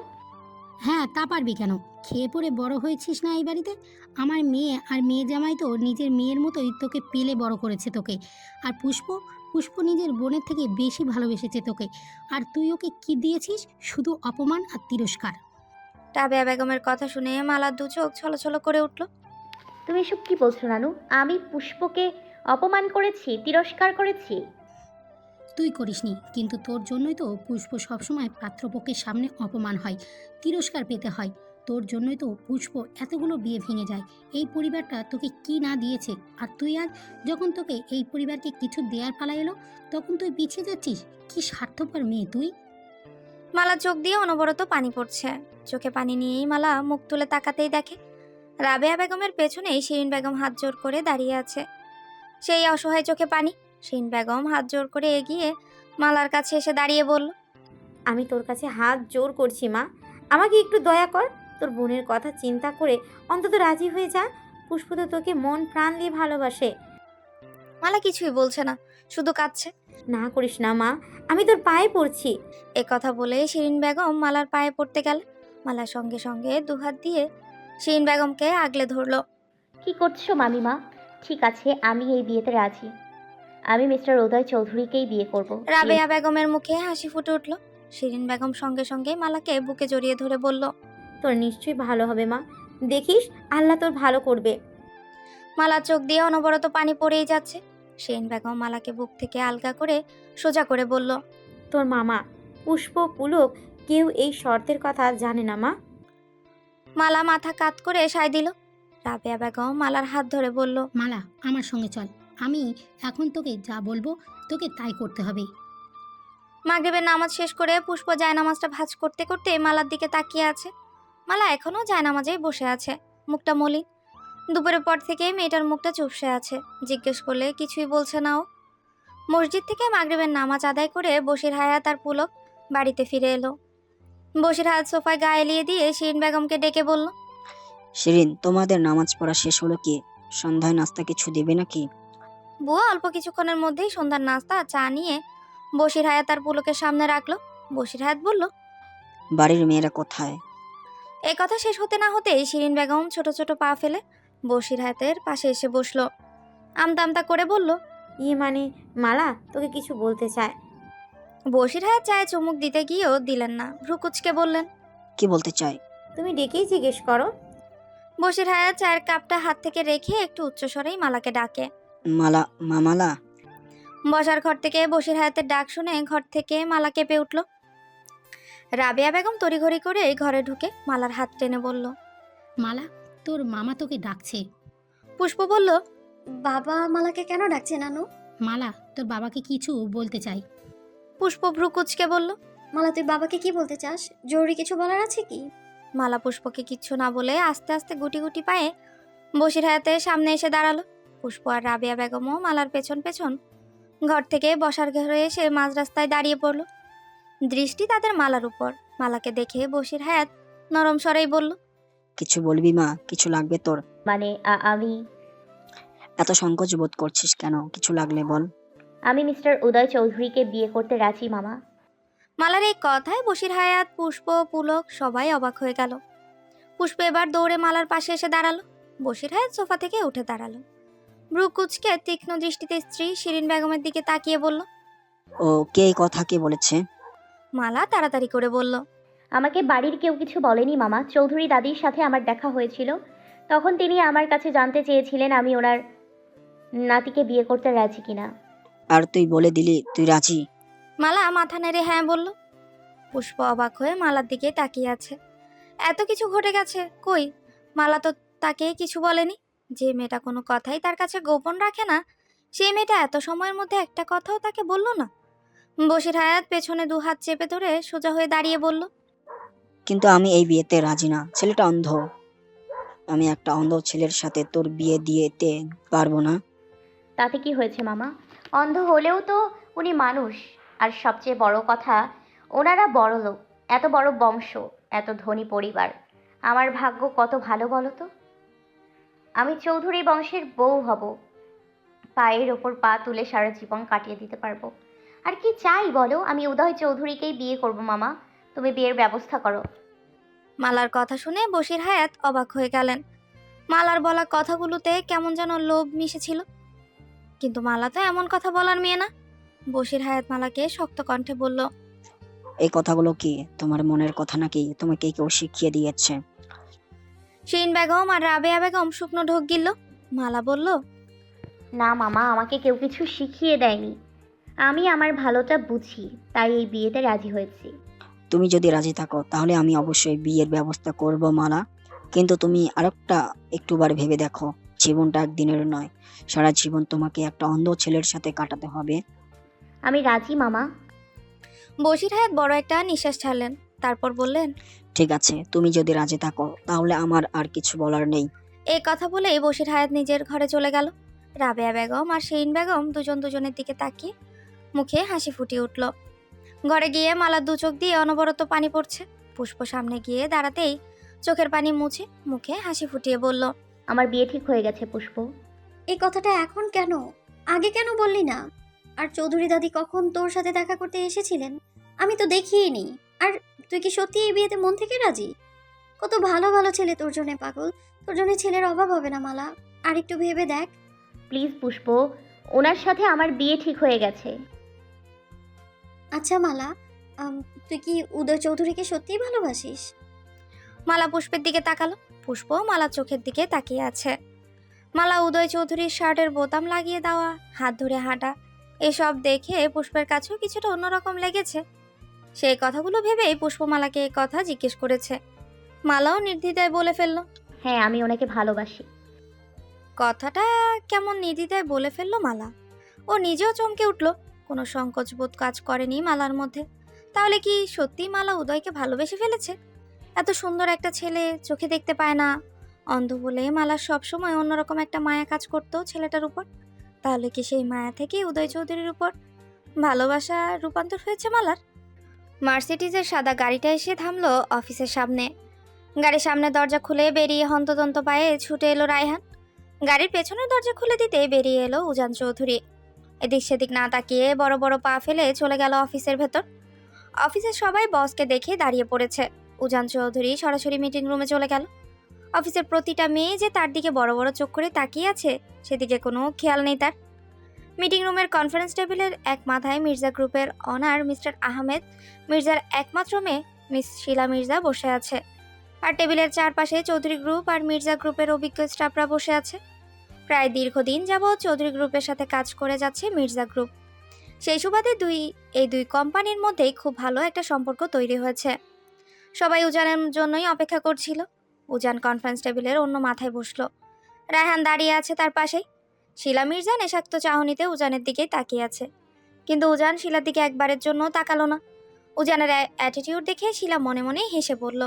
A: হ্যাঁ, তা পারবি কেন? খেয়ে পড়ে বড় হয়েছিস না এই বাড়িতে। আমার মেয়ে আর মেয়ে জামাই তো নিজের মেয়ের মতোই তোকে পেলে বড় করেছে তোকে। আর পুষ্প, পুষ্প নিজের বোনের থেকে বেশি ভালোবেসেছে তোকে। আর তুই ওকে কি দিয়েছিস? শুধু অপমান আর তিরস্কার।
B: রাবেয়া বেগমের কথা শুনে মালার দু চোখ ছলছল করে উঠল।
C: তুমি এসব কি বলছো নানু? আমি পুষ্পকে অপমান করেছি, তিরস্কার করেছি?
A: তুই করিসনি, কিন্তু তোর জন্যই তো পুষ্প সবসময় পাত্রপক্ষের সামনে অপমান হয়, তিরস্কার পেতে হয়। তোর জন্যই তো পুষ্প এতগুলো বিয়ে ভেঙে যায়। এই পরিবারটা তোকে কি না দিয়েছে, আর তুই আজ যখন তোকে এই পরিবারকে কিছু দেয়ার পালা এলো, তখন তুই পিছিয়ে যাচ্ছিস। কি স্বার্থপর মেয়ে তুই!
B: মালা চোখ দিয়ে অনবরত পানি পড়ছে। চোখে পানি নিয়েই মালা মুখ তুলে তাকাতেই দেখে রাবেয়া বেগমের পেছনেই শিরিন বেগম হাত জোর করে দাঁড়িয়ে আছে। সেই অসহায় চোখে পানি। শিরিন বেগম হাত জোর করে এগিয়ে মালার কাছে এসে দাঁড়িয়ে বলল,
M: আমি তোর কাছে হাত জোর করছি মা, আমাকে একটু দয়া কর। তোর বোনের কথা চিন্তা করে অন্তত রাজি হয়ে যা। পুষ্প তো তোকে মন প্রাণ দিয়ে ভালোবাসে।
B: মালা কিছুই বলছে না, শুধু কাঁদছে।
M: না করিস না মা, আমি তোর পায়ে পড়ছি।
B: এ কথা বলে শিরিন বেগম মালার পায়ে পড়তে গেল। মালার সঙ্গে সঙ্গে দুহাত দিয়ে শিরিন বেগমকে আগলে ধরল।
C: কি করছো মামিমা? ঠিক আছে, আমি এই বিয়েতে রাজি। আমি মিস্টার উদয় চৌধুরীকেই বিয়ে করব।
B: রাবেয়া বেগমের মুখে হাসি ফুটে উঠল। শিরিন বেগম সঙ্গে সঙ্গে মালাকে বুকে জড়িয়ে ধরে বলল,
M: তোর নিশ্চয়ই ভালো হবে মা, দেখিস আল্লাহ তোর ভালো করবে।
B: মালার চোখ দিয়ে অনবরত পানি পড়েই যাচ্ছে। শিরিন বেগম মালাকে বুক থেকে আলগা করে সোজা করে বলল,
M: তোর মামা পুষ্প পুলক কেউ এই শর্তের কথা জানে না মা।
B: মালা মাথা কাত করে সায় দিল। রাবেয়া বেগম মালার হাত ধরে বলল,
A: মালা, আমার সঙ্গে চল। আমি এখন তোকে যা বলবো তোকে তাই করতে হবে।
B: মাগরিবের নামাজ শেষ করে পুষ্প জায়নামাজটা ভাঁজ করতে করতে মালার দিকে তাকিয়ে আছে। মালা এখনও জায়নামাজেই বসে আছে, মুখটা মলিন। দুপুরের পর থেকে মেয়েটার মুখটা চুপসে আছে। জিজ্ঞেস করলে কিছুই বলছে না ও। মসজিদ থেকে মাগরিবের নামাজ আদায় করে বশির হায়াত আর পুলক বাড়িতে ফিরে এলো। বশির হায়াত সোফায় গা এলিয়ে দিয়ে শিরিন বেগমকে ডেকে বলল,
F: শিরিন, তোমাদের নামাজ পড়া শেষ হলো কি? সন্ধ্যায় নাস্তা কিছু দিবে নাকি?
B: বুয়া অল্প কিছুক্ষণের মধ্যেই সন্ধ্যার নাস্তা আর চা নিয়ে বশির হায়াত আর পুলকের সামনে রাখলো। বশির হায়াত বলল,
F: বাড়ির মেয়েরা কোথায়?
B: এই কথা শেষ হতে না হতেই শিরিন বেগম ছোট ছোট পা ফেলে বশির হায়াতের পাশে এসে বসলো। আমতা আমতা করে বলল,
M: মানে মালা তোকে কিছু বলতে চায়।
B: বশির হায়াত চায়ে চুমুক দিতে গিয়েও দিলেন না, ভ্রু কুচকে বললেন,
F: কি বলতে চাই?
M: তুমি ডেকেই জিজ্ঞেস করো।
B: বশির হায়াত চায়ের কাপটা হাত থেকে রেখে একটু উচ্চস্বরেই মালাকে ডাকে।
F: মালা, মামালা।
B: বসার ঘর থেকে বশির হায়াতের ডাক শুনে ঘর থেকে মালা কেঁপে উঠল। রাবেয়া বেগম তড়িঘড়ি করে ঘরে ঢুকে মালার হাত টেনে বলল,
A: মালা, তোর মামা তোকে ডাকছে।
B: পুষ্প বলল,
D: বাবা মালাকে কেন ডাকছে নানু?
A: মালা, তোর বাবাকে কিছু বলতে চাই।
B: পুষ্প ভ্রু কুচকে বলল,
D: মালা, তুই বাবাকে কি বলতে চাস? জরুরি কিছু বলার আছে কি?
B: মালা পুষ্পকে কিচ্ছু না বলে আস্তে আস্তে গুটি গুটি পায়ে বশির হায়াতের সামনে এসে দাঁড়ালো। পুষ্প আর রাবেয়া বেগমও মালার পেছন পেছন ঘর থেকে বসার ঘরে এসে মাঝ রাস্তায় দাঁড়িয়ে পড়ল। দৃষ্টি তাদের মালার উপর। মালাকে দেখে বশির হায়াত নরম স্বরেই বলল,
F: কিছু বলবি মা? কিছু লাগবে তোর?
C: মানে আমি
F: এত সংকোচ বোধ করছিস কেন? কিছু লাগলে বল।
C: আমি মিস্টার উদয় চৌধুরীকে বিয়ে করতে রাজি মামা।
B: মালার এই কথায় বশির হায়াত, পুষ্প, পুলক সবাই অবাক হয়ে গেল। পুষ্প এবার দৌড়ে মালার পাশে এসে দাঁড়ালো। বশির হায়াত সোফা থেকে উঠে দাঁড়ালো। ভ্রু কুচকে তীক্ষ্ণ দৃষ্টিতে স্ত্রী শিরিন বেগমের দিকে তাকিয়ে বলল,
F: ও কে এই কথা কে বলেছে?
B: মালা তাড়াতাড়ি করে বলল।
C: আমাকে বাড়ির কেউ কিছু বলেনি মামা। চৌধুরী দাদির সাথে আমার দেখা হয়েছিল, তখন তিনি আমার কাছে জানতে চেয়েছিলেন আমি ওনার নাতিকে বিয়ে করতে রাজি কিনা।
F: আর তুই বলে দিলি তুই রাজি?
B: মালা মাথা নেড়ে হ্যাঁ বলল। পুষ্প অবাক হয়ে মালার দিকে তাকিয়ে আছে। এত কিছু ঘটে গেছে, কই মালা তো তাকে কিছু বলেনি। যে মেয়েটা কোনো কথাই তার কাছে গোপন রাখে না, সেই মেয়েটা এত সময়ের মধ্যে একটা কথাও তাকে বলল না। বশির হায়াত পেছনে 2 হাত চেপে ধরে সোজা হয়ে দাঁড়িয়ে বলল,
F: কিন্তু আমি এই বিয়েতে রাজি না। ছেলেটা অন্ধ। আমি একটা অন্ধ ছেলের সাথে তোর বিয়ে দিতে পারবো না।
C: তাতে কি হয়েছে মামা? অন্ধ হলেও তো উনি মানুষ। আর সবচেয়ে বড় কথা, ওনারা বড় লোক, এত বড় বংশ, এত ধনী পরিবার। আমার ভাগ্য কত ভালো বলো তো। আমি চৌধুরী বংশের বউ হব, পায়ের ওপর পা তুলে সারা জীবন কাটিয়ে দিতে পারবো। আর কি চাই বলো? আমি উদয় চৌধুরীকেই বিয়ে করব মামা। তুমি বিয়ের ব্যবস্থা করো।
B: মালার কথা শুনে বশির হায়াত অবাক হয়ে গেলেন। মালার বলা কথাগুলোতে কেমন যেন লোভ মিশেছিল, কিন্তু মালা তো এমন কথা বলার মেয়ে না। বশির হায়াত মালাকে শক্ত কণ্ঠে বলল,
F: এই কথাগুলো কি তোমার মনের কথা নাকি তোমাকে কেউ শিখিয়ে দিয়েছে?
B: শিরিন বেগম আর রাবেয়া বেগম শুকনো ঢোক গিলল। মালা বলল,
C: না মামা, আমাকে কেউ কিছু শিখিয়ে দেয়নি। আমি আমার ভালোটা বুঝি, তাই এই বিয়েতে রাজি হয়েছি।
F: তুমি যদি রাজি থাকো তাহলে আমি অবশ্যই বিয়ের ব্যবস্থা করব মালা। কিন্তু তুমি আরেকটা একটুবার ভেবে দেখো, জীবনটা একদিনের নয়। সারা জীবন তোমাকে একটা অন্ধ ছেলের সাথে কাটাতে হবে।
C: আমি রাজি মামা।
B: বশির হায়াত বড় একটা নিঃশ্বাস ছাড়লেন, তারপর বললেন,
F: ঠিক আছে, তুমি যদি রাজি থাকো তাহলে আমার আর কিছু বলার নেই।
B: এই কথা বলেই বশির হায়াত নিজের ঘরে চলে গেল। রাবেয়া বেগম আর শিরিন বেগম দুজন দুজনের দিকে তাকিয়ে মুখে হাসি ফুটিয়ে উঠল। ঘরে গিয়ে মালার 2 চোখ দিয়ে অনবরত পানি পড়ছে। পুষ্প সামনে গিয়ে দাঁড়াতেই চোখের পানি মুছে মুখে হাসি ফুটিয়ে বলল,
C: আমার বিয়ে ঠিক হয়ে গেছে পুষ্প।
D: এই কথাটা এখন কেন? আগে কেন বললি না? আর চৌধুরী দাদি কখন তোর সাথে দেখা করতে এসেছিলেন? আমি তো দেখিনি। আর তুই কি সত্যি এই বিয়েতে মন থেকে রাজি? কত ভালো ভালো ছেলে তোর জন্য পাগল। তোর জন্য ছেলের অভাব হবে না মালা। আর একটু ভেবে দেখ।
C: প্লিজ পুষ্প, ওনার সাথে আমার বিয়ে ঠিক হয়ে গেছে।
D: আচ্ছা মালা, তুই কি উদয় চৌধুরীকে সত্যিই ভালোবাসিস?
B: মালা পুষ্পের দিকে তাকালো। পুষ্প মালা চোখের দিকে তাকিয়ে আছে। মালা উদয় চৌধুরীর শার্টের বোতাম লাগিয়ে দেওয়া, হাত ধরে হাঁটা, এসব দেখে পুষ্পের কাছেও কিছুটা অন্যরকম লেগেছে। সেই কথাগুলো ভেবেই পুষ্প মালাকে এই কথা জিজ্ঞেস করেছে। মালাও নির্দ্বিধায় বলে ফেলল,
C: হ্যাঁ, আমি ওনাকে ভালোবাসি।
B: কথাটা কেমন নির্দ্বিধায় বলে ফেলল মালা। ও নিজেও চমকে উঠল। কোনো সংকোচ বোধ কাজ করেনি মালার মধ্যে। তাহলে কি সত্যি মালা উদয়কে ভালোবেসে ফেলেছে? এত সুন্দর একটা ছেলে চোখে দেখতে পায় না, অন্ধ বলে মালার সবসময় অন্যরকম একটা মায়া কাজ করতো ছেলেটার উপর। তাহলে কি সেই মায়া থেকে উদয় চৌধুরীর উপর ভালোবাসা রূপান্তর হয়েছে মালার? মার্সিডিজের সাদা গাড়িটা এসে থামলো অফিসের সামনে। গাড়ির সামনে দরজা খুলে বেরিয়ে হন্তদন্ত পায়ে ছুটে এলো রায়হান। গাড়ির পেছনের দরজা খুলে দিতে বেরিয়ে এলো উজান চৌধুরী। এদিক সেদিক না তাকিয়ে বড় বড় পা ফেলে চলে গেল অফিসের ভেতর। অফিসের সবাই বসকে দেখে দাঁড়িয়ে পড়েছে। উজান চৌধুরী সরাসরি মিটিং রুমে চলে গেল। অফিসের প্রতিটা মেয়ে যে তার দিকে বড় বড় চোখ করে তাকিয়ে আছে সেদিকে কোনো খেয়াল নেই তার। মিটিং রুমের কনফারেন্স টেবিলের এক মাথায় মির্জা গ্রুপের অনার মিস্টার আহমেদ মির্জার একমাত্র মেয়ে মিস শিলা মির্জা বসে আছে। আর টেবিলের চারপাশে চৌধুরী গ্রুপ আর মির্জা গ্রুপের অভিজ্ঞ স্টাফরা বসে আছে। প্রায় দীর্ঘদিন যাবৎ চৌধুরী গ্রুপের সাথে কাজ করে যাচ্ছে মির্জা গ্রুপ। সেই সুবাদে এই দুই কোম্পানির মধ্যেই খুব ভালো একটা সম্পর্ক তৈরি হয়েছে। সবাই উজানের জন্যই অপেক্ষা করছিল। উজান কনফারেন্স টেবিলের অন্য মাথায় বসলো। রায়হান দাঁড়িয়ে আছে তার পাশেই। শিলা মির্জা নেশাক্ত চাহনিতে উজানের দিকেই তাকিয়ে আছে, কিন্তু উজান শিলার দিকে একবারের জন্য তাকালো না। উজানের অ্যাটিটিউড দেখে শিলা মনে মনে হেসে বলল,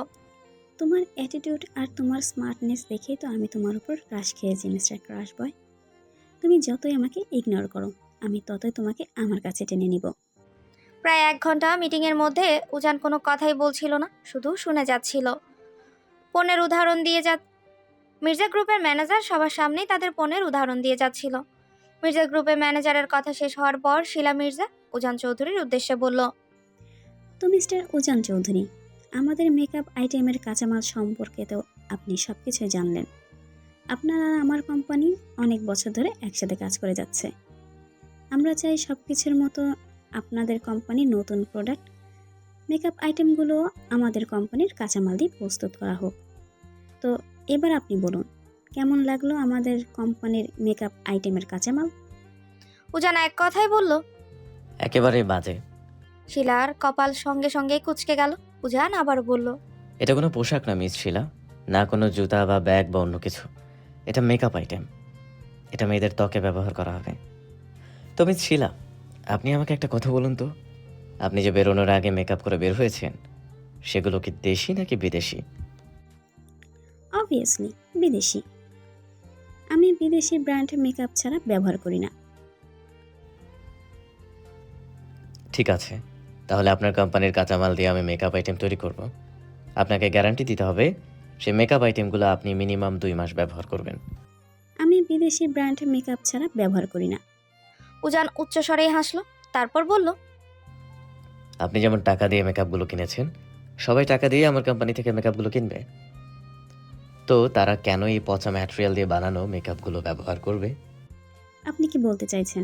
N: তোমার অ্যাটিটিউড আর তোমার স্মার্টনেস দেখেই তো আমি তোমার উপর ক্রাশ খেয়েছি মিস্টার ক্রাশ বয়। তুমি যতই আমাকে ইগনোর করো, আমি ততই তোমাকে আমার কাছে টেনে নিব।
B: প্রায় 1 ঘন্টা মিটিংয়ের মধ্যে উজান কোনো কথাই বলছিল না, শুধু শুনে যাচ্ছিল। পণ্যের উদাহরণ দিয়ে মির্জা গ্রুপের ম্যানেজার সবার সামনেই তাদের পণ্যের উদাহরণ দিয়ে যাচ্ছিল। মির্জা গ্রুপের ম্যানেজারের কথা শেষ হওয়ার পর শিলা মির্জা উজান চৌধুরীর উদ্দেশ্যে বলল,
N: তো মিস্টার উজান চৌধুরী, আমাদের মেকআপ আইটেমের কাঁচামাল সম্পর্কে তো আপনি সব কিছুই জানলেন। আপনার আর আমার কোম্পানি অনেক বছর ধরে একসাথে কাজ করে যাচ্ছে। আমরা চাই সব কিছুর মতো আপনাদের কোম্পানির নতুন প্রোডাক্ট মেকআপ আইটেমগুলো আমাদের কোম্পানির কাঁচামাল দিয়ে প্রস্তুত করা হোক। তো এবার আপনি বলুন, কেমন লাগলো আমাদের কোম্পানির মেকআপ আইটেমের কাঁচামাল?
B: উজান এক কথায় বলল।
O: একেবারেই বাজে।
B: শিলার কপাল সঙ্গে সঙ্গে কুঁচকে গেল। উজান আবার বলল,
O: এটা কোনো পোশাক না মিস শিলা, না কোনো জুতা বা ব্যাগ বা অন্য কিছু। এটা মেকআপ আইটেম। এটা মেয়েদের ত্বকে ব্যবহার করা হবে। তো মিস শিলা, আপনি আমাকে একটা কথা বলুন তো, আপনি যে বেরোনোর আগে মেকআপ করে বের হয়েছেন, সেগুলো কি দেশি নাকি বিদেশি?
N: অবভিয়াসলি বিদেশি। আমি বিদেশি ব্র্যান্ডের মেকআপ ছাড়া ব্যবহার করি না।
O: ঠিক আছে, তাহলে আপনার কোম্পানির কাঁচামাল দিয়ে আমি মেকআপ আইটেম তৈরি করব। আপনাকে গ্যারান্টি দিতে হবে সেই মেকআপ আইটেমগুলো আপনি মিনিমাম 2 মাস ব্যবহার করবেন।
N: আমি বিদেশি ব্র্যান্ডের মেকআপ ছাড়া ব্যবহার করি না।
B: উজান উচ্চস্বরেই হাসলো, তারপর বলল,
O: আপনি যেমন টাকা দিয়ে মেকআপগুলো কিনেছেন, সবাই টাকা দিয়ে আমার কোম্পানি থেকে মেকআপগুলো কিনবে। তো তারা কেন এই পচা ম্যাটেরিয়াল দিয়ে বানানো মেকআপগুলো ব্যবহার করবে?
N: আপনি কি বলতে চাইছেন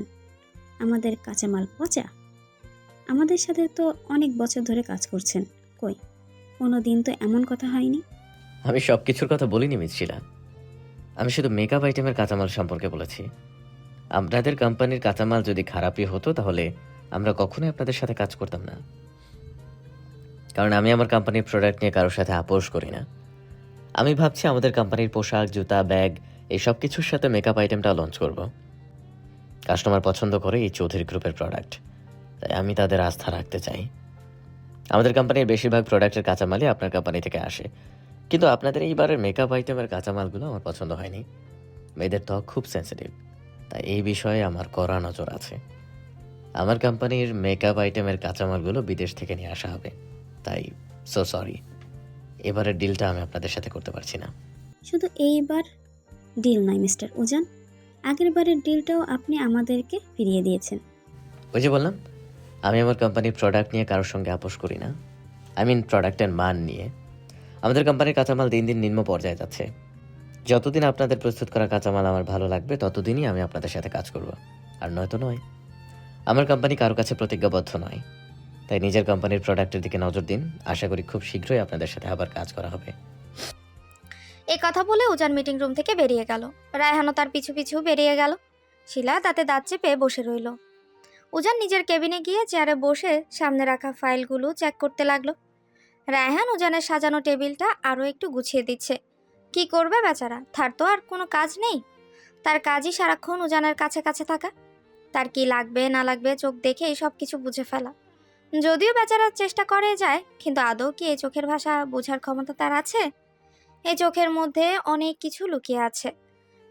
N: আমাদের কাঁচামাল পচা? আমাদের সাথে তো অনেক বছর ধরে কাজ করছেন, কই কোনো দিন তো এমন কথা হয়নি।
O: আমি সব কিছুর কথা বলিনি মিস শিলা, আমি শুধু মেকআপ আইটেমের কাঁচামাল সম্পর্কে বলেছি। আপনাদের কোম্পানির কাঁচামাল যদি খারাপই হতো তাহলে আমরা কখনোই আপনাদের সাথে কাজ করতাম না। কারণ আমি আমার কোম্পানির প্রোডাক্ট নিয়ে কারোর সাথে আপোষ করি না। আমি ভাবছি আমাদের কোম্পানির পোশাক, জুতা, ব্যাগ এই সব কিছুর সাথে মেকআপ আইটেমটা লঞ্চ করব। কাস্টমার পছন্দ করে এই চৌধুরী গ্রুপের প্রোডাক্ট, তাই আমি তাদের আস্থা রাখতে চাই। আমাদের কোম্পানির বেশিরভাগ প্রোডাক্টের কাঁচামালই আপনার কোম্পানি থেকে আসে, কিন্তু আপনাদের এইবারের মেকআপ আইটেমের কাঁচামালগুলো আমার পছন্দ হয়নি। মেয়েদের ত্বক খুব সেন্সিটিভ, তাই এই বিষয়ে আমার কড়া নজর আছে। আমার কোম্পানির মেকআপ আইটেমের কাঁচামালগুলো বিদেশ থেকে নিয়ে আসা হবে, তাই সো সরি, এবারের ডিলটা আমি আপনাদের সাথে করতে পারছি না।
N: শুধু এইবার ডিল নয় মিস্টার উজান, আগের বারের ডিলটাও আপনি আমাদেরকে ফিরিয়ে দিয়েছেন।
O: ওই যে বললাম, আমি আমার কোম্পানির প্রোডাক্ট নিয়ে কারোর সঙ্গে আপোষ করি না। আই মিন প্রোডাক্টের মান নিয়ে। আমাদের কোম্পানির কাঁচামাল দিন দিন নিম্ন পর্যায়ে যাচ্ছে। যতদিন আপনাদের প্রস্তুত করা কাঁচামাল আমার ভালো লাগবে ততদিনই আমি আপনাদের সাথে কাজ করব, আর নয়তো নয়। আমার কোম্পানি কারো কাছে প্রতিজ্ঞাবদ্ধ নয়, তাই নিজের কোম্পানির প্রোডাক্টের দিকে নজর দিন। আশা করি খুব শীঘ্রই আপনাদের সাথে আবার কাজ করা হবে।
B: এই কথা বলে উজান মিটিং রুম থেকে বেরিয়ে গেল। রায়হানও তার পিছু পিছু বেরিয়ে গেল। শিলা দাঁতে দাঁত চেপে বসে রইল। উজান নিজের কেবিনে গিয়ে চেয়ারে বসে সামনে রাখা ফাইলগুলো চেক করতে লাগলো। রায়হান উজানের সাজানো টেবিলটা আরও একটু গুছিয়ে দিচ্ছে। কি করবে বেচারা, তার তো আর কোনো কাজ নেই। তার কাজই সারাক্ষণ উজানের কাছে কাছে থাকা। তার কি লাগবে না লাগবে চোখ দেখে এই সব কিছু বুঝে ফেলা। যদিও বেচারা চেষ্টা করে যায়, কিন্তু আদৌ কি এই চোখের ভাষা বোঝার ক্ষমতা তার আছে? এই চোখের মধ্যে অনেক কিছু লুকিয়ে আছে,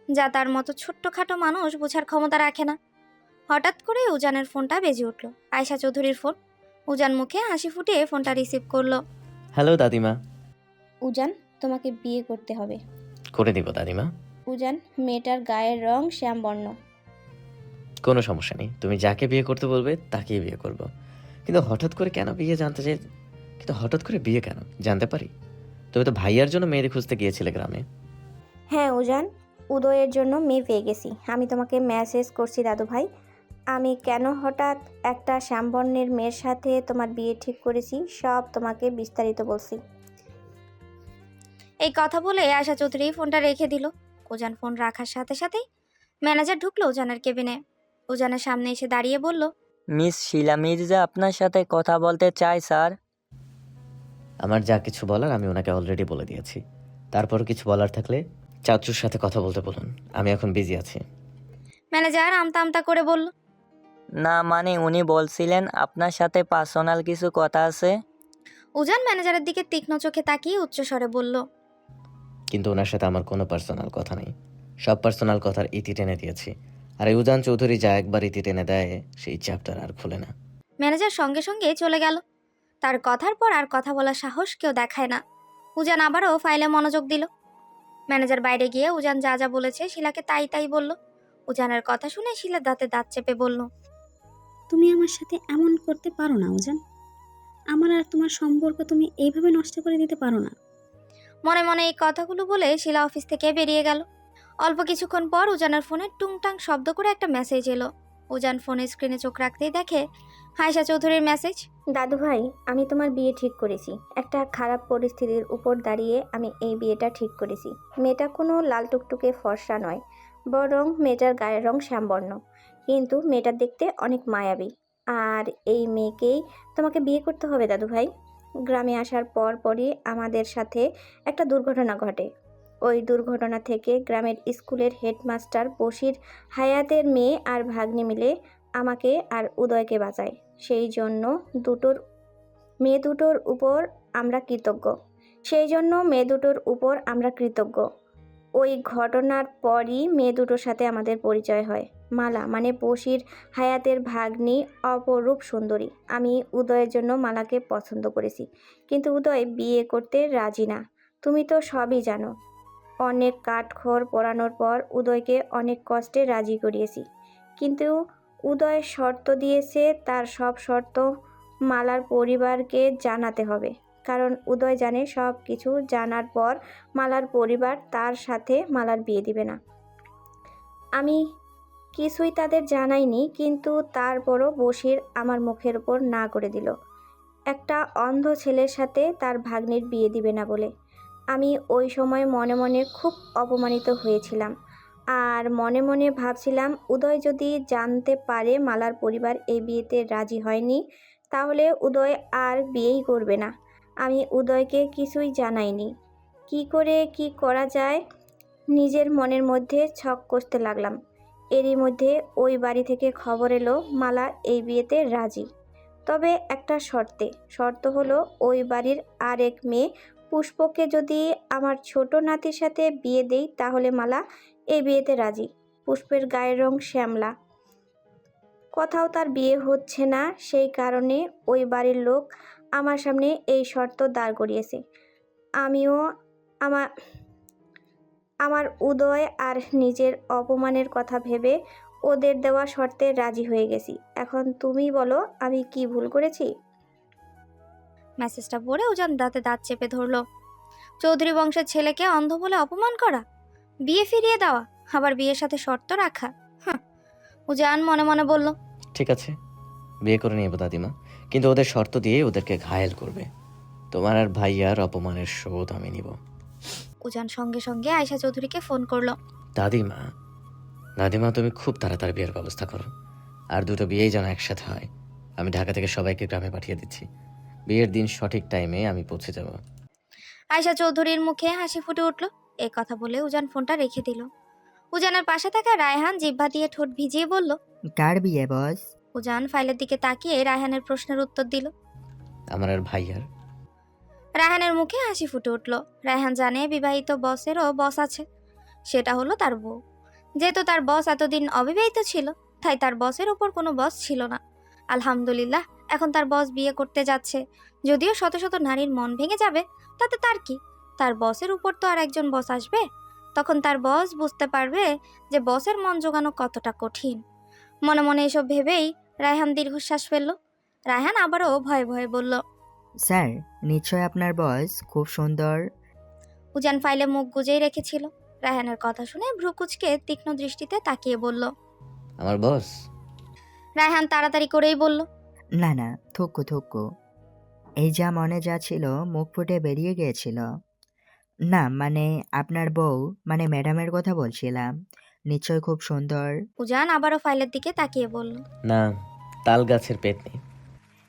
B: যা তার মতো ছোট্টখাটো মানুষ বোঝার ক্ষমতা রাখে না। হঠাৎ করে উজানের ফোনটা বেজে উঠল। আয়শা চৌধুরীর ফোন। উজান মুখে হাসি ফুটিয়ে ফোনটা রিসিভ করলো।
O: হ্যালো দাদিমা।
K: উজান, তোমাকে বিয়ে করতে হবে।
O: করে দিব দাদিমা।
K: উজান, মেয়েটার গায়ের রং শ্যামবর্ণ।
O: কোনো সমস্যা নেই, তুমি যাকে বিয়ে করতে বলবে তাকেই বিয়ে করব। কিন্তু হঠাৎ করে কেন বিয়ে জানতে চাই? কিন্তু হঠাৎ করে বিয়ে কেন জানতে পারি? তুমি তো ভাইয়ার জন্য মেয়ের খুঁজতে গিয়েছিলে গ্রামে।
K: হ্যাঁ উজান, উদয়ের জন্য মেয়ে পেয়ে গেছি। আমি তোমাকে মেসেজ করছি দাদু ভাই। আমি কেন হঠাৎ একটা শ্যামবর্ণের মেয়ের সাথে তোমার বিয়ে ঠিক করেছি সব তোমাকে বিস্তারিত বলছি।
B: এই কথা বলে আয়শা চৌধুরী ফোনটা রেখে দিল। উজান ফোন রাখার সাথে সাথেই ম্যানেজার ঢুকলো উজানের কেবিনে। উজানের সামনে এসে দাঁড়িয়ে বলল,
P: মিস শিলা মির্জা আপনার সাথে কথা বলতে চাই স্যার।
O: আমার যা কিছু বলার আমি ওনাকে অলরেডি বলে দিয়েছি। তারপর কিছু বলার থাকলে চাচুর সাথে কথা বলতে বলুন, আমি এখন বিজি আছি।
B: ম্যানেজার আমতা আমতা করে বলল,
P: না মানে উনি বলছিলেন আপনার সাথে পার্সোনাল কিছু কথা আছে।
B: উজান ম্যানেজারের দিকে তীক্ষ্ণ চোখে তাকিয়ে উচ্চস্বরে বলল,
O: কিন্তু ওনার সাথে আমার কোনো পার্সোনাল কথা নেই। সব পার্সোনাল কথার ইতি টেনে দিয়েছি, আর এই উজান চৌধুরী যা একবার ইতি টেনে দেয় সেই চ্যাপ্টার আর খুলে না।
B: ম্যানেজার সঙ্গে সঙ্গে চলে গেল। তার কথার পর আর কথা বলার সাহস কেউ দেখায় না। উজান আবারও ফাইলে মনোযোগ দিল। ম্যানেজার বাইরে গিয়ে উজান যা যা বলেছে শিলাকে তাই তাই বলল। উজানের কথা শুনে শিলা দাঁতে দাঁত চেপে বলল,
N: তুমি আমার সাথে এমন করতে পারো না উজান। আমার আর তোমার সম্পর্ক তুমি এইভাবে নষ্ট করে দিতে পারো না।
B: মনে মনে এই কথাগুলো বলে শিলা অফিস থেকে বেরিয়ে গেল। অল্প কিছুক্ষণ পর উজানের ফোনে টুংটাং শব্দ করে একটা মেসেজ এলো। উজান ফোনের স্ক্রিনে চোখ রাখতেই দেখে আয়শা চৌধুরীর মেসেজ।
K: দাদু ভাই, আমি তোমার বিয়ে ঠিক করেছি। একটা খারাপ পরিস্থিতির উপর দাঁড়িয়ে আমি এই বিয়েটা ঠিক করেছি। মেয়েটা কোনো লাল টুকটুকে ফর্সা নয়, বরং মেয়েটার গায়ের রং শ্যামবর্ণ, কিন্তু মেয়েটা দেখতে অনেক মায়াবী। আর এই মেয়েকেই তোমাকে বিয়ে করতে হবে দাদু ভাই। গ্রামে আসার পরই আমাদের সাথে একটা দুর্ঘটনা ঘটে। ওই দুর্ঘটনা থেকে গ্রামের স্কুলের হেডমাস্টার বশির হায়াতের মেয়ে আর ভাগ্নে মিলে আমাকে আর উদয়কে বাঁচায়। সেই জন্য মেয়ে দুটোর উপর আমরা কৃতজ্ঞ। ওই ঘটনার পরই মেয়ে দুটোর সাথে আমাদের পরিচয় হয়। মালা মানে বশির হায়াতের ভাগ্নি অপরূপ সুন্দরী। আমি উদয়ের জন্য মালাকে পছন্দ করেছি, কিন্তু উদয় বিয়ে করতে রাজি না। তুমি তো সবই জানো। অনেক কাঠখড় পোড়ানোর পর উদয়কে অনেক কষ্টে রাজি করিয়েছি, কিন্তু উদয় শর্ত দিয়েছে তার সব শর্ত মালার পরিবারকে জানাতে হবে, কারণ উদয় জানে সব কিছু জানার পর মালার পরিবার তার সাথে মালার বিয়ে দিবে না। আমি কিছুই তাদের জানাইনি, কিন্তু তারপরও বশির আমার মুখের উপর না করে দিল একটা অন্ধ ছেলের সাথে তার ভাগ্নির বিয়ে দিবে না বলে। আমি ওই সময় মনে মনে খুব অপমানিত হয়েছিলাম, আর মনে মনে ভাবছিলাম উদয় যদি জানতে পারে মালার পরিবার এই বিয়েতে রাজি হয়নি, তাহলে উদয় আর বিয়েই করবে না। আমি উদয়কে কিছুই জানাইনি। কি করে কি করা যায় নিজের মনের মধ্যে ছক কষতে লাগলাম। এরই মধ্যে ওই বাড়ি থেকে খবর এলো মালা এই বিয়েতে রাজি, তবে একটা শর্ত হলো ওই বাড়ির আরেক মেয়ে পুষ্পকে যদি আমার ছোট নাতির সাথে বিয়ে দেই তাহলে মালা এই বিয়েতে রাজি। পুষ্পের গায়ের রং শ্যামলা, কোথাও তার বিয়ে হচ্ছে না, সেই কারণে ওই বাড়ির লোক আমার সামনে এই শর্ত দাঁড় করিয়েছে। আমিও আমার উদয় আর নিজের অপমানের কথা ভেবে ওদের দেওয়া শর্তে রাজি হয়ে গেছি। এখন তুমি বলো আমি কি ভুল করেছি?
B: মেসেজটা পড়ে উজান দাঁতে দাঁত চেপে ধরলো। চৌধুরী বংশের ছেলেকে অন্ধ বলে অপমান করা, বিয়ে ফিরিয়ে দেওয়া, আবার বিয়ের সাথে শর্ত রাখা। উজান মনে মনে বলল,
O: ঠিক আছে, বিয়ে করে নেব দাদিমা, কিন্তু ওদের শর্ত দিয়ে ওদেরকে ঘায়েল করবে। তোমার আর ভাইয়ার অপমানের শোধ আমি নিব।
B: উজান সঙ্গে সঙ্গে আয়শা চৌধুরীকে ফোন করলো।
O: দাদিমা তুমি খুব তাড়াতাড়ি বিয়ের ব্যবস্থা করো, আর দুটো বিয়েই যেন একসাথে হয়। আমি ঢাকা থেকে সবাইকে গ্রামে পাঠিয়ে দিচ্ছি। বিয়ের দিন সঠিক টাইমে আমি পৌঁছে যাব।
B: আয়শা চৌধুরীর মুখে হাসি ফুটে উঠল। এই কথা বলে উজান ফোনটা রেখে দিল। উজানের পাশে থাকা রায়হান জিহ্বা দিয়ে ঠোঁট ভিজিয়ে বলল,
Q: কার বিয়ে বস?
B: উজান ফাইলের দিকে তাকিয়ে রায়হানের প্রশ্নের উত্তর দিল।
O: আমার আর ভাইয়ার।
B: রায়হানের মুখে হাসি ফুটে উঠল। রায়হান জানে বিবাহিত বসেরও বস আছে, সেটা হলো তার বউ। যেহেতু তার বস এতদিন অবিবাহিত ছিল, তাই তার বসের ওপর কোনো বস ছিল না। আলহামদুলিল্লাহ, এখন তার বস বিয়ে করতে যাচ্ছে। যদিও শত শত নারীর মন ভেঙে যাবে, তাতে তার কি? তার বসের উপর তো আর একজন বস আসবে, তখন তার বস বুঝতে পারবে যে বসের মন জোগানো কতটা কঠিন। মনে মনে এসব ভেবেই রায়হান দীর্ঘশ্বাস ফেলল। রায়হান আবারও ভয়ে ভয়ে বলল,
Q: স্যার, নিশ্চয় আপনার বস খুব সুন্দর।
B: উজান ফাইলে মুখ গুজেই রেখেছিল। রায়হানের কথা শুনে ভ্রু কুঁচকে তীক্ষ্ণ দৃষ্টিতে তাকিয়ে বলল,
O: আমার বস?
B: রায়হান তাড়াতাড়ি করেই বলল,
Q: না না, থুকু। এই যা মনে যা ছিল মুখ ফুটে বেরিয়ে গিয়েছিল। না মানে আপনার বউ, মানে ম্যাডামের কথা বলছিলাম। নিশ্চয় খুব সুন্দর।
B: উজান আবারও ফাইলের দিকে তাকিয়ে বলল,
O: না, তাল গাছের পেতনি।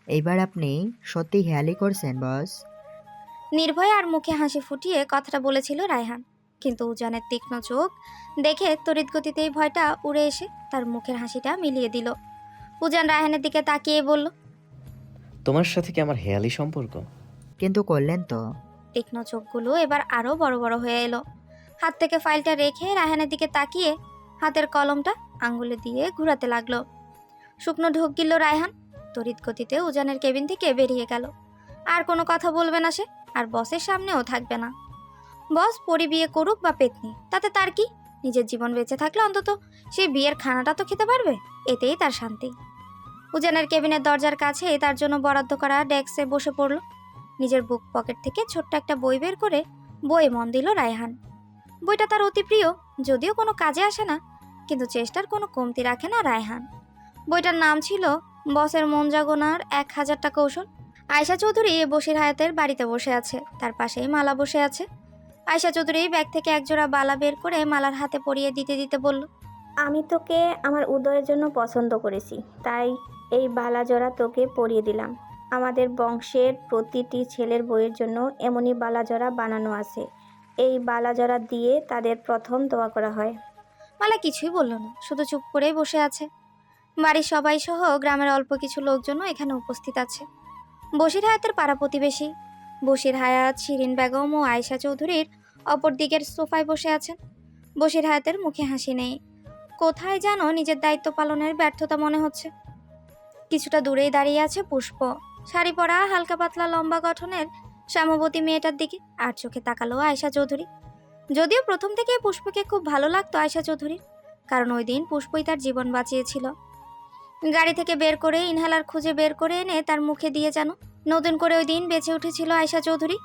Q: এইবার আপনি সত্যি হেয়ালি করছেন বস।
B: নির্ভয় আর মুখে হাসি ফুটিয়ে কথাটা বলেছিল রায়হান, কিন্তু উজানের তীক্ষ্ণ চোখ দেখে তড়িৎ গতিতেই ভয়টা উড়ে এসে তার মুখের হাসিটা মিলিয়ে দিল। উজান রায়হানের দিকে তাকিয়ে বলল,
O: তোমার সাথে কি আমার হেয়ালি সম্পর্ক?
Q: কিন্তু করলেন তো।
B: তীক্ষ্ণ চোখগুলো এবার আরো বড় বড় হয়ে এলো। হাত থেকে ফাইলটা রেখে রায়হানের দিকে তাকিয়ে হাতের কলমটা আঙ্গুলে দিয়ে ঘুরাতে লাগলো। শুকনো ঢোক গিলল রায়হান। তড়িৎ গতিতে উজানের কেবিন থেকে বেরিয়ে গেল। আর কোনো কথা বলবে না সে, আর বসের সামনেও থাকবে না। বস পরি বিয়ে করুক বা পেতনি, তাতে তার কি? নিজের জীবন বেঁচে থাকলে অন্তত সে বিয়ের খানাটা তো খেতে পারবে, এতেই তার শান্তি। উজানের কেবিনের দরজার কাছে তার জন্য বরাদ্দ করা ডেস্কে বসে পড়ল। নিজের বুক পকেট থেকে ছোট্ট একটা বই বের করে বই মন দিল রায়হান। বইটা তার অতি প্রিয়, যদিও কোনো কাজে আসে না, কিন্তু চেষ্টার কোনো কমতি রাখে না রায়হান। বইটার নাম ছিল বসের মন জাগোনার 1000টা কৌশল। আয়শা চৌধুরী বশির হায়াতের বাড়িতে বসে আছে, তার পাশেই মালা বসে আছে। আয়শা চৌধুরী ব্যাগ থেকে একজোড়া বালা বের করে মালার হাতে পরিয়ে দিতে দিতে বলল,
K: আমি তোকে আমার উদয়ের জন্য পছন্দ করেছি, তাই এই বালা জোড়া তোকে পরিয়ে দিলাম। আমাদের বংশের প্রতিটি ছেলের বইয়ের জন্য এমনই বালা জোড়া বানানো আছে। এই বালা জোড়া দিয়ে তাদের প্রথম দোয়া করা হয়।
B: মালা কিছুই বলল না, শুধু চুপ করেই বসে আছে। বাড়ির সবাই সহ গ্রামের অল্প কিছু লোকজনও এখানে উপস্থিত আছে। বশির হায়াতের পাড়া প্রতিবেশী বশির হায়াত, শিরিন বেগম ও আয়শা চৌধুরীর অপর দিকের সোফায় বসে আছেন। বশির হায়াতের মুখে হাসি নেই, কোথায় যেন নিজের দায়িত্ব পালনের ব্যর্থতা মনে হচ্ছে। কিছুটা দূরেই দাঁড়িয়ে আছে পুষ্প, শাড়ি পরা, হালকা পাতলা লম্বা গঠনের শ্যামবতী মেয়েটার দিকে আর চোখে তাকালো আয়শা চৌধুরী। যদিও প্রথম থেকে পুষ্পকে খুব ভালো লাগতো আয়শা চৌধুরীর, কারণ ওই দিন পুষ্পই তার জীবন বাঁচিয়েছিল। গাড়ি থেকে বের করে ইনহেলার খুঁজে বের করে এনে তার মুখে দিয়ে যেন নতুন করে ওই দিন বেঁচে উঠেছিল আয়শা চৌধুরী।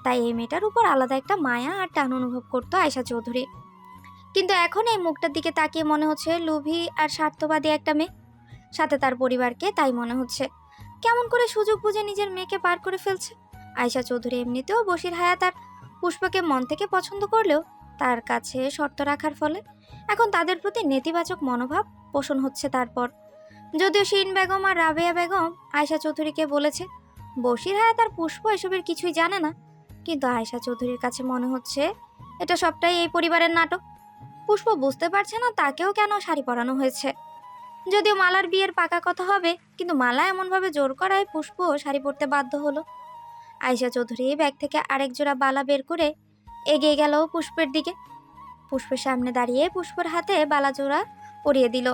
B: তাই এই মেয়েটার উপর আলাদা একটা মায়া আর টান অনুভব করতো আয়শা চৌধুরী। কিন্তু এখন এই মুখটার দিকে তাকিয়ে মনে হচ্ছে লোভী আর স্বার্থবাদী একটা মেয়ে, সাথে তার পরিবারকে। তাই মনে হচ্ছে কেমন করে সুযোগ বুঝে নিজের মেয়েকে পার করে ফেলছে। আয়শা চৌধুরী এমনিতেও বশির হায়াত আর পুষ্পকে মন থেকে পছন্দ করলেও তার কাছে শর্ত রাখার ফলে এখন তাদের প্রতি নেতিবাচক মনোভাব পোষণ হচ্ছে। তারপর যদিও শিরিন বেগম আর রাবেয়া বেগম আয়শা চৌধুরীকে বলেছে বশির হায়াত আর পুষ্প এসবের কিছুই জানে না, কিন্তু আয়শা চৌধুরীর কাছে মনে হচ্ছে এটা সবটাই এই পরিবারের নাটক। পুষ্প বুঝতে পারছে না তাকেও কেন শাড়ি পরানো হয়েছে। যদিও মালার বিয়ের পাকা কথা হবে, কিন্তু মালা এমনভাবে জোর করায় পুষ্প শাড়ি পরতে বাধ্য হলো। আয়শা চৌধুরী ব্যাগ থেকে আরেক জোড়া বালা বের করে এগিয়ে গেল পুষ্পের দিকে। পুষ্পের সামনে দাঁড়িয়ে পুষ্পর হাতে বালা জোড়া পরিয়ে দিল।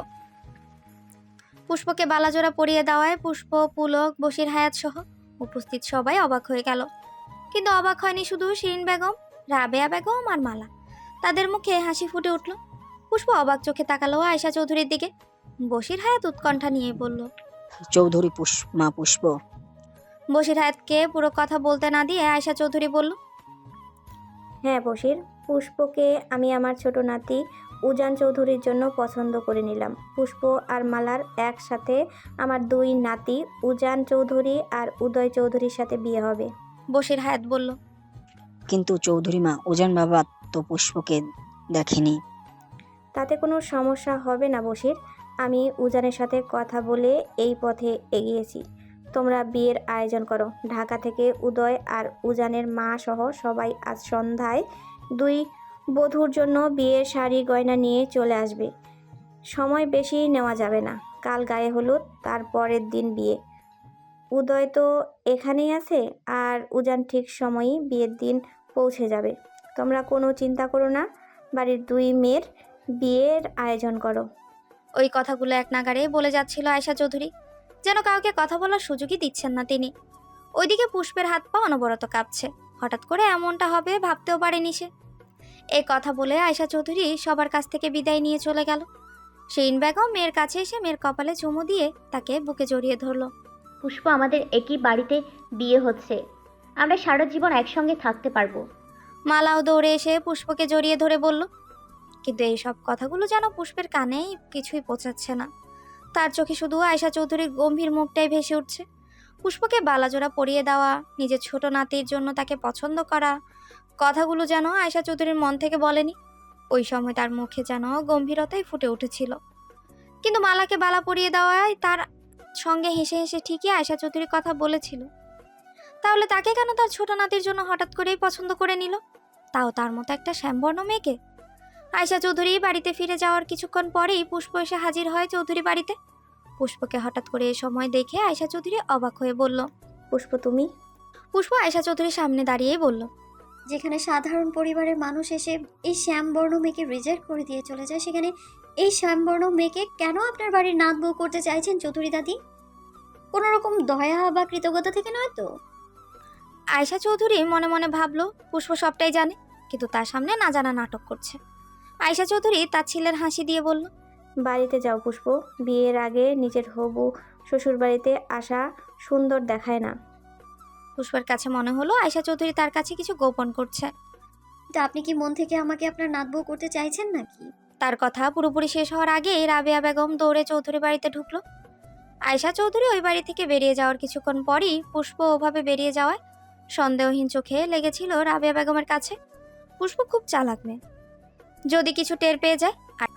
B: পুষ্পকে বালা জোড়া পরিয়ে দেওয়ায় পুষ্প, পুলক, বশির হায়াত সহ উপস্থিত সবাই অবাক হয়ে গেল। কিন্তু অবাক হয়নি শুধু শিরিন বেগম, রাবেয়া বেগম আর মালা। তাদের মুখে হাসি ফুটে উঠল। পুষ্প অবাক চোখে তাকালো আয়শা চৌধুরীর দিকে। বশির হায়াত উৎকণ্ঠা নিয়ে বলল,
F: চৌধুরী মা পুষ্প।
B: বশির হায়াতকে পুরো কথা বলতে না দিয়ে আয়শা চৌধুরী বলল,
K: হ্যাঁ বশির, পুষ্পকে আমি আমার ছোট নাতি উজান চৌধুরীর জন্য পছন্দ করে নিলাম। পুষ্প আর মালার একসাথে আমার 2 নাতি উজান চৌধুরী আর উদয় চৌধুরীর সাথে বিয়ে হবে।
B: বশির হায়াত বলল,
F: কিন্তু চৌধুরী মা, উজান বাবা তো পুষ্পকে দেখেনি।
K: তাতে কোনো সমস্যা হবে না বশির, আমি উজানের সাথে কথা বলে এই পথে এগিয়েছি। তোমরা বিয়ের আয়োজন করো। ঢাকা থেকে উদয় আর উজানের মা সহ সবাই আজ সন্ধ্যায় 2 বধূর জন্য বিয়ের শাড়ি গয়না নিয়ে চলে আসবে। সময় বেশি নেওয়া যাবে না। কাল গায়ে হলুদ, তার পরের দিন বিয়ে। উদয় তো এখানেই আছে, আর উজান ঠিক সময়ই বিয়ের দিন পৌঁছে যাবে। তোমরা কোনো চিন্তা করো না, বাড়ির 2 মেয়ের বিয়ের আয়োজন করো।
B: ওই কথাগুলো এক নাগারে বলে যাচ্ছিল আয়শা চৌধুরী, যেন কাউকে কথা বলার সুযোগই দিচ্ছেন না তিনি। ওইদিকে পুষ্পের হাত পা অনবরত কাঁপছে। হঠাৎ করে এমনটা হবে ভাবতেও পারেনি সে। এই কথা বলে আয়শা চৌধুরী সবার কাছ থেকে বিদায় নিয়ে চলে গেল। শিরিন বেগম মেয়ের কাছে এসে মেয়ের কপালে চুমু দিয়ে তাকে বুকে জড়িয়ে ধরল।
C: পুষ্প, আমাদের একই বাড়িতে বিয়ে হচ্ছে, আমরা সারা জীবন একসঙ্গে থাকতে পারবো।
B: মালাও দৌড়ে এসে পুষ্পকে জড়িয়ে ধরে বলল, কিন্তু এই সব কথাগুলো যেন পুষ্পের কানেই কিছুই পৌঁছাচ্ছে না। তার চোখে শুধু আয়শা চৌধুরীর গম্ভীর মুখটাই ভেসে উঠছে। পুষ্পকে বালাজোড়া পরিয়ে দেওয়া, নিজের ছোট নাতির জন্য তাকে পছন্দ করা, কথাগুলো যেন আয়শা চৌধুরীর মন থেকে বলেনি। ওই সময় তার মুখে যেন গম্ভীরতাই ফুটে উঠেছিল। কিন্তু মালাকে বালা পরিয়ে দেওয়ায় তার সঙ্গে হেসে হেসে ঠিকই আয়শা চৌধুরীর কথা বলেছিল। তাহলে তাকে কেন তার ছোট নাতির জন্য হঠাৎ করেই পছন্দ করে নিল, তাও তার মতো একটা শ্যামবর্ণ মেয়েকে। আয়শা চৌধুরী বাড়িতে ফিরে যাওয়ার কিছুক্ষণ পরেই পুষ্প এসে হাজির হয় চৌধুরী বাড়িতে। পুষ্পকে হঠাৎ করে এই সময় দেখে আয়শা চৌধুরী অবাক হয়ে বলল,
K: পুষ্প তুমি?
B: পুষ্প আয়শা চৌধুরীর সামনে দাঁড়িয়েই বলল,
D: যেখানে সাধারণ পরিবারের মানুষ এসে এই শ্যামবর্ণ মেয়েকে রিজেক্ট করে দিয়ে চলে যায়, সেখানে এই শ্যামবর্ণ মেয়েকে কেন আপনার বাড়ির নাত বউ করতে চাইছেন চৌধুরী দাদি? কোনো রকম দয়া বা কৃতজ্ঞতা থেকে নয় তো?
B: আয়শা চৌধুরী মনে মনে ভাবলো পুষ্প সবটাই জানে, কিন্তু তার সামনে না জানা নাটক করছে। আয়শা চৌধুরী তার ছেলের হাসি দিয়ে বলল,
K: বাড়িতে যাও পুষ্প, বিয়ের আগে নিজের হবু শ্বশুর বাড়িতে আসা সুন্দর দেখায় না।
B: পুষ্পের কাছে মনে হলো আয়শা চৌধুরী তার কাছে কিছু গোপন করছে।
D: তা আপনি কি মন থেকে আমাকে আপনার নাত বউ করতে চাইছেন নাকি?
B: তার কথা পুরোপুরি শেষ হওয়ার আগেই রাবেয়া বেগম দৌড়ে চৌধুরী বাড়িতে ঢুকলো। আয়শা চৌধুরী ওই বাড়ি থেকে বেরিয়ে যাওয়ার কিছুক্ষণ পরই পুষ্প ওভাবে বেরিয়ে যাওয়ায় সন্দেহহীন চোখে লেগেছিল রাবেয়া বেগমের কাছে। পুষ্প খুব চালাক মেয়ে, যদি কিছু টের পেয়ে যায়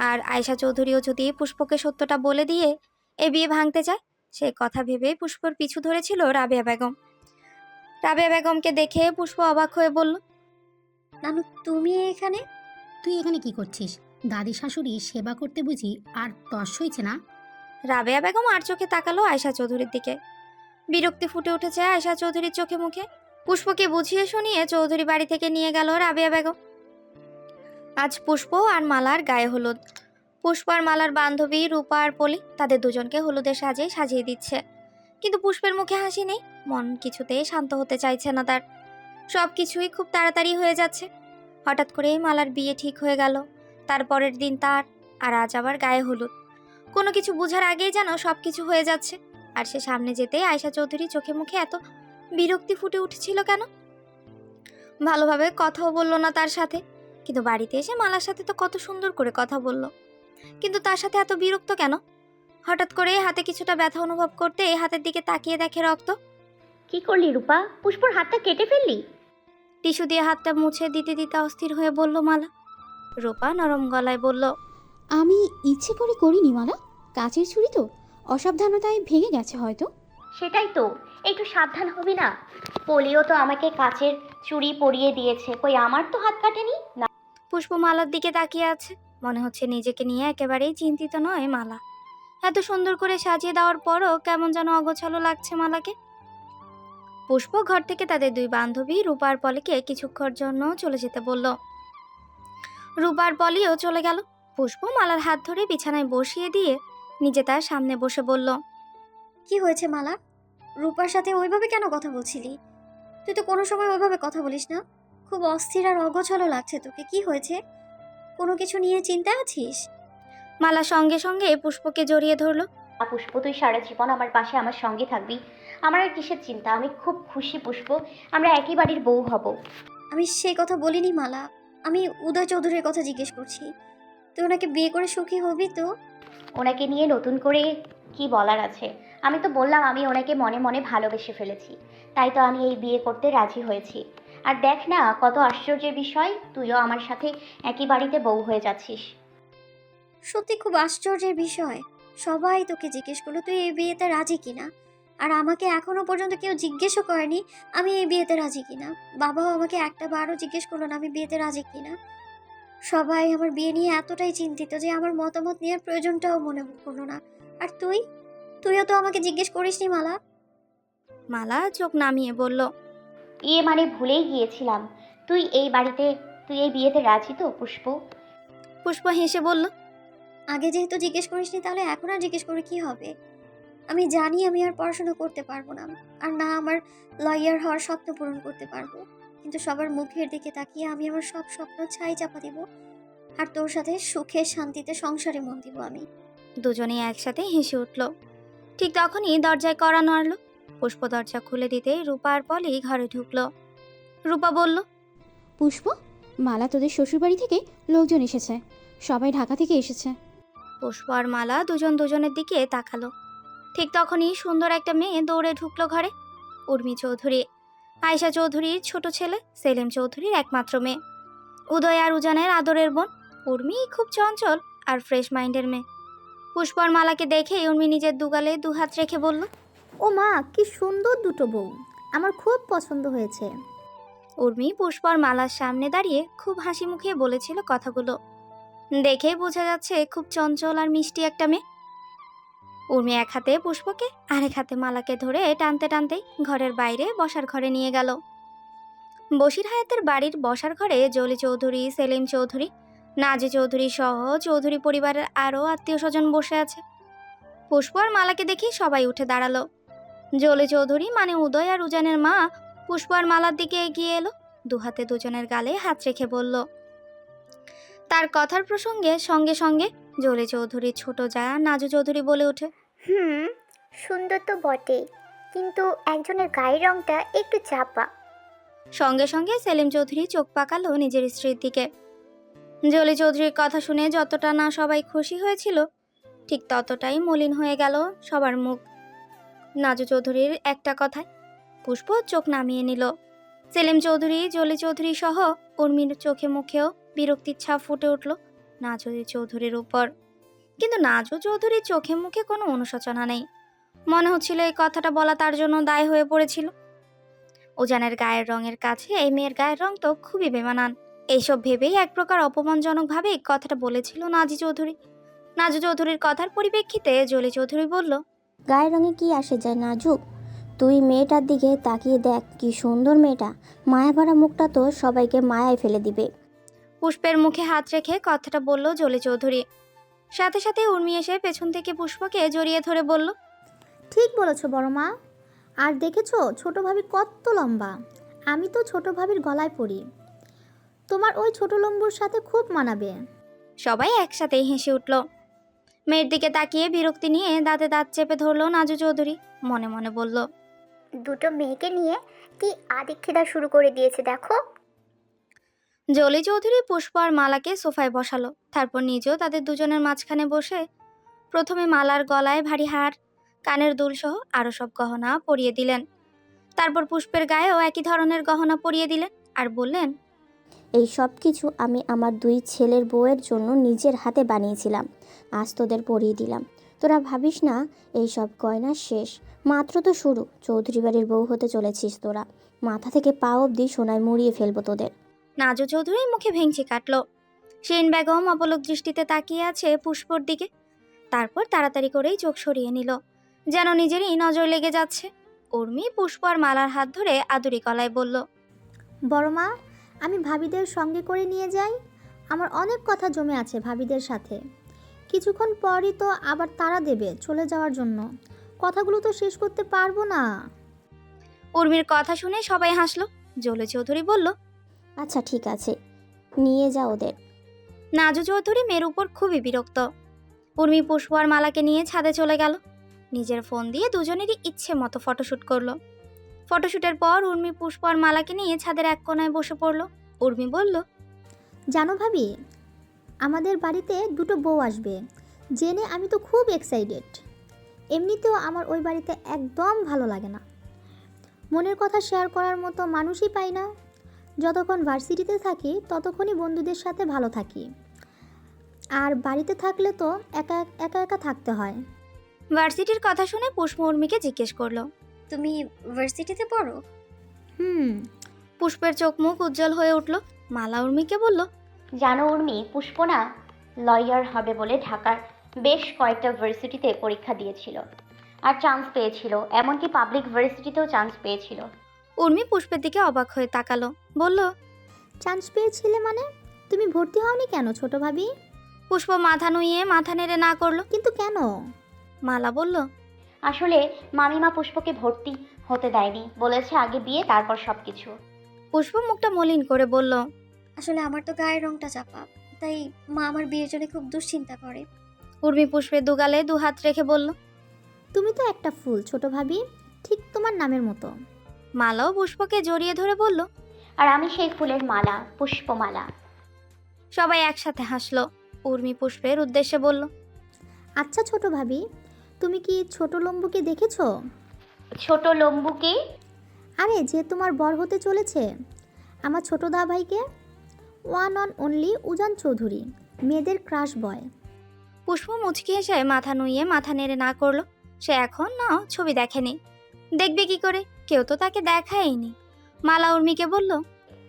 B: আর আয়শা চৌধুরীও যদি পুষ্পকে সত্যটা বলে দিয়ে এ বিয়ে ভাঙতে চায়, সেই কথা ভেবেই পুষ্পর পিছু ধরেছিল রাবেয়া বেগম। রাবেয়া বেগমকে দেখে পুষ্প অবাক হয়ে বলল,
D: নানু তুমি এখানে?
A: তুই এখানে কি করছিস? দাদি শাশুড়ি সেবা করতে বুঝি আর তস হয়েছে না?
B: রাবেয়া বেগম আর চোখে তাকালো আয়শা চৌধুরীর দিকে। বিরক্তি ফুটে উঠেছে আয়শা চৌধুরীর চোখে মুখে। পুষ্পকে বুঝিয়ে শুনিয়ে চৌধুরী বাড়ি থেকে নিয়ে গেল রাবেয়া বেগম। আজ পুষ্প আর মালার গায়ে হলুদ। পুষ্প আর মালার বান্ধবী রূপা আর পলি তাদের দুজনকে হলুদের সাজে সাজিয়ে দিচ্ছে, কিন্তু পুষ্পের মুখে হাসি নেই। মন কিছুতেই শান্ত হতে চাইছে না তার। সব কিছুই খুব তাড়াতাড়ি হয়ে যাচ্ছে। হঠাৎ করেই মালার বিয়ে ঠিক হয়ে গেল, তারপরের দিন তার, আর আজ আবার গায়ে হলুদ। কোনো কিছু বোঝার আগেই যেন সব কিছু হয়ে যাচ্ছে। আর সে সামনে যেতেই আয়শা চৌধুরী চোখে মুখে এত বিরক্তি ফুটে উঠেছিল কেন? ভালোভাবে কথাও বললো না তার সাথে, কিন্তু বাড়িতে এসে মালার সাথে তো কত সুন্দর করে কথা বলল, কিন্তু তার সাথে এত বিরক্ত কেন? হঠাৎ করে হাতে কিছুটা ব্যথা অনুভব করতে হাতের দিকে তাকিয়ে দেখে রক্ত।
C: কি করলি রূপা? পুষ্পর হাতটা কেটে ফেললি?
B: টিস্যু দিয়ে হাতটা মুছে দিতে দিতে অস্থির হয়ে বলল মালা। রূপা নরম গলায় বলল,
R: আমি ইচ্ছে করে করিনি মালা, কাচের ছুরি তো, অসাবধানতায় ভেঙে গেছে হয়তো।
C: সেটাই তো, একটু সাবধান হবি না? পলিও তো আমাকে কাচের চুড়ি পরিয়ে দিয়েছে, কই আমার তো হাত কাটেনি না।
B: পুষ্প মালার দিকে তাকিয়ে আছে। মনে হচ্ছে নিজেকে নিয়ে একেবারেই চিন্তিত নয় মালা। এত সুন্দর করে সাজিয়ে দেওয়ার পরও কেমন যেন অগোছালো লাগছে মালাকে। পুষ্প ঘর থেকে তাদের দুই বান্ধবী রূপা আর পলিকে কিছুক্ষণ জন্য চলে যেতে বলল। রূপা আর পলিও চলে গেল। পুষ্প মালার হাত ধরে বিছানায় বসিয়ে দিয়ে নিজে তার সামনে বসে বলল,
D: কি হয়েছে মালা? রূপার সাথে ওইভাবে কেন কথা বলছিলি? তুই তো কোনো সময় ওইভাবে কথা বলিস না। খুব অস্থির আর অগোছালো লাগছে তোকে, কি হয়েছে? কোনো কিছু নিয়ে চিন্তা আছিস?
B: মালা সঙ্গে সঙ্গে পুষ্পকে জড়িয়ে ধরলো।
C: পুষ্প, তুই সারা জীবন আমার পাশে আমার সঙ্গে থাকবি, আমার আর কিসের চিন্তা? আমি খুব খুশি পুষ্প, আমরা একই বাড়ির বউ হব।
D: আমি সেই কথা বলিনি মালা, আমি উদয় চৌধুরীর কথা জিজ্ঞেস করছি। তুই ওনাকে বিয়ে করে সুখী হবি তো?
C: ওনাকে নিয়ে নতুন করে কি বলার আছে? আমি তো বললাম আমি ওনাকে মনে মনে ভালোবেসে ফেলেছি, তাই তো আমি এই বিয়ে করতে রাজি হয়েছি। আর দেখ না কত আশ্চর্যের বিষয়, তুইও আমার সাথে একই বাড়িতে বউ হয়ে যাচ্ছিস।
D: সত্যি খুব আশ্চর্যের বিষয়। সবাই তোকে জিজ্ঞেস করলো তুই এই বিয়েতে রাজি কিনা, আর আমাকে এখনো পর্যন্ত কেউ জিজ্ঞেসও করেনি আমি এই বিয়েতে রাজি কিনা। বাবাও আমাকে একটা বারও জিজ্ঞেস করলো না আমি বিয়েতে রাজি কিনা। সবাই আমার বিয়ে নিয়ে এতটাই চিন্তিত যে আমার মতামত নেওয়ার প্রয়োজনটাও মনে করলো না। আর তুইও তো আমাকে জিজ্ঞেস করিসনি মালা।
B: মালা চোখ নামিয়ে বলল,
C: ইয়ে মানে ভুলেই গিয়েছিলাম, তুই এই বিয়েতে রাজি তো পুষ্প?
B: পুষ্প হেসে বলল,
D: আগে যেহেতু জিজ্ঞেস করিসনি তাহলে এখন আর জিজ্ঞেস করে কি হবে? আমি জানি আমি আর পড়াশোনা করতে পারবো না, আর না আমার লয়ার হওয়ার স্বপ্ন পূরণ করতে পারবো, কিন্তু সবার মুখের দিকে তাকিয়ে আমি আমার সব স্বপ্ন ছাই চাপা দিব, আর তোর সাথে সুখে শান্তিতে সংসারে মন দিব আমি।
B: দুজনেই একসাথে হেসে উঠল। ঠিক তখনই দরজায় কড়া নাড়ল। পুষ্প দরজা খুলে দিতেই রূপা আর পলি ঘরে ঢুকলো। রূপা বলল,
R: পুষ্প, মালা তোদের শ্বশুরবাড়ি থেকে লোকজন এসেছে, সবাই ঢাকা থেকে এসেছে।
B: পুষ্প আর মালা দুজন দুজনের দিকে তাকালো। ঠিক তখনই সুন্দর একটা মেয়ে দৌড়ে ঢুকলো ঘরে। উর্মি চৌধুরী, আয়শা চৌধুরীর ছোট ছেলে, সেলিম চৌধুরীর একমাত্র মেয়ে, উদয় আর উজানের আদরের বোন। উর্মি খুব চঞ্চল আর ফ্রেশ মাইন্ডের মেয়ে। পুষ্প আর মালাকে দেখে উর্মি নিজের দুগালে দুহাত রেখে বলল,
M: ও মা, কি সুন্দর দুটো বউ, আমার খুব পছন্দ হয়েছে।
B: উর্মি পুষ্প আর মালার সামনে দাঁড়িয়ে খুব হাসি মুখে বলেছিল কথাগুলো। দেখে বোঝা যাচ্ছে খুব চঞ্চল আর মিষ্টি একটা মেয়ে। উর্মি এক হাতে পুষ্পকে আরেক হাতে মালাকে ধরে টানতে টানতেই ঘরের বাইরে বসার ঘরে নিয়ে গেল। বশির হায়াতের বাড়ির বসার ঘরে জলি চৌধুরী, সেলিম চৌধুরী, নাজি চৌধুরী সহ চৌধুরী পরিবারের আরও আত্মীয় স্বজন বসে আছে। পুষ্প আর মালাকে দেখে সবাই উঠে দাঁড়ালো। জলি চৌধুরী মানে উদয় আর উজানের মা পুষ্প আর মালার দিকে এগিয়ে এলো, দুহাতে দুজনের গালে হাত রেখে বলল। তার কথার প্রসঙ্গে সঙ্গে সঙ্গে জলি চৌধুরীর ছোট যা নাজু চৌধুরী বলে ওঠে,
C: সুন্দর তো বটে, কিন্তু একজনের গায়ের রংটা একটু চাপা।
B: সঙ্গে সঙ্গে সেলিম চৌধুরী চোখ পাকালো নিজের স্ত্রীর দিকে।
K: জলি চৌধুরীর কথা শুনে যতটা না সবাই খুশি হয়েছিল, ঠিক ততটাই মলিন হয়ে গেল সবার মুখ নাজু চৌধুরীর একটা কথায়। পুষ্প চোখ নামিয়ে নিল। সেলিম চৌধুরী, জলি চৌধুরী সহ উর্মির চোখে মুখেও বিরক্তির ছাপ ফুটে উঠল নাজু চৌধুরীর উপর। কিন্তু নাজু চৌধুরীর চোখে মুখে কোনো অনুশোচনা নেই। মনে হচ্ছিল এই কথাটা বলা তার জন্য দায় হয়ে পড়েছিল। উজানের গায়ের রঙের কাছে এই মেয়ের গায়ের রং তো খুবই বেমানান। এইসব ভেবেই এক প্রকার অপমানজনকভাবে কথাটা বলেছিল নাজি চৌধুরী। নাজু চৌধুরীর কথার পরিপ্রেক্ষিতে জলি চৌধুরী বলল,
R: গায়ের রঙে কি আসে যায় নাজু? তুই মেয়েটার দিকে তাকিয়ে দেখ, কি সুন্দর মেয়েটা। মায়া ভরা মুখটা তো সবাইকে মায়ায় ফেলে দিবে।
K: পুষ্পের মুখে হাত রেখে কথাটা বলল জলি চৌধুরী। সাথে সাথে উর্মি এসে পেছন থেকে পুষ্পকে জড়িয়ে ধরে বলল,
R: ঠিক বলেছো বড় মা। আর দেখেছো ছোট ভাবি কত লম্বা? আমি তো ছোট ভাবির গলায় পড়ি। তোমার ওই ছোট লম্বুর সাথে খুব মানাবে।
K: সবাই একসাথেই হেসে উঠল। মেয়ের দিকে তাকিয়ে বিরক্তি নিয়ে দাঁতে দাঁত চেপে ধরলো নাজু চৌধুরী। মনে মনে বলল,
C: দুটো মেয়েকে নিয়ে কি আদিক্ষেতা শুরু করে দিয়েছে দেখো।
K: জলি চৌধুরী পুষ্প আর মালাকে সোফায় বসালো। তারপর নিজেও তাদের দুজনের মাঝখানে বসে প্রথমে মালার গলায় ভারী হার, কানের দুল সহ আরও সব গহনা পরিয়ে দিলেন। তারপর পুষ্পের গায়েও একই ধরনের গহনা পরিয়ে দিলেন আর বললেন,
R: এই সব কিছু আমি আমার দুই ছেলের বউয়ের জন্য নিজের হাতে বানিয়েছিলাম। আজ তোদের পরিয়ে দিলাম। তোরা ভাবিস না এই সব গয়না শেষ, মাত্র তো শুরু। চৌধুরী বাড়ির বউ হতে চলেছিস তোরা। মাথা থেকে পা অবধি সোনায় মুড়িয়ে ফেলবো তোদের।
K: নাজু চৌধুরী মুখে ভেঙচি কাটল। শিন বেগম অপলক দৃষ্টিতে তাকিয়ে আছে পুষ্পর দিকে। তারপর তাড়াতাড়ি করেই চোখ সরিয়ে নিল, যেন নিজেরই নজর লেগে যাচ্ছে। উর্মি পুষ্প আর মালার হাত ধরে আদুরি গলায় বলল,
R: বড় মা, আমি ভাবিদের সঙ্গে করে নিয়ে যাই। আমার অনেক কথা জমে আছে ভাবিদের সাথে। কিছুক্ষণ পরই তো আবার তারা দেবে চলে যাওয়ার জন্য। কথাগুলো তো শেষ করতে পারবো না।
K: উর্মির কথা শুনে সবাই হাসলো। জলি চৌধুরী বলল,
R: আচ্ছা ঠিক আছে, নিয়ে যা ওদের।
K: নাজু চৌধুরী মেয়ের উপর খুবই বিরক্ত। উর্মি পুষ্প আর মালাকে নিয়ে ছাদে চলে গেল। নিজের ফোন দিয়ে দুজনেরই ইচ্ছে মতো ফটোশ্যুট করলো। ফটোশ্যুটের পর উর্মি পুষ্প আর মালাকে নিয়ে ছাদের এক কোনায় বসে পড়ল। উর্মি বলল,
R: জানো ভাবি, আমাদের বাড়িতে দুটো বউ আসবে জেনে আমি তো খুব এক্সাইটেড। এমনিতেও আমার ওই বাড়িতে একদম ভালো লাগে না। মনের কথা শেয়ার করার মতো মানুষই পাই না। যতক্ষণ ভার্সিটিতে থাকি ততক্ষণই বন্ধুদের সাথে ভালো থাকি, আর বাড়িতে থাকলে তো একা একা একা থাকতে হয়।
K: ভার্সিটির কথা শুনে পুষ্প উর্মিকে জিজ্ঞেস করলো,
D: তুমি ভার্সিটিতে পড়ো?
K: পুষ্পের চোখ মুখ উজ্জ্বল হয়ে উঠল। মালা উর্মিকে বলল,
C: জানো উর্মি, পুষ্প না লয়ার হবে বলে ঢাকার বেশ কয়েকটা ভার্সিটিতে পরীক্ষা দিয়েছিল আর চান্স পেয়েছিল, এমনকি পাবলিক ভার্সিটিতেও চান্স পেয়েছিল।
K: উর্মি পুষ্পের দিকে অবাক হয়ে তাকালো, বলল,
R: চান্স পেয়েছিলে মানে? তুমি ভর্তি হওনি কেন ছোট ভাবি?
K: পুষ্প মাথা নুইয়ে মাথা নেড়ে না করলো।
R: কিন্তু কেন?
K: মালা বলল,
C: আসলে মামিমা পুষ্পকে ভর্তি হতে দেয়নি, বলেছে আগে বিয়ে তারপর সবকিছু।
K: পুষ্প মুখটা মলিন করে বলল,
D: আসলে আমার তো গায়ের রংটা চাপা, তাই মা আমার বিয়ের জন্য খুব দুশ্চিন্তা করে।
K: উর্মি পুষ্পের দুগালে দু হাত রেখে বলল,
R: তুমি তো একটা ফুল ছোট ভাবি, ঠিক তোমার নামের মতো।
K: মালাও পুষ্পকে জড়িয়ে ধরে বলল,
C: আর আমি সেই ফুলের মালা, পুষ্পমালা।
K: সবাই একসাথে হাসলো। উর্মি পুষ্পের উদ্দেশ্যে বলল,
R: আচ্ছা ছোট ভাবি, তুমি কি ছোট লম্বুকে দেখেছো?
C: ছোট লম্বুকে?
R: আরে যে তোমার বর হতে চলেছে, আমার ছোট দা ভাইকে। ওয়ান অন অনলি উজান চৌধুরী, মেয়েদের ক্রাশ বয়।
K: পুষ্প মুচকি এসে মাথা নুইয়ে মাথা নেড়ে না করলো। সে এখন না ছবি দেখেনি, দেখবে কি করে, কেউ তো তাকে দেখায়নি। মালা উর্মিকে বলল,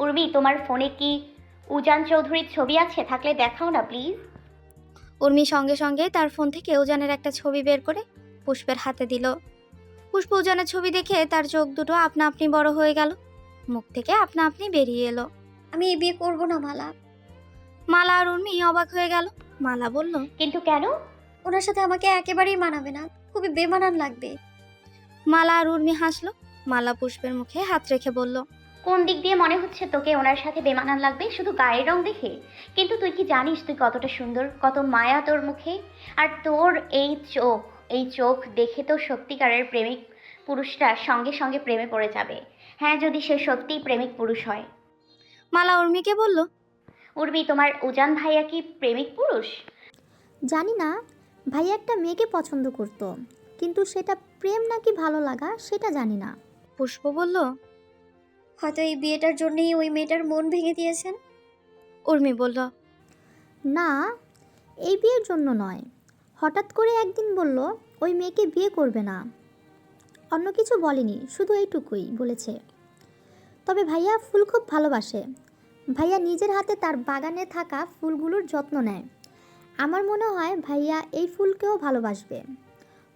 C: উর্মি, তোমার ফোনে কি উজান চৌধুরীর ছবি আছে? থাকলে দেখাও না প্লিজ।
K: উর্মি সঙ্গে সঙ্গে তার ফোন থেকে উজানের একটা ছবি বের করে পুষ্পের হাতে দিল। পুষ্প উজানের ছবি দেখে তার চোখ দুটো আপনা আপনি বড় হয়ে গেল, মুখ থেকে আপনা আপনি বেরিয়ে এলো,
D: আমি এই বিয়ে করবো না মালা।
K: মালা আর উর্মি অবাক হয়ে গেল। মালা বলল,
C: কিন্তু কেন?
D: ওনার সাথে আমাকে একেবারেই মানাবে না, খুবই বেমানান লাগবে।
K: মালা আর উর্মি হাসলো। মালা পুষ্পের মুখে হাত রেখে বলল,
C: কোন দিক দিয়ে মনে হচ্ছে তোকে ওনার সাথে বেমানান লাগবে? শুধু গায়ের রং দেখে? কিন্তু তুই কি জানিস তুই কতটা সুন্দর, কত মায়া তোর মুখে, আর তোর এই চোখ দেখে তো সত্যিকারের প্রেমিক পুরুষরা সঙ্গে সঙ্গে প্রেমে পড়ে যাবে। হ্যাঁ, যদি সে সত্যিই প্রেমিক পুরুষ হয়।
K: মালা উর্মিকে বলল,
C: উর্মি, তোমার উজান ভাইয়া কি প্রেমিক পুরুষ?
R: জানি না, ভাইয়া একটা মেয়েকে পছন্দ করত, কিন্তু সেটা প্রেম নাকি ভালো লাগা সেটা জানি না।
K: পুষ্প বলল,
D: হয়তো এই বিয়েটার জন্যই ওই মেয়েটার মন ভেঙে দিয়েছেন।
K: উর্মি বলল,
R: না, এই বিয়ের জন্য নয়। হঠাৎ করে একদিন বলল ওই মেয়েকে বিয়ে করবে না, অন্য কিছু বলেনি, শুধু এইটুকুই বলেছে। তবে ভাইয়া ফুল খুব ভালোবাসে, ভাইয়া নিজের হাতে তার বাগানে থাকা ফুলগুলোর যত্ন নেয়। আমার মনে হয় ভাইয়া এই ফুলকেও ভালোবাসবে।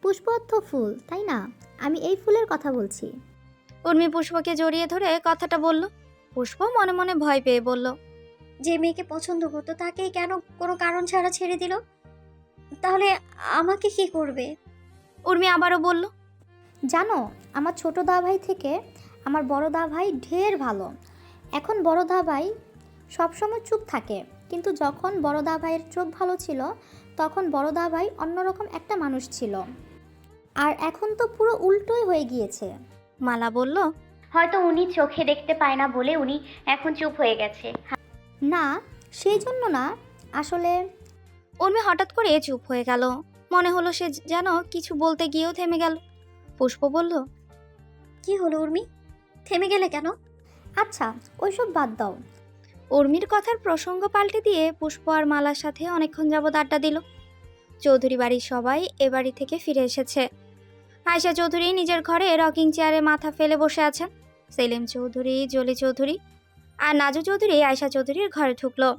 R: পুষ্প অর্থ ফুল, তাই না? আমি এই ফুলের কথা বলছি।
K: উর্মি পুষ্পকে জড়িয়ে ধরে কথাটা বলল। পুষ্প মনে মনে ভয় পেয়ে বলল,
D: যে মেয়েকে পছন্দ করতো তাকে কেন কোনো কারণ ছাড়া ছেড়ে দিল? তাহলে আমাকে কি করবে?
K: উর্মি আবারও বলল,
R: জানো, আমার ছোট দা ভাই থেকে আমার বড় দা ভাই ঢের ভালো। এখন বড় দা ভাই সবসময় চুপ থাকে, কিন্তু যখন বড় দা ভাইয়ের চোখ ভালো ছিল তখন বড় দা ভাই অন্যরকম একটা মানুষ ছিল, আর এখন তো পুরো উল্টোই হয়ে গিয়েছে।
K: মালা বলল,
C: হয়তো উনি চোখে দেখতে পায় না বলে উনি এখন চুপ হয়ে গেছে।
R: না, সেই জন্য না, আসলে
K: উর্মি হঠাৎ করে চুপ হয়ে গেল। মনে হলো সে যেন কিছু বলতে গিয়েও থেমে গেল। পুষ্প বলল,
D: কি হলো উর্মি, থেমে গেলে কেন?
R: আচ্ছা, ওইসব বাদ দাও।
K: উর্মির কথার প্রসঙ্গ পাল্টে দিয়ে পুষ্প আর মালার সাথে অনেকক্ষণ যাবৎ আড্ডা দিল। চৌধুরী বাড়ির সবাই এ বাড়ি থেকে ফিরে এসেছে। আয়শা চৌধুরী নিজের ঘরে রকিং চেয়ারে মাথা ফেলে বসে আছেন। সেলিম চৌধুরী, জলি চৌধুরী আর নাজু চৌধুরী আয়শা চৌধুরীর ঘরে ঢুকলো।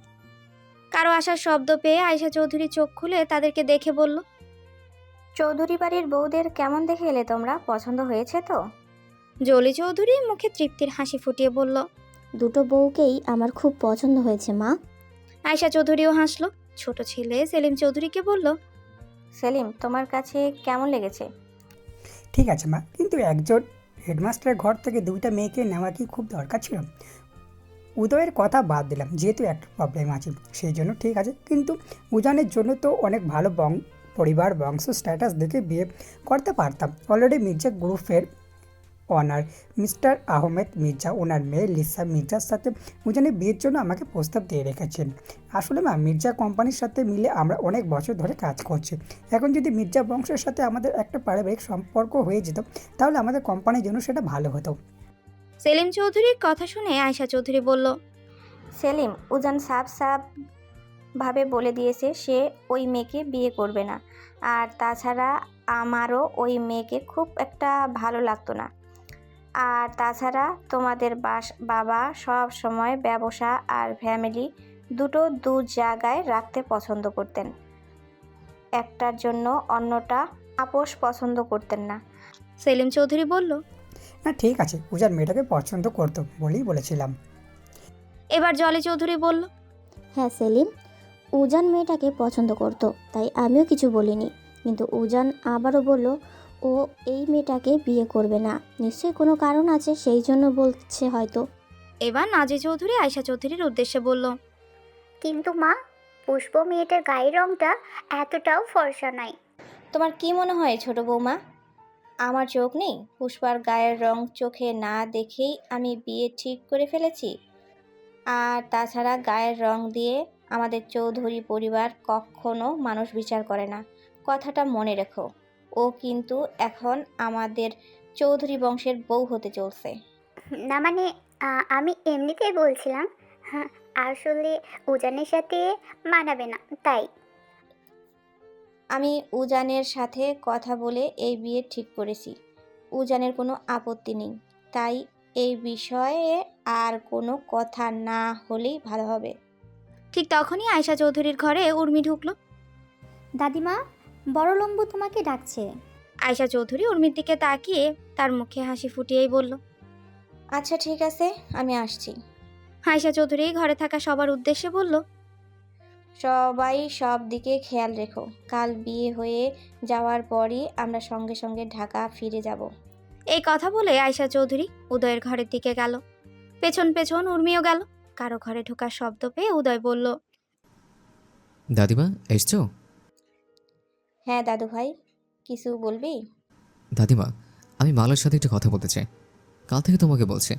K: কারো আসার শব্দ পেয়ে আয়শা চৌধুরী চোখ খুলে তাদেরকে দেখে বলল,
M: চৌধুরী বাড়ির বউদের কেমন দেখে এলে তোমরা? পছন্দ হয়েছে তো?
K: জলি চৌধুরী মুখে তৃপ্তির হাসি ফুটিয়ে বলল,
R: দুটো বউকেই আমার খুব পছন্দ হয়েছে মা।
K: আয়শা চৌধুরীও হাসলো। ছোট ছেলে সেলিম চৌধুরীকে বলল,
M: সেলিম, তোমার কাছে কেমন লেগেছে?
G: ঠিক আছে মা, কিন্তু একজন হেডমাস্টারের ঘর থেকে দুইটা মেয়েকে নেওয়া কি খুব দরকার ছিল? উদয়ের কথা বাদ দিলাম, যেহেতু একটা প্রবলেম আছে সেই জন্য ঠিক আছে, কিন্তু উজানের জন্য তো অনেক ভালো পরিবার বংশ স্ট্যাটাস দেখে বিয়ে করতে পারতাম। অলরেডি মির্জা গ্রুপের অনার মিস্টার আহমেদ মির্জা ওনার মেয়ে লিসা মির্জার সাথে উজানের বিয়ের জন্য আমাকে প্রস্তাব দিয়ে রেখেছেন। আসলে মা, মির্জা কোম্পানির সাথে মিলে আমরা অনেক বছর ধরে কাজ করছি। এখন যদি মির্জা বংশের সাথে আমাদের একটা পারিবারিক সম্পর্ক হয়ে যেত তাহলে আমাদের কোম্পানির জন্য সেটা ভালো হতো।
K: সেলিম চৌধুরীর কথা শুনে আয়শা চৌধুরী বলল,
M: সেলিম, উজান সাফ ভাবে বলে দিয়েছে সে ওই মেয়েকে বিয়ে করবে না। আর তাছাড়া আমারও ওই মেয়েকে খুব একটা ভালো লাগতো না। আর তাছাড়া তোমাদের বাবা সব সময় ব্যবসা আর ফ্যামিলি দু জায়গায় রাখতে পছন্দ করতেন। একটার জন্য অন্যটা আপোষ পছন্দ করতেন না।
K: সেলিম চৌধুরী বলল,
G: না ঠিক আছে, উজান মেয়েটাকে পছন্দ করতো বলেই বলেছিলাম।
K: এবার জলি চৌধুরী বলল,
R: হ্যাঁ সেলিম, উজান মেয়েটাকে পছন্দ করতো, তাই আমিও কিছু বলিনি। কিন্তু উজান আবারও বলল ও এই মেয়েটাকে বিয়ে করবে না, নিশ্চয়ই কোনো কারণ আছে, সেই জন্য বলছে হয়তো।
K: এবার নাজি চৌধুরী আয়শা চৌধুরীর উদ্দেশ্যে বলল,
C: কিন্তু মা, পুষ্প মেয়েটার গায়ের রংটা এতটাও ফর্সা নাই।
M: তোমার কি মনে হয় ছোট বৌমা? আমার চোখ নেই? পুষ্পার গায়ের রং চোখে না দেখেই আমি বিয়ে ঠিক করে ফেলেছি। আর তাছাড়া গায়ের রং দিয়ে আমাদের চৌধুরী পরিবার কখনো মানুষ বিচার করে না, কথাটা মনে রেখো। ও কিন্তু এখন আমাদের চৌধুরী বংশের বউ হতে চলছে।
C: না মানে, আমি এমনিতেই বলছিলাম। হ্যাঁ, আসলে উজানের সাথে মানাবে না তাই।
M: আমি উজানের সাথে কথা বলে এই বিয়ে ঠিক করেছি। উজানের কোনো আপত্তি নেই, তাই এই বিষয়ে আর কোনো কথা না হলেই ভালো হবে।
K: ঠিক তখনই আয়শা চৌধুরীর ঘরে উর্মি ঢুকলো।
R: দাদিমা, বড় লম্বু তোমাকে ডাকছে।
K: আয়শা চৌধুরী উর্মির দিকে তাকিয়ে তার মুখে হাসি ফুটিয়েই বলল,
M: আচ্ছা ঠিক আছে, আমি আসছি।
K: আয়শা চৌধুরী ঘরে থাকা সবার উদ্দেশ্যে বলল,
M: সবাই সব দিকে খেয়াল রেখো। কাল বিয়ে হয়ে যাওয়ার পরই আমরা সঙ্গে সঙ্গে ঢাকা ফিরে যাব।
K: এই কথা বলে আয়শা চৌধুরী উদয়ের ঘরের দিকে গেল। পেছন পেছন উর্মিও গেল। কারো ঘরে ঢোকার শব্দ পেয়ে উদয় বলল,
J: দাদিমা এসছো?
M: হ্যাঁ দাদু ভাই, কিছু বলবি?
J: দাদিমা, আমি মালার সাথে একটা কথা বলতে চাই। কাল থেকে তোমাকে বলছে,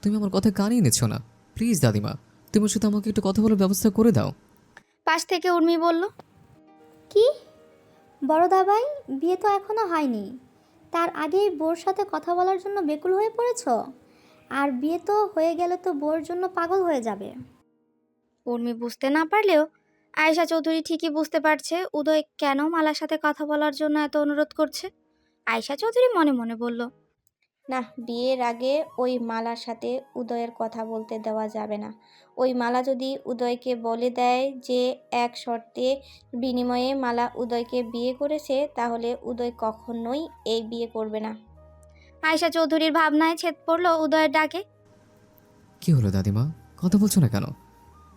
J: তুমি আমার কথা কানেই নিচ্ছ না। প্লিজ দাদিমা, তুমি শুধু আমাকে একটু কথা বলার ব্যবস্থা করে দাও।
K: পাশ থেকে উর্মি বলল,
R: কি বড় দাবাই, বিয়ে তো এখনো হয়নি, তার আগেই বোর সাথে কথা বলার জন্য বেকুল হয়ে পড়েছো? আর বিয়ে তো হয়ে গেলে তো বোর জন্য পাগল হয়ে যাবে।
K: উর্মি বুঝতে না পারলেও আয়েশা চৌধুরী ঠিকই বুঝতে পারছে উদয় কেন মালার সাথে কথা বলার জন্য এত অনুরোধ করছে। আয়েশা চৌধুরী মনে মনে বলল, না, বিয়ের আগে ওই মালার সাথে উদয়ের কথা বলতে দেওয়া যাবে না। ওই মালা যদি উদয়কে বলে দেয় যে এক শর্তে বিনিময়ে মালা উদয়কে বিয়ে করেছে, তাহলে উদয় কখনোই এই বিয়ে করবে না। আয়েশা চৌধুরীর ভাবনায় ছেদ পড়ল উদয়ের ডাকে।
J: কি হলো দাদিমা, কথা বলছো না কেন?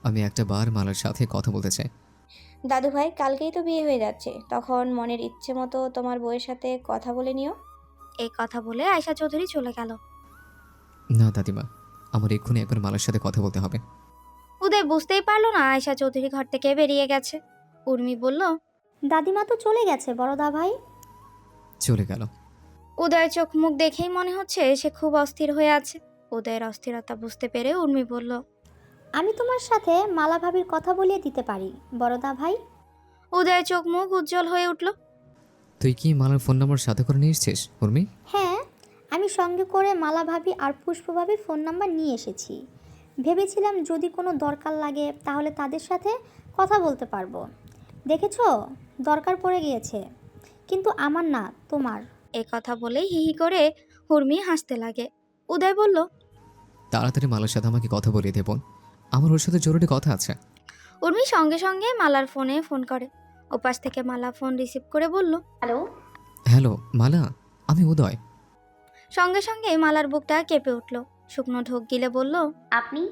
J: আমি একটা বার মালার সাথে কথা বলতে চাই।
K: দাদু ভাই, কালকেই তো বিয়ে হয়ে যাচ্ছে, তখন মনের ইচ্ছে মতো তোমার বউয়ের সাথে কথা বলে নিও। এই কথা বলে আয়েশা চৌধুরী চলে গেল।
J: না দাদিমা, আমার এক্ষুনি একবার মালার সাথে কথা বলতে হবে।
K: উদয় বুঝতেই পারলো না আয়েশা চৌধুরী ঘর থেকে বেরিয়ে গেছে। উর্মি বলল,
R: দাদিমা তো চলে গেছে বড় দাভাই।
J: চলে গেল।
K: উদয়ের চোখ মুখ দেখেই মনে হচ্ছে সে খুব অস্থির হয়ে আছে। উদয়ের অস্থিরতা বুঝতে পেরে উর্মি বলল,
R: আমি তোমার সাথে মালা ভাবির কথা বলিয়ে দিতে পারি বড় দাভাই।
K: উদয়ের চোখ মুখ উজ্জ্বল হয়ে উঠল।
J: তুই কি মালার ফোন নাম্বার সাথে করে নিয়ে এসেছিস উর্মি?
R: হ্যাঁ, আমি সঙ্গে করে মালা ভাবি আর পুষ্প ভাবির ফোন নাম্বার নিয়ে এসেছি। ভেবেছিলাম যদি কোনো দরকার লাগে তাহলে তাদের সাথে কথা বলতে পারবো। দেখেছো, দরকার পড়ে গিয়েছে, কিন্তু আমার না, তোমার।
K: এ কথা বলেই হিহি করে উর্মি হাসতে লাগে। উদয় বলল,
J: তাড়াতাড়ি মালার সাথে আমাকে কথা বলিয়ে দে বোন, আমার ওর সাথে জরুরি কথা আছে।
K: উর্মি সঙ্গে সঙ্গে মালার ফোনে ফোন করে। ওপাশ থেকে মালা ফোন রিসিভ করে বলল,
C: হ্যালো।
J: হ্যালো মালা, আমি উদয়।
K: সঙ্গে সঙ্গে মালার বুকটা কেঁপে উঠল। শুকনো ঢোক গিলে বলল,
C: আপনি?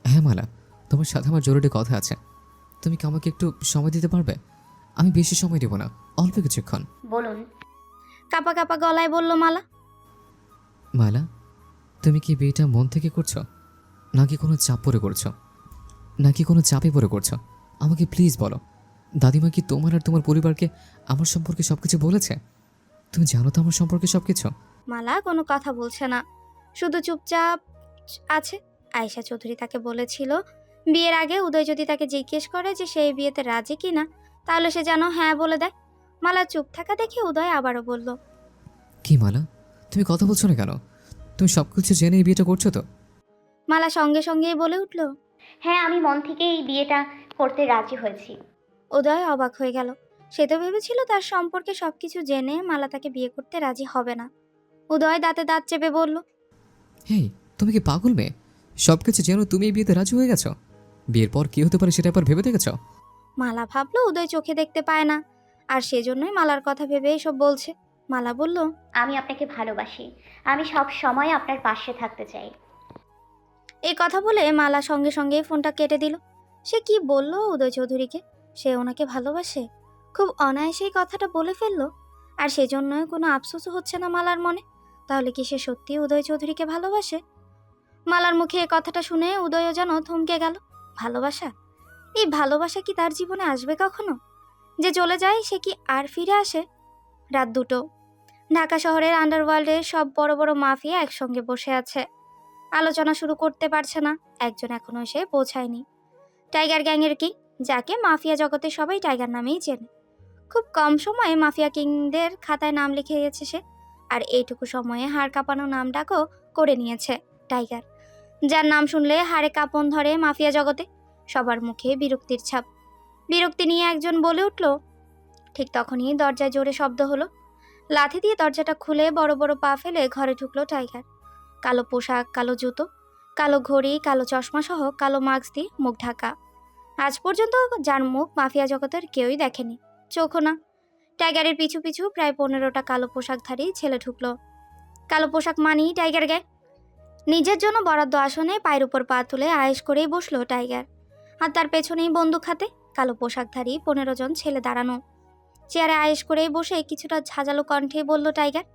J: হ্যাঁ মালা, তোমার সাথে আমার জরুরি কথা আছে। তুমি কি আমাকে একটু সময় দিতে পারবে? আমি বেশি সময় দেব না, অল্প কিছুক্ষণ।
C: বলুন।
K: কাপা কাপা গলায় বলল মালা।
J: মালা, তুমি কি বিয়েটা মন থেকে করছো, নাকি কোনো চাপ পড়ে করছো, নাকি কোনো চাপে পড়ে করছো? আমাকে প্লিজ বলো। দাদিমা কি তোমার আর তোমার পরিবারকে আমার সম্পর্কে সব কিছু বলেছে? তুমি জানো তো আমার সম্পর্কে সব কিছু?
K: মালা কোনো কথা বলছে না, শুধু চুপচাপ আছে। আয়েশা চৌধুরী তাকে বলেছিল বিয়ের আগে উদয় যদি তাকে জিজ্ঞেস করে যে সেই বিয়েতে রাজি কিনা, তাহলে সে যেন হ্যাঁ বলে দেয়। মালা চুপ থাকা দেখে উদয় আবারও বলল,
J: কি মালা, তুমি কথা বলছো না কেন? তুমি সব কিছু জেনে এই বিয়েটা করছো তো?
K: মালা সঙ্গে সঙ্গেই বলে উঠল,
C: হ্যাঁ, আমি মন থেকে এই বিয়েটা করতে রাজি হয়েছি।
K: উদয় অবাক হয়ে গেল। সে তো ভেবেছিল তার সম্পর্কে সবকিছু জেনে মালা তাকে বিয়ে করতে রাজি হবে না। উদয় দাঁতে দাঁত চেপে বলল,
J: হেই, তুমি কি পাগল মেয়ে? সব কিছু জেনে তুমি এই বিয়েতে রাজি হয়ে গেছো? বিয়ের পর কি হতে পারে সেটা একবার ভেবে দেখেছো?
K: মালা ভাবলো উদয় চোখে দেখতে পায় না, আর সেজন্যই মালার কথা ভেবে এসব বলছে। মালা বলল,
C: আমি আপনাকে ভালোবাসি, আমি সব সময় আপনার পাশে থাকতে চাই।
K: এই কথা বলে মালা সঙ্গে সঙ্গে ফোনটা কেটে দিল। সে কি বলল উদয় চৌধুরীকে? সে ওনাকে ভালোবাসে? খুব অনায়াসেই কথাটা বলে ফেললো, আর সেজন্যই কোনো আফসোসও হচ্ছে না মালার মনে। তাহলে কি সে সত্যি উদয় চৌধুরীকে ভালোবাসে? মালার মুখে এই কথাটা শুনে উদয়ও যেন থমকে গেল। ভালোবাসা? এই ভালোবাসা কি তার জীবনে আসবে কখনো? যে চলে যায় সে কি আর ফিরে আসে? রাত 2টো। ঢাকা শহরের আন্ডারওয়ার্ল্ডের সব বড় বড় মাফিয়া একসঙ্গে বসে আছে। আলোচনা শুরু করতে পারছে না, একজন এখনো এসে পৌঁছায়নি। টাইগার গ্যাংয়ের কিং, যাকে মাফিয়া জগতে সবাই টাইগার নামেই চেনে। খুব কম সময়ে মাফিয়া কিংদের খাতায় নাম লিখে গেছে সে, আর এইটুকু সময়ে হাড় কাঁপানো নামটাকেও করে নিয়েছে টাইগার, যার নাম শুনলে হাড়ে কাঁপন ধরে মাফিয়া জগতে। সবার মুখে বিরক্তির ছাপ। বিরক্তি নিয়ে একজন বলে উঠল। ঠিক তখনই দরজায় জোরে শব্দ হলো। লাথি দিয়ে দরজাটা খুলে বড় বড় পা ফেলে ঘরে ঢুকলো টাইগার। কালো পোশাক, কালো জুতো, কালো ঘড়ি, কালো চশমা সহ কালো মাস্ক দিয়ে মুখ ঢাকা। আজ পর্যন্ত যার মুখ মাফিয়া জগতের কেউই দেখেনি, চোখও না। টাইগারের পিছু পিছু প্রায় 15টা কালো পোশাকধারী ছেলে ঢুকলো। কালো পোশাক মানেই টাইগার গ্যাং। নিজের জন্য বরাদ্দ আসনে পায়ের উপর পা তুলে আয়েশ করেই বসলো টাইগার, আর তার পেছনেই বন্দুক হাতে কালো পোশাকধারী 15 জন ছেলে দাঁড়ানো। চেয়ারে আয়েশ করেই বসে কিছুটা ঝাঁঝালো কণ্ঠে বলল টাইগার,